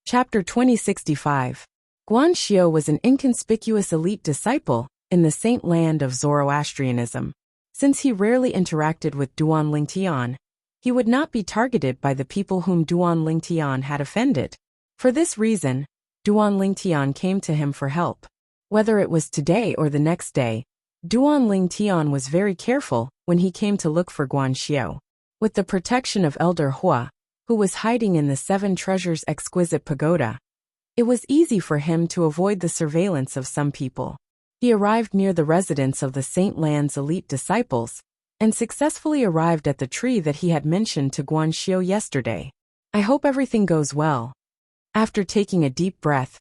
Chapter 2065. Guan Xiu was an inconspicuous elite disciple in the saint land of Zoroastrianism. Since he rarely interacted with Duan Lingtian, he would not be targeted by the people whom Duan Lingtian had offended. For this reason, Duan Lingtian came to him for help. Whether it was today or the next day, Duan Lingtian was very careful when he came to look for Guan Xiu. With the protection of Elder Hua, who was hiding in the 7 treasures exquisite pagoda, it was easy for him to avoid the surveillance of some people. He arrived near the residence of the Saint Land's elite disciples, and successfully arrived at the tree that he had mentioned to Guan Xiu yesterday. I hope everything goes well. After taking a deep breath,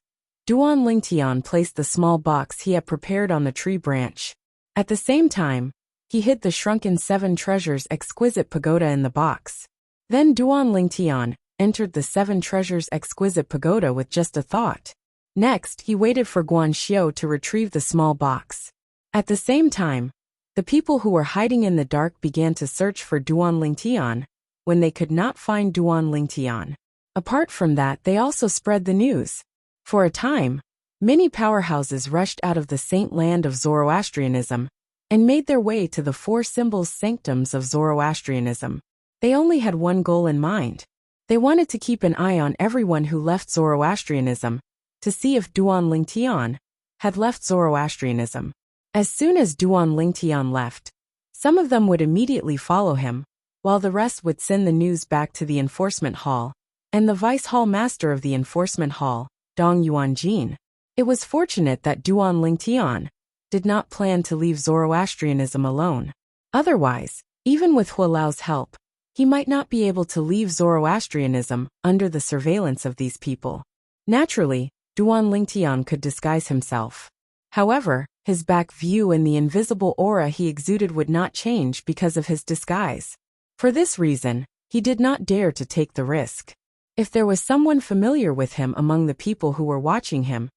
Duan Lingtian placed the small box he had prepared on the tree branch. At the same time, he hid the shrunken 7 treasures exquisite pagoda in the box. Then Duan Lingtian entered the 7 treasures exquisite pagoda with just a thought. Next, he waited for Guan Xiu to retrieve the small box. At the same time, the people who were hiding in the dark began to search for Duan Lingtian when they could not find Duan Lingtian. Apart from that, they also spread the news. For a time, many powerhouses rushed out of the saint land of Zoroastrianism and made their way to the 4 symbols sanctums of Zoroastrianism. They only had one goal in mind. They wanted to keep an eye on everyone who left Zoroastrianism, to see if Duan Lingtian had left Zoroastrianism. As soon as Duan Lingtian left, some of them would immediately follow him, while the rest would send the news back to the enforcement hall and the vice hall master of the enforcement hall, Dong Yuanjin. It was fortunate that Duan Lingtian did not plan to leave Zoroastrianism alone. Otherwise, even with Hualao's help, he might not be able to leave Zoroastrianism under the surveillance of these people. Naturally, Duan Lingtian could disguise himself. However, his back view and the invisible aura he exuded would not change because of his disguise. For this reason, he did not dare to take the risk. If there was someone familiar with him among the people who were watching him,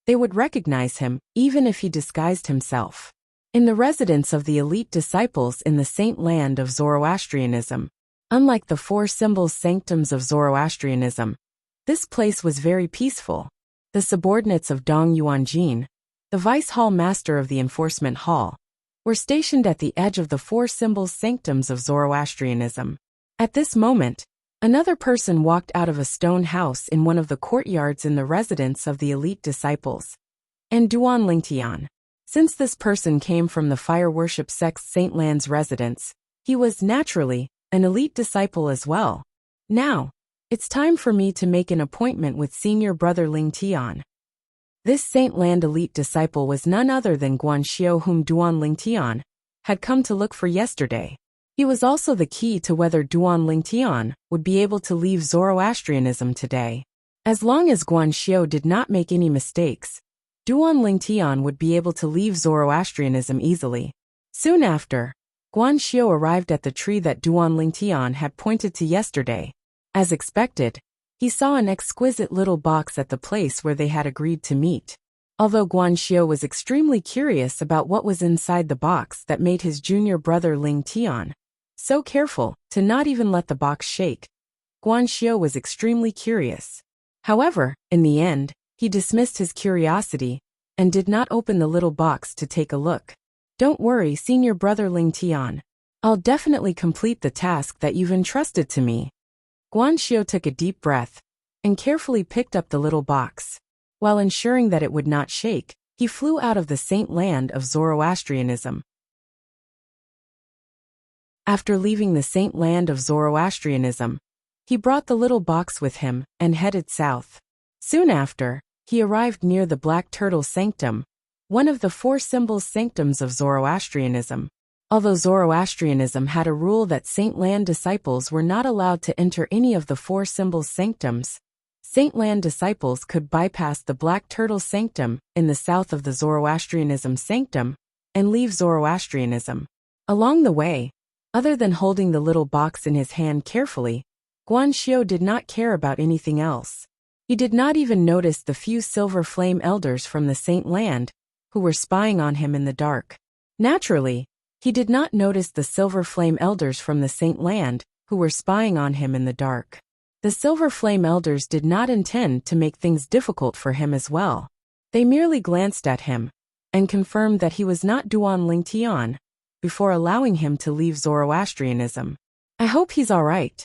they would recognize him even if he disguised himself. In the residence of the elite disciples in the saint land of Zoroastrianism, unlike the 4 symbols sanctums of Zoroastrianism, this place was very peaceful. The subordinates of Dong Yuanjin, the vice hall master of the enforcement hall, were stationed at the edge of the 4 symbols sanctums of Zoroastrianism. At this moment, another person walked out of a stone house in one of the courtyards in the residence of the elite disciples, and Duan Lingtian. Since this person came from the fire worship sect's Saint Land's residence, he was, naturally, an elite disciple as well. Now, it's time for me to make an appointment with senior brother Ling Tian. This Saint Land elite disciple was none other than Guan Xiu, whom Duan Lingtian had come to look for yesterday. He was also the key to whether Duan Lingtian would be able to leave Zoroastrianism today. As long as Guan Xiu did not make any mistakes, Duan Lingtian would be able to leave Zoroastrianism easily. Soon after, Guan Xiu arrived at the tree that Duan Lingtian had pointed to yesterday. As expected, he saw an exquisite little box at the place where they had agreed to meet. Although Guan Xiu was extremely curious about what was inside the box that made his junior brother Ling Tian so careful to not even let the box shake, Guan Xiu was extremely curious. However, in the end, he dismissed his curiosity and did not open the little box to take a look. Don't worry, senior brother Ling Tian. I'll definitely complete the task that you've entrusted to me. Guan Xiu took a deep breath and carefully picked up the little box. While ensuring that it would not shake, he flew out of the saint land of Zoroastrianism. After leaving the saint land of Zoroastrianism, he brought the little box with him and headed south. Soon after, he arrived near the Black Turtle Sanctum, one of the 4 symbols sanctums of Zoroastrianism. Although Zoroastrianism had a rule that Saint Land disciples were not allowed to enter any of the 4 symbols sanctums, Saint Land disciples could bypass the Black Turtle Sanctum in the south of the Zoroastrianism sanctum and leave Zoroastrianism. Along the way, other than holding the little box in his hand carefully, Guan Xiu did not care about anything else. He did not even notice the few silver flame elders from the Saint Land who were spying on him in the dark. Naturally, he did not notice the silver flame elders from the Saint Land who were spying on him in the dark. The silver flame elders did not intend to make things difficult for him as well. They merely glanced at him and confirmed that he was not Duan Ling Tian before allowing him to leave Zoroastrianism. I hope he's all right.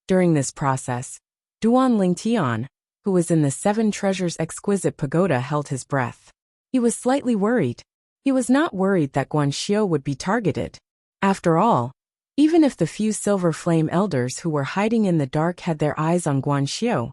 During this process, Duan Ling Tian, who was in the 7 Treasures Exquisite Pagoda, held his breath. He was slightly worried. He was not worried that Guan Xiu would be targeted. After all, even if the few silver flame elders who were hiding in the dark had their eyes on Guan Xiu,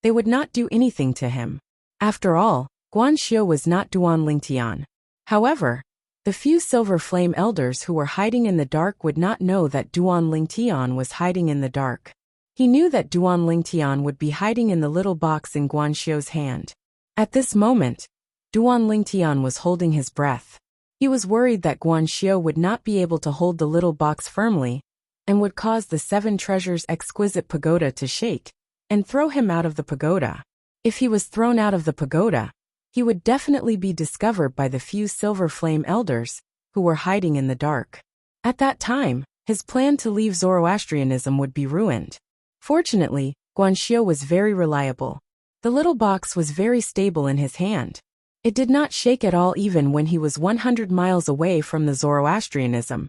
they would not do anything to him. After all, Guan Xiu was not Duan Ling Tian. However, the few silver flame elders who were hiding in the dark would not know that Duan Ling Tian was hiding in the dark. He knew that Duan Ling Tian would be hiding in the little box in Guan Xiu's hand. At this moment, Duan Ling Tian was holding his breath. He was worried that Guan Xiu would not be able to hold the little box firmly and would cause the 7 Treasures Exquisite Pagoda to shake and throw him out of the pagoda. If he was thrown out of the pagoda, he would definitely be discovered by the few silver flame elders who were hiding in the dark. At that time, his plan to leave Zoroastrianism would be ruined. Fortunately, Guan Xiu was very reliable. The little box was very stable in his hand. It did not shake at all even when he was 100 miles away from the Zoroastrianism.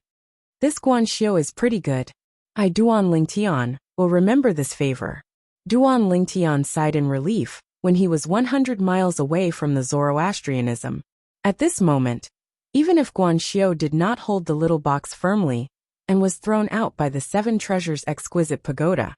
This Guan Xiu is pretty good. I, Duan Ling Tian, will remember this favor. Duan Ling Tian sighed in relief when he was 100 miles away from the Zoroastrianism. At this moment, even if Guan Xiu did not hold the little box firmly and was thrown out by the 7 Treasures Exquisite Pagoda,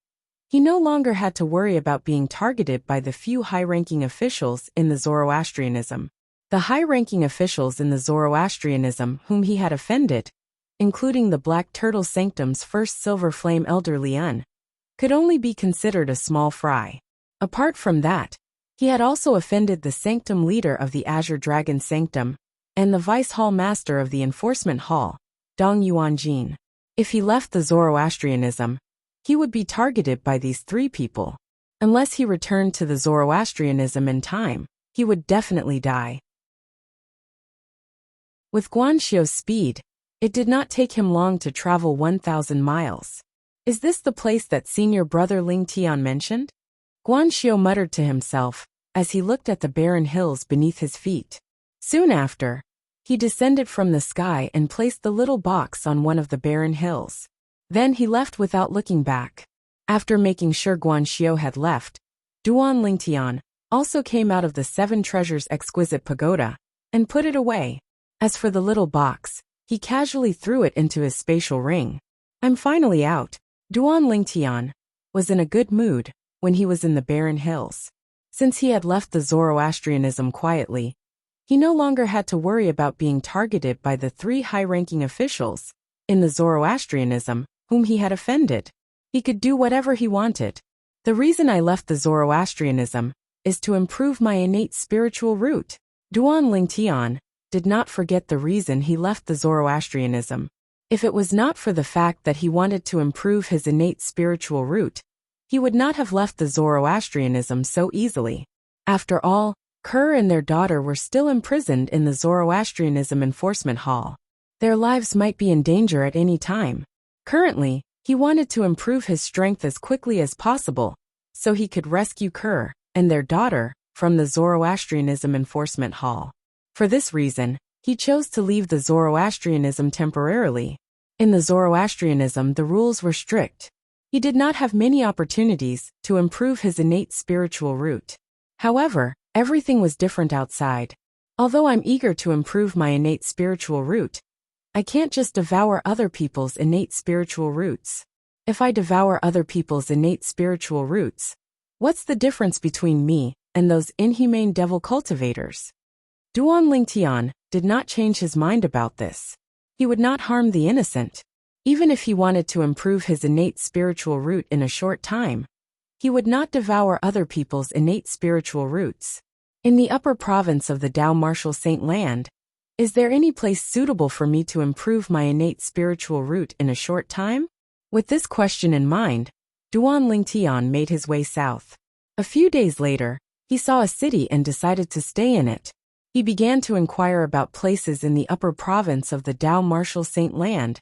he no longer had to worry about being targeted by the few high-ranking officials in the Zoroastrianism. The high-ranking officials in the Zoroastrianism whom he had offended, including the Black Turtle Sanctum's first silver flame elder Lian, could only be considered a small fry. Apart from that, he had also offended the Sanctum leader of the Azure Dragon Sanctum and the Vice Hall Master of the Enforcement Hall, Dong Yuanjin. If he left the Zoroastrianism, he would be targeted by these 3 people. Unless he returned to the Zoroastrianism in time, he would definitely die. With Guan Xiu's speed, it did not take him long to travel 1,000 miles. Is this the place that senior brother Ling Tian mentioned? Guan Xiu muttered to himself as he looked at the barren hills beneath his feet. Soon after, he descended from the sky and placed the little box on one of the barren hills. Then he left without looking back. After making sure Guan Xiu had left, Duan Ling Tian also came out of the 7 Treasures Exquisite Pagoda and put it away. As for the little box, he casually threw it into his spatial ring. I'm finally out. Duan Ling Tian was in a good mood when he was in the barren hills. Since he had left the Zoroastrianism quietly, he no longer had to worry about being targeted by the 3 high-ranking officials in the Zoroastrianism whom he had offended. He could do whatever he wanted. The reason I left the Zoroastrianism is to improve my innate spiritual root. Duan Ling Tian did not forget the reason he left the Zoroastrianism. If it was not for the fact that he wanted to improve his innate spiritual root, he would not have left the Zoroastrianism so easily. After all, Kerr and their daughter were still imprisoned in the Zoroastrianism Enforcement Hall. Their lives might be in danger at any time. Currently, he wanted to improve his strength as quickly as possible, so he could rescue Kerr and their daughter from the Zoroastrianism enforcement hall. For this reason, he chose to leave the Zoroastrianism temporarily. In the Zoroastrianism, the rules were strict. He did not have many opportunities to improve his innate spiritual root. However, everything was different outside. Although I'm eager to improve my innate spiritual root, I can't just devour other people's innate spiritual roots. If I devour other people's innate spiritual roots, what's the difference between me and those inhumane devil cultivators? Duan Lingtian did not change his mind about this. He would not harm the innocent. Even if he wanted to improve his innate spiritual root in a short time, he would not devour other people's innate spiritual roots. In the upper province of the Dao Martial Saint Land, is there any place suitable for me to improve my innate spiritual root in a short time? With this question in mind, Duan Lingtian made his way south. A few days later, he saw a city and decided to stay in it. He began to inquire about places in the upper province of the Dao Martial Saint Land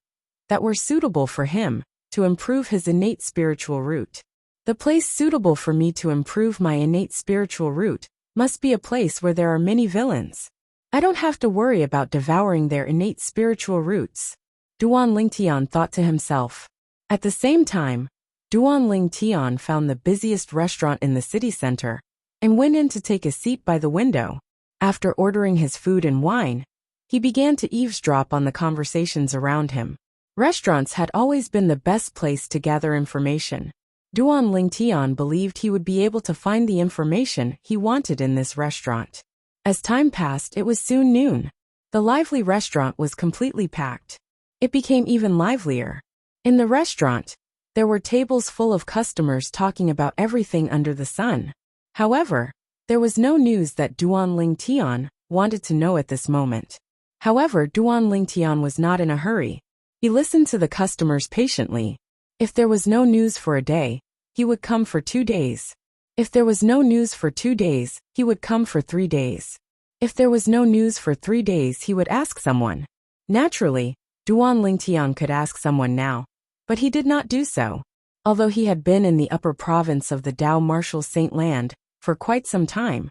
that were suitable for him to improve his innate spiritual root. The place suitable for me to improve my innate spiritual root must be a place where there are many villains. I don't have to worry about devouring their innate spiritual roots, Duan Lingtian thought to himself. At the same time, Duan Lingtian found the busiest restaurant in the city center and went in to take a seat by the window. After ordering his food and wine, he began to eavesdrop on the conversations around him. Restaurants had always been the best place to gather information. Duan Lingtian believed he would be able to find the information he wanted in this restaurant. As time passed, it was soon noon. The lively restaurant was completely packed. It became even livelier. In the restaurant, there were tables full of customers talking about everything under the sun. However, there was no news that Duan Lingtian wanted to know at this moment. However, Duan Lingtian was not in a hurry. He listened to the customers patiently. If there was no news for a day, he would come for 2 days. If there was no news for 2 days, he would come for 3 days. If there was no news for 3 days, he would ask someone. Naturally, Duan Lingtian could ask someone now, but he did not do so. Although he had been in the upper province of the Dao Martial Saint Land for quite some time,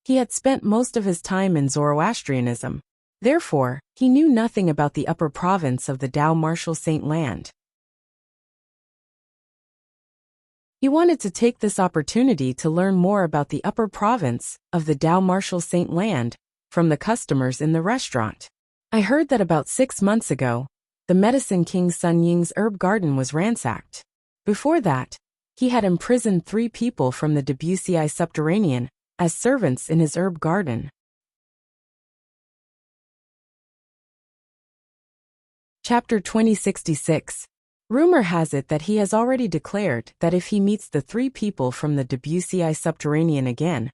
he had spent most of his time in Zoroastrianism. Therefore, he knew nothing about the upper province of the Dao Martial Saint Land. He wanted to take this opportunity to learn more about the upper province of the Dao Martial Saint Land from the customers in the restaurant. I heard that about 6 months ago, the Medicine King Sun Ying's herb garden was ransacked. Before that, he had imprisoned 3 people from the Debussy subterranean as servants in his herb garden. Chapter 2066. Rumor has it that he has already declared that if he meets the 3 people from the Debussy subterranean again,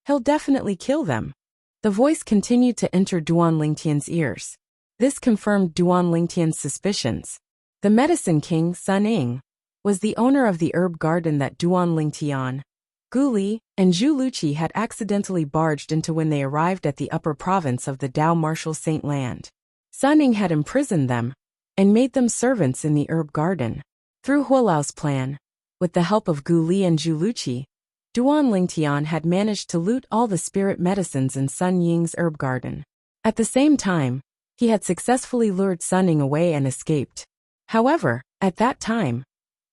he'll definitely kill them. The voice continued to enter Duan Lingtian's ears. This confirmed Duan Lingtian's suspicions. The Medicine King, Sun Ying, was the owner of the herb garden that Duan Lingtian, Gu Li, and Zhu Luqi had accidentally barged into when they arrived at the upper province of the Dao Martial Saint Land. Sun Ying had imprisoned them and made them servants in the herb garden. Through Huolao's plan, with the help of Gu Li and Zhu Luqi, Duan Lingtian had managed to loot all the spirit medicines in Sun Ying's herb garden. At the same time, he had successfully lured Sun Ying away and escaped. However, at that time,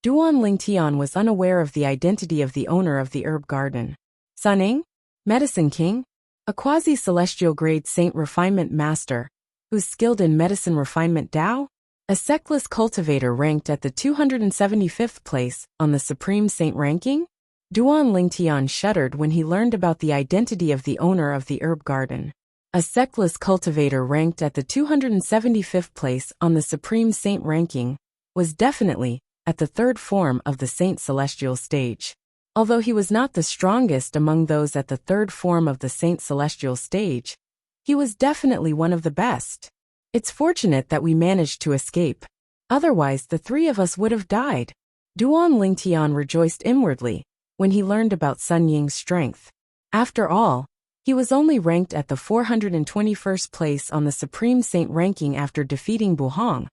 Duan Lingtian was unaware of the identity of the owner of the herb garden. Sun Ying, Medicine King, a quasi-celestial grade saint refinement master, who's skilled in medicine refinement Dao, a sectless cultivator ranked at the 275th place on the Supreme Saint ranking? Duan Lingtian shuddered when he learned about the identity of the owner of the herb garden. A sectless cultivator ranked at the 275th place on the Supreme Saint ranking was definitely at the 3rd form of the Saint Celestial stage. Although he was not the strongest among those at the 3rd form of the Saint Celestial stage, he was definitely one of the best. It's fortunate that we managed to escape. Otherwise, the 3 of us would have died. Duan Lingtian rejoiced inwardly when he learned about Sun Ying's strength. After all, he was only ranked at the 421st place on the Supreme Saint ranking after defeating Buhong,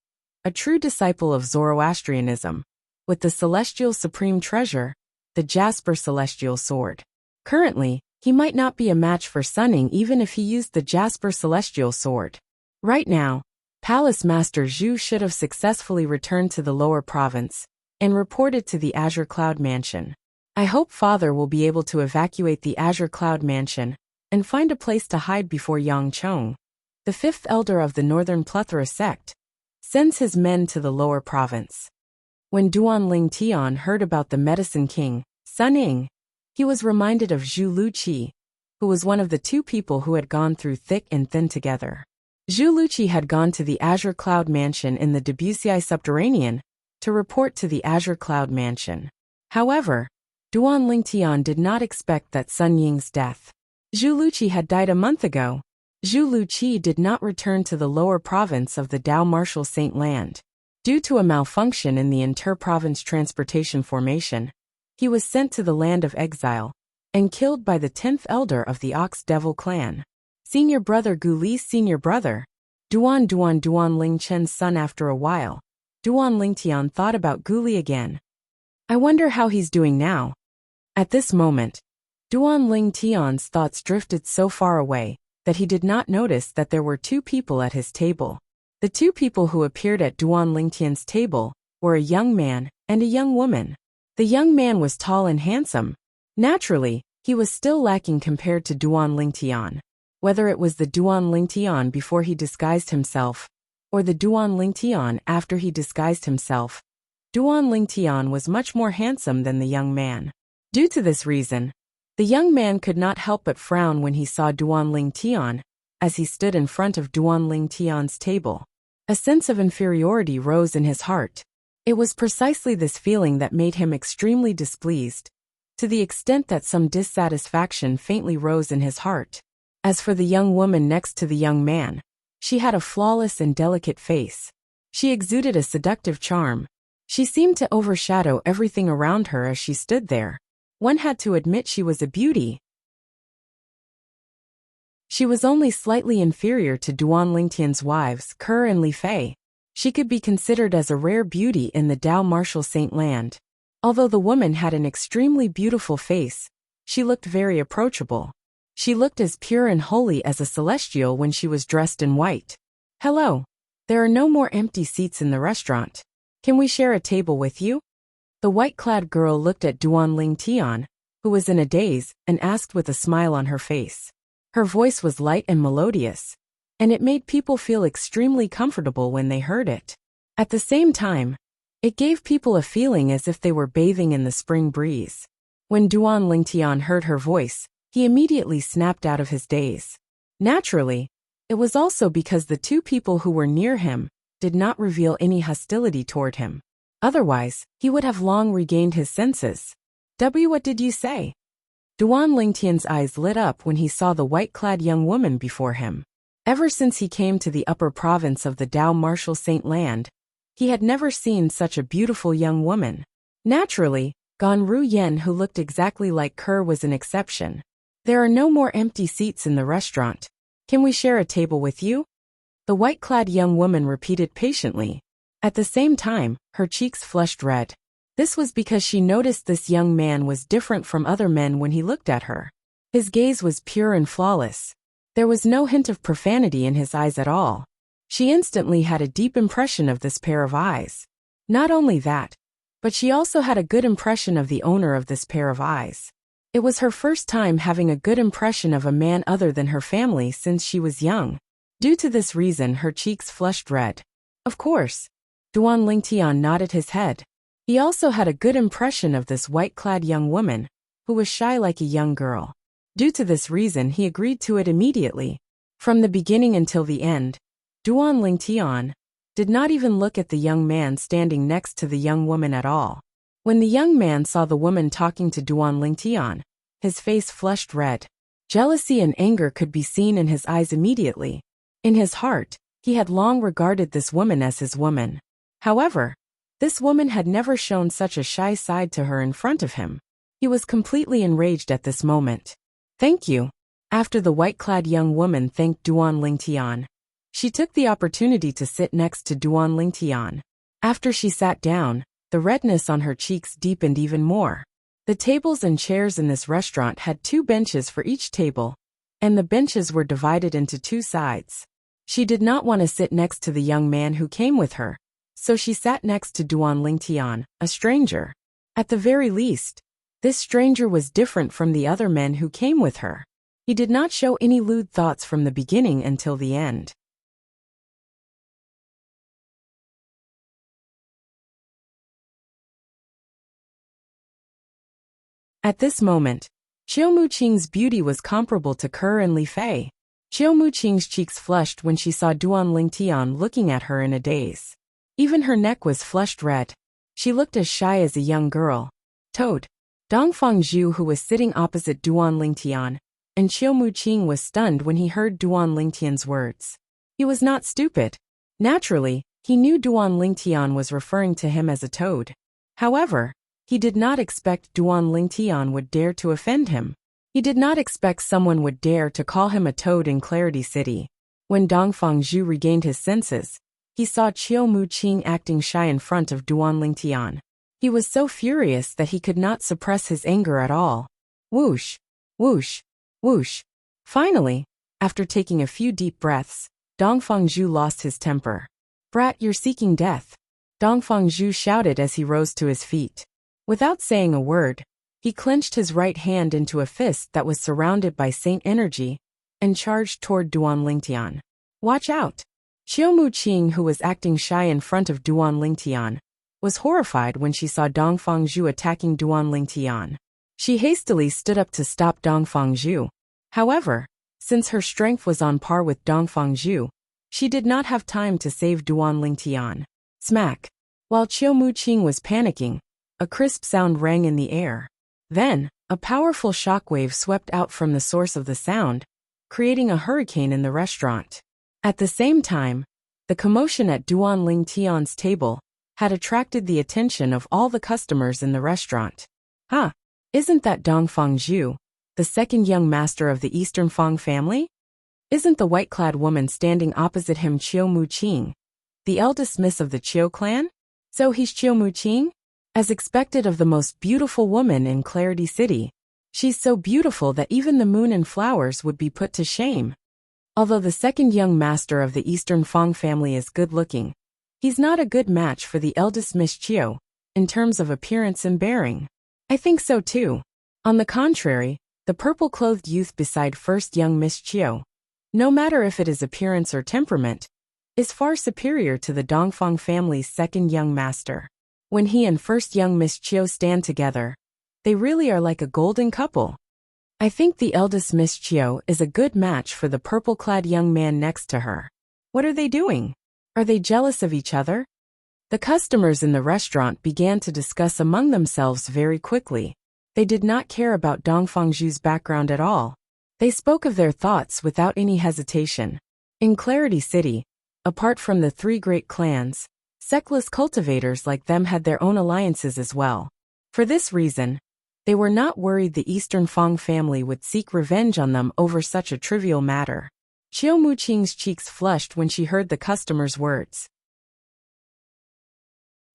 a true disciple of Zoroastrianism, with the Celestial Supreme Treasure, the Jasper Celestial Sword. Currently, he might not be a match for Sunning even if he used the Jasper Celestial Sword. Right now, Palace Master Zhu should have successfully returned to the lower province and reported to the Azure Cloud Mansion. I hope Father will be able to evacuate the Azure Cloud Mansion and find a place to hide before Yang Chong, the fifth elder of the Northern Plethora sect, sends his men to the lower province. When Duan Ling Tian heard about the Medicine King, Sun Ying, he was reminded of Zhu Luqi, who was one of the two people who had gone through thick and thin together. Zhu Luqi had gone to the Azure Cloud Mansion in the Debussy Subterranean to report to the Azure Cloud Mansion. However, Duan Ling Tian did not expect that Sun Ying's death. Zhu Luqi had died a month ago. Zhu Luqi did not return to the lower province of the Dao Martial Saint Land. Due to a malfunction in the inter-province transportation formation, he was sent to the land of exile and killed by the 10th elder of the Ox Devil clan. Senior brother Gu Li's senior brother, Duan Ling Chen's son. After a while, Duan Ling Tian thought about Gu Li again. I wonder how he's doing now. At this moment, Duan Ling Tian's thoughts drifted so far away that he did not notice that there were two people at his table. The two people who appeared at Duan Ling Tian's table were a young man and a young woman. The young man was tall and handsome. Naturally, he was still lacking compared to Duan Ling Tian. Whether it was the Duan Ling Tian before he disguised himself, or the Duan Ling Tian after he disguised himself, Duan Ling Tian was much more handsome than the young man. Due to this reason, the young man could not help but frown when he saw Duan Ling Tian, as he stood in front of Duan Ling Tian's table. A sense of inferiority rose in his heart. It was precisely this feeling that made him extremely displeased, to the extent that some dissatisfaction faintly rose in his heart. As for the young woman next to the young man, she had a flawless and delicate face. She exuded a seductive charm. She seemed to overshadow everything around her as she stood there. One had to admit she was a beauty. She was only slightly inferior to Duan Ling Tian's wives, Ke and Li Fei. She could be considered as a rare beauty in the Dao Martial Saint Land. Although the woman had an extremely beautiful face, she looked very approachable. She looked as pure and holy as a celestial when she was dressed in white. Hello. There are no more empty seats in the restaurant. Can we share a table with you? The white-clad girl looked at Duan Ling Tian, who was in a daze, and asked with a smile on her face. Her voice was light and melodious, and it made people feel extremely comfortable when they heard it. At the same time, it gave people a feeling as if they were bathing in the spring breeze. When Duan Ling Tian heard her voice, he immediately snapped out of his daze. Naturally, it was also because the two people who were near him did not reveal any hostility toward him. Otherwise, he would have long regained his senses. What did you say? Duan Ling Tian's eyes lit up when he saw the white-clad young woman before him. Ever since he came to the upper province of the Dao Martial Saint Land, he had never seen such a beautiful young woman. Naturally, Gan Ru Yen, who looked exactly like Ke, was an exception. There are no more empty seats in the restaurant. Can we share a table with you? The white-clad young woman repeated patiently. At the same time, her cheeks flushed red. This was because she noticed this young man was different from other men when he looked at her. His gaze was pure and flawless. There was no hint of profanity in his eyes at all. She instantly had a deep impression of this pair of eyes. Not only that, but she also had a good impression of the owner of this pair of eyes. It was her first time having a good impression of a man other than her family since she was young. Due to this reason, her cheeks flushed red. Of course. Duan Ling Tian nodded his head. He also had a good impression of this white-clad young woman, who was shy like a young girl. Due to this reason, he agreed to it immediately. From the beginning until the end, Duan Ling Tian did not even look at the young man standing next to the young woman at all. When the young man saw the woman talking to Duan Ling Tian, his face flushed red. Jealousy and anger could be seen in his eyes immediately. In his heart, he had long regarded this woman as his woman. However, this woman had never shown such a shy side to her in front of him. He was completely enraged at this moment. Thank you. After the white-clad young woman thanked Duan Ling Tian, she took the opportunity to sit next to Duan Ling Tian. After she sat down, the redness on her cheeks deepened even more. The tables and chairs in this restaurant had 2 benches for each table, and the benches were divided into 2 sides. She did not want to sit next to the young man who came with her, so she sat next to Duan Lingtian, a stranger. At the very least, this stranger was different from the other men who came with her. He did not show any lewd thoughts from the beginning until the end. At this moment, Qiu Muqing's beauty was comparable to Ker and Li Fei. Qiu Muqing's cheeks flushed when she saw Duan Lingtian looking at her in a daze. Even her neck was flushed red. She looked as shy as a young girl. Toad. Dongfang Zhu, who was sitting opposite Duan Lingtian, and Qiu Muqing was stunned when he heard Duan Lingtian's words. He was not stupid. Naturally, he knew Duan Lingtian was referring to him as a toad. However, he did not expect Duan Lingtian would dare to offend him. He did not expect someone would dare to call him a toad in Clarity City. When Dongfang Zhu regained his senses, he saw Qiu Muqing acting shy in front of Duan Lingtian. He was so furious that he could not suppress his anger at all. Whoosh, whoosh, whoosh. Finally, after taking a few deep breaths, Dongfang Zhu lost his temper. Brat, you're seeking death. Dongfang Zhu shouted as he rose to his feet. Without saying a word, he clenched his right hand into a fist that was surrounded by Saint energy and charged toward Duan Lingtian. Watch out! Qiu Muqing, who was acting shy in front of Duan Lingtian, was horrified when she saw Dongfang Zhu attacking Duan Lingtian. She hastily stood up to stop Dongfang Zhu. However, since her strength was on par with Dongfang Zhu, she did not have time to save Duan Lingtian. Smack! While Qiu Muqing was panicking, a crisp sound rang in the air. Then, a powerful shockwave swept out from the source of the sound, creating a hurricane in the restaurant. At the same time, the commotion at Duan Lingtian's table had attracted the attention of all the customers in the restaurant. Huh, isn't that Dongfang Zhu, the second young master of the Eastern Fang family? Isn't the white-clad woman standing opposite him Qiu Muqing, the eldest miss of the Qiu clan? So he's Qiu Muqing? As expected of the most beautiful woman in Clarity City, she's so beautiful that even the moon and flowers would be put to shame. Although the second young master of the Eastern Fang family is good-looking, he's not a good match for the eldest Miss Qiu, in terms of appearance and bearing. I think so too. On the contrary, the purple-clothed youth beside first young Miss Qiu, no matter if it is appearance or temperament, is far superior to the Dongfang family's second young master. When he and first young Miss Qiu stand together, they really are like a golden couple. I think the eldest Miss Qiu is a good match for the purple-clad young man next to her. What are they doing? Are they jealous of each other? The customers in the restaurant began to discuss among themselves very quickly. They did not care about Dongfang Zhu's background at all. They spoke of their thoughts without any hesitation. In Clarity City, apart from the 3 great clans, sectless cultivators like them had their own alliances as well. For this reason, they were not worried the Eastern Fang family would seek revenge on them over such a trivial matter. Qiu Muqing's cheeks flushed when she heard the customer's words.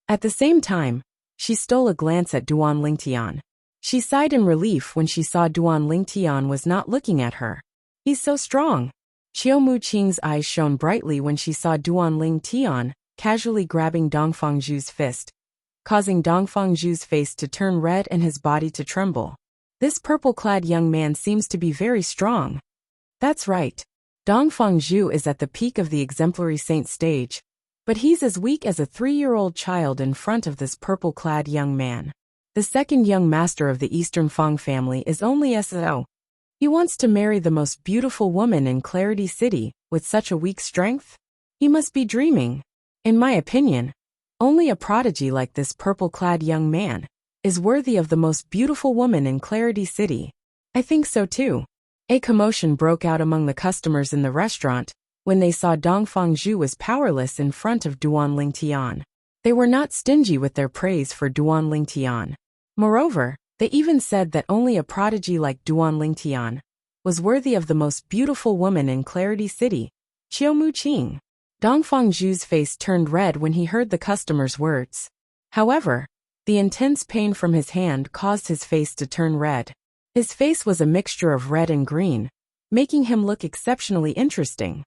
At the same time, she stole a glance at Duan Lingtian. She sighed in relief when she saw Duan Lingtian was not looking at her. He's so strong. Qiu Muqing's eyes shone brightly when she saw Duan Lingtian casually grabbing Dongfang Zhu's fist, causing Dongfang Zhu's face to turn red and his body to tremble. This purple-clad young man seems to be very strong. That's right. Dongfang Zhu is at the peak of the exemplary saint stage, but he's as weak as a 3-year-old child in front of this purple-clad young man. The second young master of the Eastern Fang family is only SO. He wants to marry the most beautiful woman in Clarity City with such a weak strength? He must be dreaming. In my opinion, only a prodigy like this purple-clad young man is worthy of the most beautiful woman in Clarity City. I think so too. A commotion broke out among the customers in the restaurant when they saw Dongfang Zhu was powerless in front of Duan Lingtian. They were not stingy with their praise for Duan Lingtian. Moreover, they even said that only a prodigy like Duan Lingtian was worthy of the most beautiful woman in Clarity City, Qiu Muqing. Dongfang Zhu's face turned red when he heard the customer's words. However, The intense pain from his hand caused his face to turn red. His face was a mixture of red and green, making him look exceptionally interesting.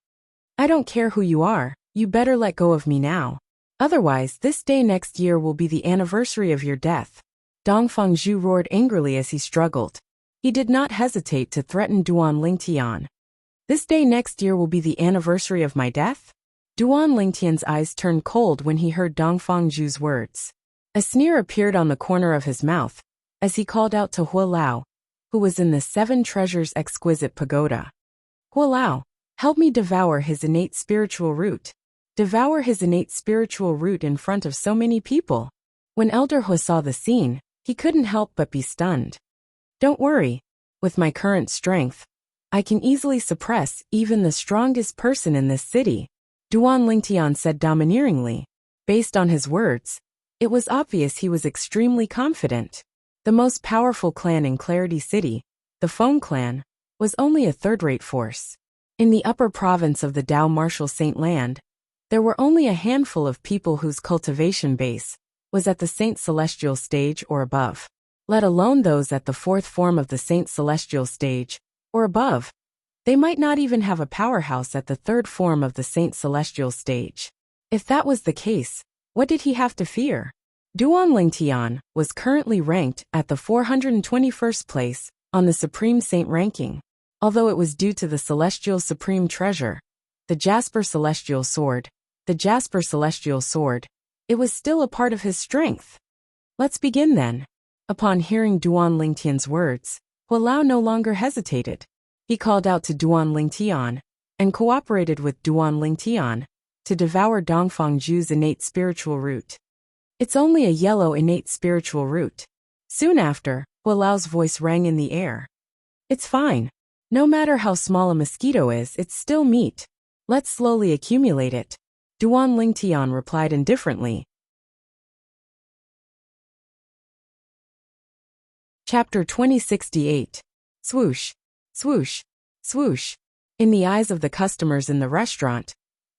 I don't care who you are, you better let go of me now. Otherwise, this day next year will be the anniversary of your death. Dongfang Zhu roared angrily as he struggled. He did not hesitate to threaten Duan Lingtian. This day next year will be the anniversary of my death? Duan Lingtian's eyes turned cold when he heard Dongfang Zhu's words. A sneer appeared on the corner of his mouth, as he called out to Hua Lao, who was in the Seven Treasures Exquisite Pagoda. Hua Lao, help me devour his innate spiritual root. Devour his innate spiritual root in front of so many people. When Elder Hua saw the scene, he couldn't help but be stunned. Don't worry. With my current strength, I can easily suppress even the strongest person in this city, Duan Lingtian said domineeringly. Based on his words, it was obvious he was extremely confident. The most powerful clan in Clarity City, the Feng clan, was only a third-rate force. In the upper province of the Dao Martial Saint Land, there were only a handful of people whose cultivation base was at the Saint Celestial stage or above, let alone those at the fourth form of the Saint Celestial stage or above. They might not even have a powerhouse at the third form of the Saint Celestial stage. If that was the case, what did he have to fear? Duan Lingtian was currently ranked at the 421st place on the Supreme Saint ranking, although it was due to the Celestial Supreme Treasure, the Jasper Celestial Sword, it was still a part of his strength. Let's begin then. Upon hearing Duan Lingtian's words, Hua Lao no longer hesitated. He called out to Duan Lingtian and cooperated with Duan Lingtian to devour Dongfang Zhu's innate spiritual root. It's only a yellow innate spiritual root. Soon after, Hua Lao's voice rang in the air. It's fine. No matter how small a mosquito is, it's still meat. Let's slowly accumulate it. Duan Lingtian replied indifferently. Chapter 2068. Swoosh, swoosh, swoosh. In the eyes of the customers in the restaurant,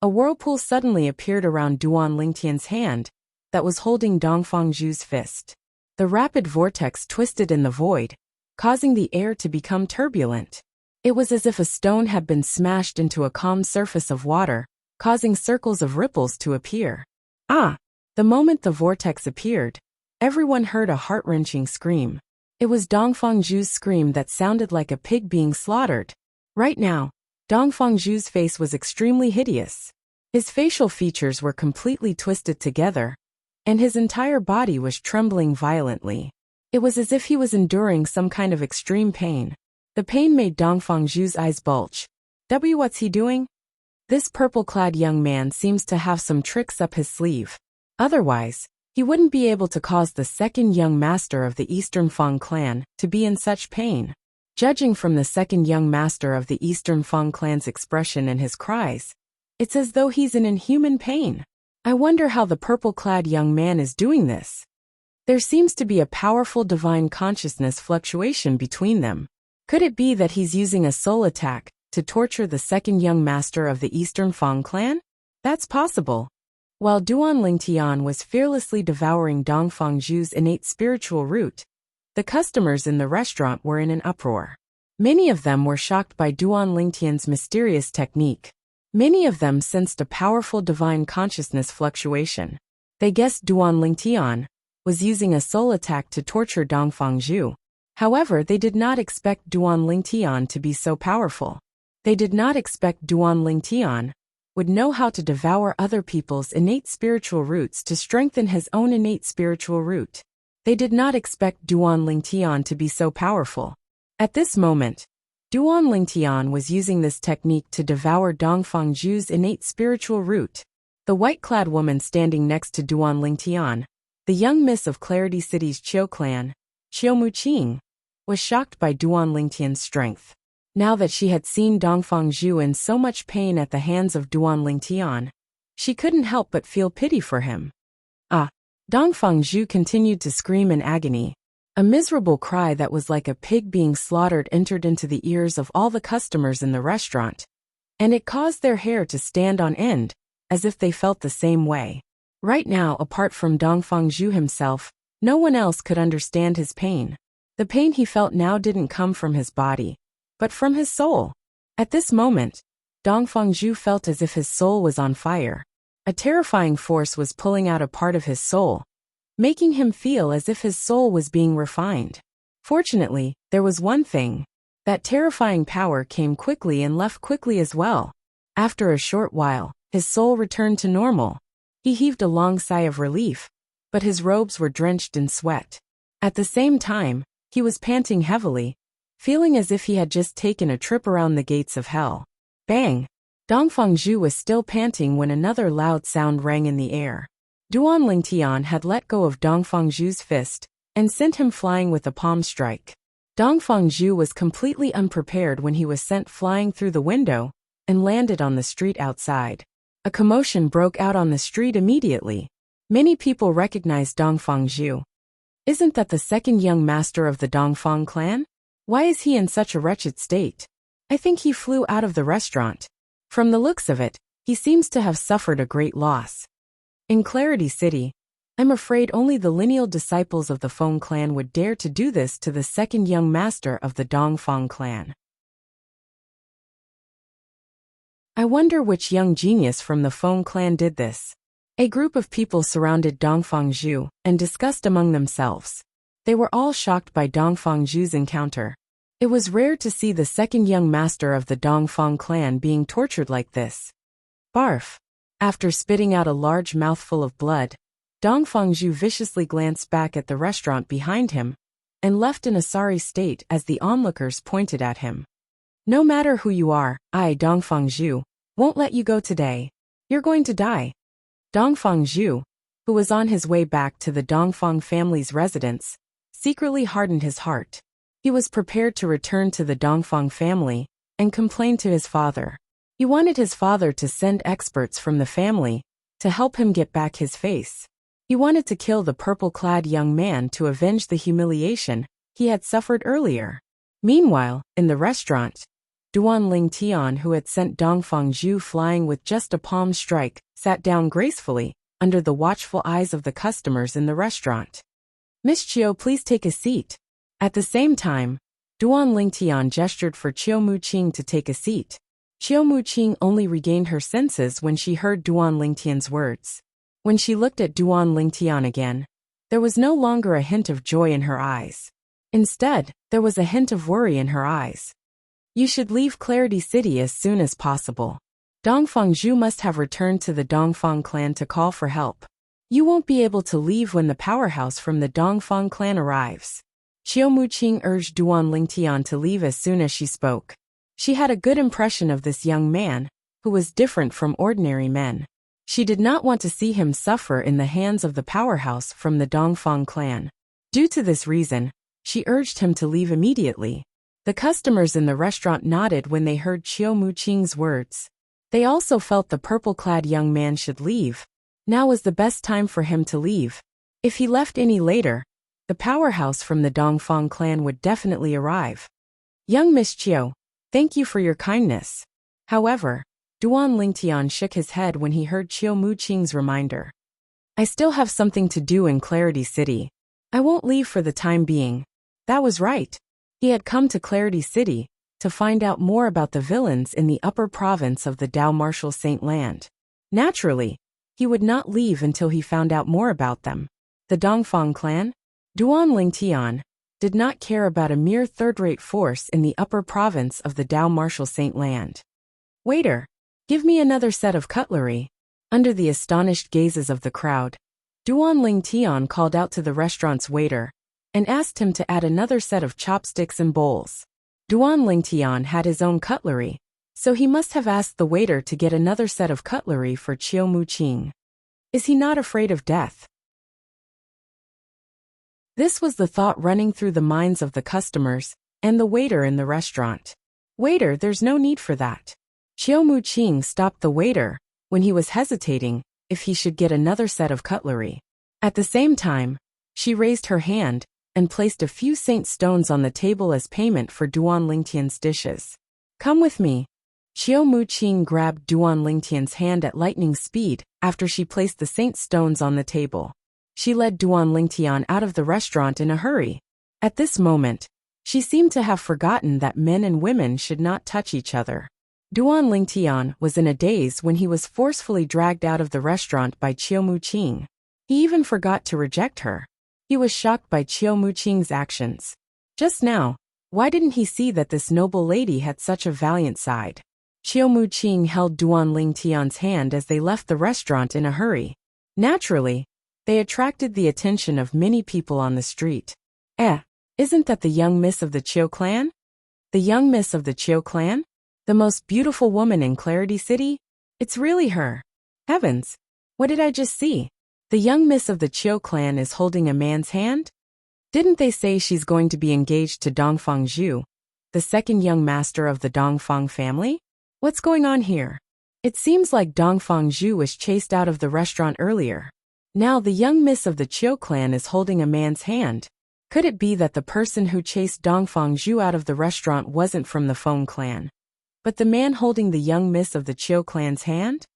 a whirlpool suddenly appeared around Duan Lingtian's hand that was holding Dongfang Zhu's fist. The rapid vortex twisted in the void, causing the air to become turbulent. It was as if a stone had been smashed into a calm surface of water, causing circles of ripples to appear. Ah! The moment the vortex appeared, everyone heard a heart-wrenching scream. It was Dongfang Zhu's scream that sounded like a pig being slaughtered. Right now, Dongfang Zhu's face was extremely hideous. His facial features were completely twisted together, and his entire body was trembling violently. It was as if he was enduring some kind of extreme pain. The pain made Dongfang Zhu's eyes bulge. What's he doing? This purple-clad young man seems to have some tricks up his sleeve. Otherwise, he wouldn't be able to cause the second young master of the Eastern Feng clan to be in such pain. Judging from the second young master of the Eastern Feng clan's expression and his cries, it's as though he's in inhuman pain. I wonder how the purple-clad young man is doing this. There seems to be a powerful divine consciousness fluctuation between them. Could it be that he's using a soul attack to torture the second young master of the Eastern Feng clan? That's possible. While Duan Lingtian was fearlessly devouring Dongfang Zhu's innate spiritual root, the customers in the restaurant were in an uproar. Many of them were shocked by Duan Lingtian's mysterious technique. Many of them sensed a powerful divine consciousness fluctuation. They guessed Duan Lingtian was using a soul attack to torture Dongfang Zhu. However, they did not expect Duan Lingtian to be so powerful. They did not expect Duan Lingtian would know how to devour other people's innate spiritual roots to strengthen his own innate spiritual root. They did not expect Duan Lingtian to be so powerful. At this moment, Duan Lingtian was using this technique to devour Dongfang Zhu's innate spiritual root. The white-clad woman standing next to Duan Lingtian, the young miss of Clarity City's Qiu clan, Qiu Muqing, was shocked by Duan Lingtian's strength. Now that she had seen Dongfang Zhu in so much pain at the hands of Duan Lingtian, she couldn't help but feel pity for him. Ah! Dongfang Zhu continued to scream in agony. A miserable cry that was like a pig being slaughtered entered into the ears of all the customers in the restaurant, and it caused their hair to stand on end, as if they felt the same way. Right now, apart from Dongfang Zhu himself, No one else could understand his pain. The pain he felt now didn't come from his body, but from his soul. At this moment, Dongfeng felt as if his soul was on fire. A terrifying force was pulling out a part of his soul, making him feel as if his soul was being refined. Fortunately, there was one thing. That terrifying power came quickly and left quickly as well. After a short while, his soul returned to normal. He heaved a long sigh of relief, but his robes were drenched in sweat. At the same time, he was panting heavily, feeling as if he had just taken a trip around the gates of hell. Bang! Dongfeng was still panting when another loud sound rang in the air. Duan Lingtian had let go of Dongfeng's fist and sent him flying with a palm strike. Dongfeng was completely unprepared when he was sent flying through the window and landed on the street outside. A commotion broke out on the street immediately. Many people recognized Dongfeng. Isn't that the second young master of the Dongfeng clan? Why is he in such a wretched state? I think he flew out of the restaurant. From the looks of it, he seems to have suffered a great loss. In Clarity City, I'm afraid only the lineal disciples of the Feng clan would dare to do this to the second young master of the Dongfeng clan. I wonder which young genius from the Feng clan did this. A group of people surrounded Dongfeng and discussed among themselves. They were all shocked by Dongfeng's encounter. It was rare to see the second young master of the Dongfeng clan being tortured like this. Barf! After spitting out a large mouthful of blood, Dongfeng viciously glanced back at the restaurant behind him and left in a sorry state as the onlookers pointed at him. No matter who you are, I, Dongfeng, won't let you go today. You're going to die. Dongfeng, who was on his way back to the Dongfeng family's residence, secretly hardened his heart. He was prepared to return to the Dongfeng family and complain to his father. He wanted his father to send experts from the family to help him get back his face. He wanted to kill the purple-clad young man to avenge the humiliation he had suffered earlier. Meanwhile, in the restaurant, Duan Lingtian, who had sent Dongfeng flying with just a palm strike, sat down gracefully under the watchful eyes of the customers in the restaurant. Miss Chiu, please take a seat. At the same time, Duan Lingtian gestured for Chiu Muqing to take a seat. Chiu Muqing only regained her senses when she heard Duan Lingtian's words. When she looked at Duan Lingtian again, there was no longer a hint of joy in her eyes. Instead, there was a hint of worry in her eyes. You should leave Clarity City as soon as possible. Dongfeng must have returned to the Dongfeng clan to call for help. You won't be able to leave when the powerhouse from the Dongfeng clan arrives. Chiu Muqing urged Duan Lingtian to leave as soon as she spoke. She had a good impression of this young man, who was different from ordinary men. She did not want to see him suffer in the hands of the powerhouse from the Dongfeng clan. Due to this reason, she urged him to leave immediately. The customers in the restaurant nodded when they heard Chiu Muqing's words. They also felt the purple-clad young man should leave. Now was the best time for him to leave. If he left any later, the powerhouse from the Dongfeng clan would definitely arrive. Young Miss Chiu, thank you for your kindness. However, Duan Lingtian shook his head when he heard Chiu Muqing's reminder. I still have something to do in Clarity City. I won't leave for the time being. That was right. He had come to Clarity City to find out more about the villains in the upper province of the Dao Martial Saint Land. Naturally, he would not leave until he found out more about them. The Dongfeng clan? Duan Lingtian did not care about a mere third-rate force in the upper province of the Dao Martial Saint Land. Waiter, give me another set of cutlery. Under the astonished gazes of the crowd, Duan Lingtian called out to the restaurant's waiter and asked him to add another set of chopsticks and bowls. Duan Lingtian had his own cutlery, so he must have asked the waiter to get another set of cutlery for Chiu Muqing. Is he not afraid of death? This was the thought running through the minds of the customers and the waiter in the restaurant. Waiter, there's no need for that. Chiu Muqing stopped the waiter when he was hesitating if he should get another set of cutlery. At the same time, she raised her hand and placed a few saint stones on the table as payment for Duan Lingtian's dishes. Come with me. Chiu Muqing grabbed Duan Lingtian's hand at lightning speed after she placed the saint stones on the table. She led Duan Lingtian out of the restaurant in a hurry. At this moment, she seemed to have forgotten that men and women should not touch each other. Duan Lingtian was in a daze when he was forcefully dragged out of the restaurant by Qiu Muqing. He even forgot to reject her. He was shocked by Qiu Muqing's actions. Just now, why didn't he see that this noble lady had such a valiant side? Qiu Muqing held Duan Lingtian's hand as they left the restaurant in a hurry. Naturally, they attracted the attention of many people on the street. Isn't that the young miss of the Qiu clan? The young miss of the Qiu clan? The most beautiful woman in Clarity City? It's really her. Heavens! What did I just see? The young miss of the Qiu clan is holding a man's hand? Didn't they say she's going to be engaged to Dongfang Zhu, the second young master of the Dongfang family? What's going on here? It seems like Dongfang Zhu was chased out of the restaurant earlier. Now the young miss of the Qiu clan is holding a man's hand. Could it be that the person who chased Dongfang Zhu out of the restaurant wasn't from the Feng clan, but the man holding the young miss of the Qiu clan's hand?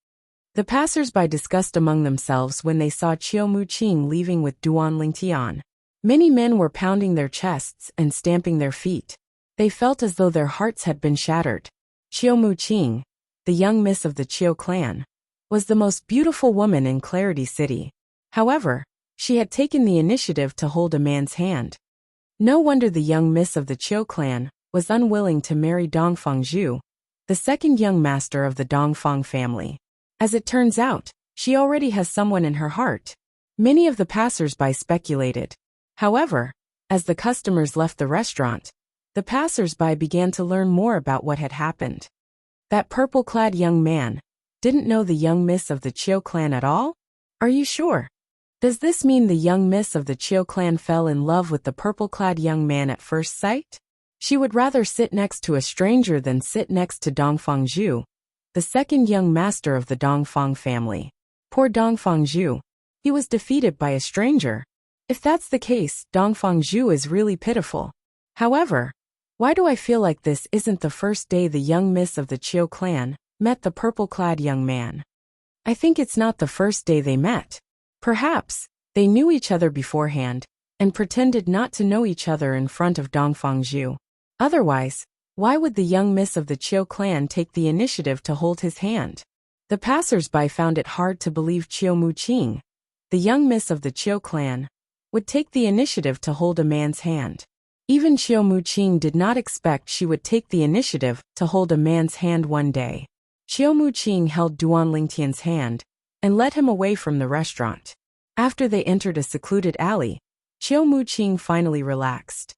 The passers-by discussed among themselves when they saw Qiu Muqing leaving with Duan Lingtian. Many men were pounding their chests and stamping their feet. They felt as though their hearts had been shattered. Qiu Muqing, the young miss of the Qiu clan, was the most beautiful woman in Clarity City. However, she had taken the initiative to hold a man's hand. No wonder the young miss of the Qiu clan was unwilling to marry Dongfang Zhu, the second young master of the Dongfang family. As it turns out, she already has someone in her heart. Many of the passers-by speculated. However, as the customers left the restaurant, the passers-by began to learn more about what had happened. That purple-clad young man didn't know the young miss of the Qiu clan at all? Are you sure? Does this mean the young miss of the Qiu clan fell in love with the purple-clad young man at first sight? She would rather sit next to a stranger than sit next to Dongfang Zhu, the second young master of the Dongfang family. Poor Dongfang Zhu. He was defeated by a stranger. If that's the case, Dongfang Zhu is really pitiful. However, why do I feel like this isn't the first day the young miss of the Qiu clan met the purple-clad young man? I think it's not the first day they met. Perhaps they knew each other beforehand and pretended not to know each other in front of Dongfang Zhu. Otherwise, why would the young miss of the Qiu clan take the initiative to hold his hand? The passers-by found it hard to believe Qiu Muqing, the young miss of the Qiu clan, would take the initiative to hold a man's hand. Even Qiu Muqing did not expect she would take the initiative to hold a man's hand one day. Qiu Muqing held Duan Lingtian's hand and led him away from the restaurant. After they entered a secluded alley, Qiu Muqing finally relaxed.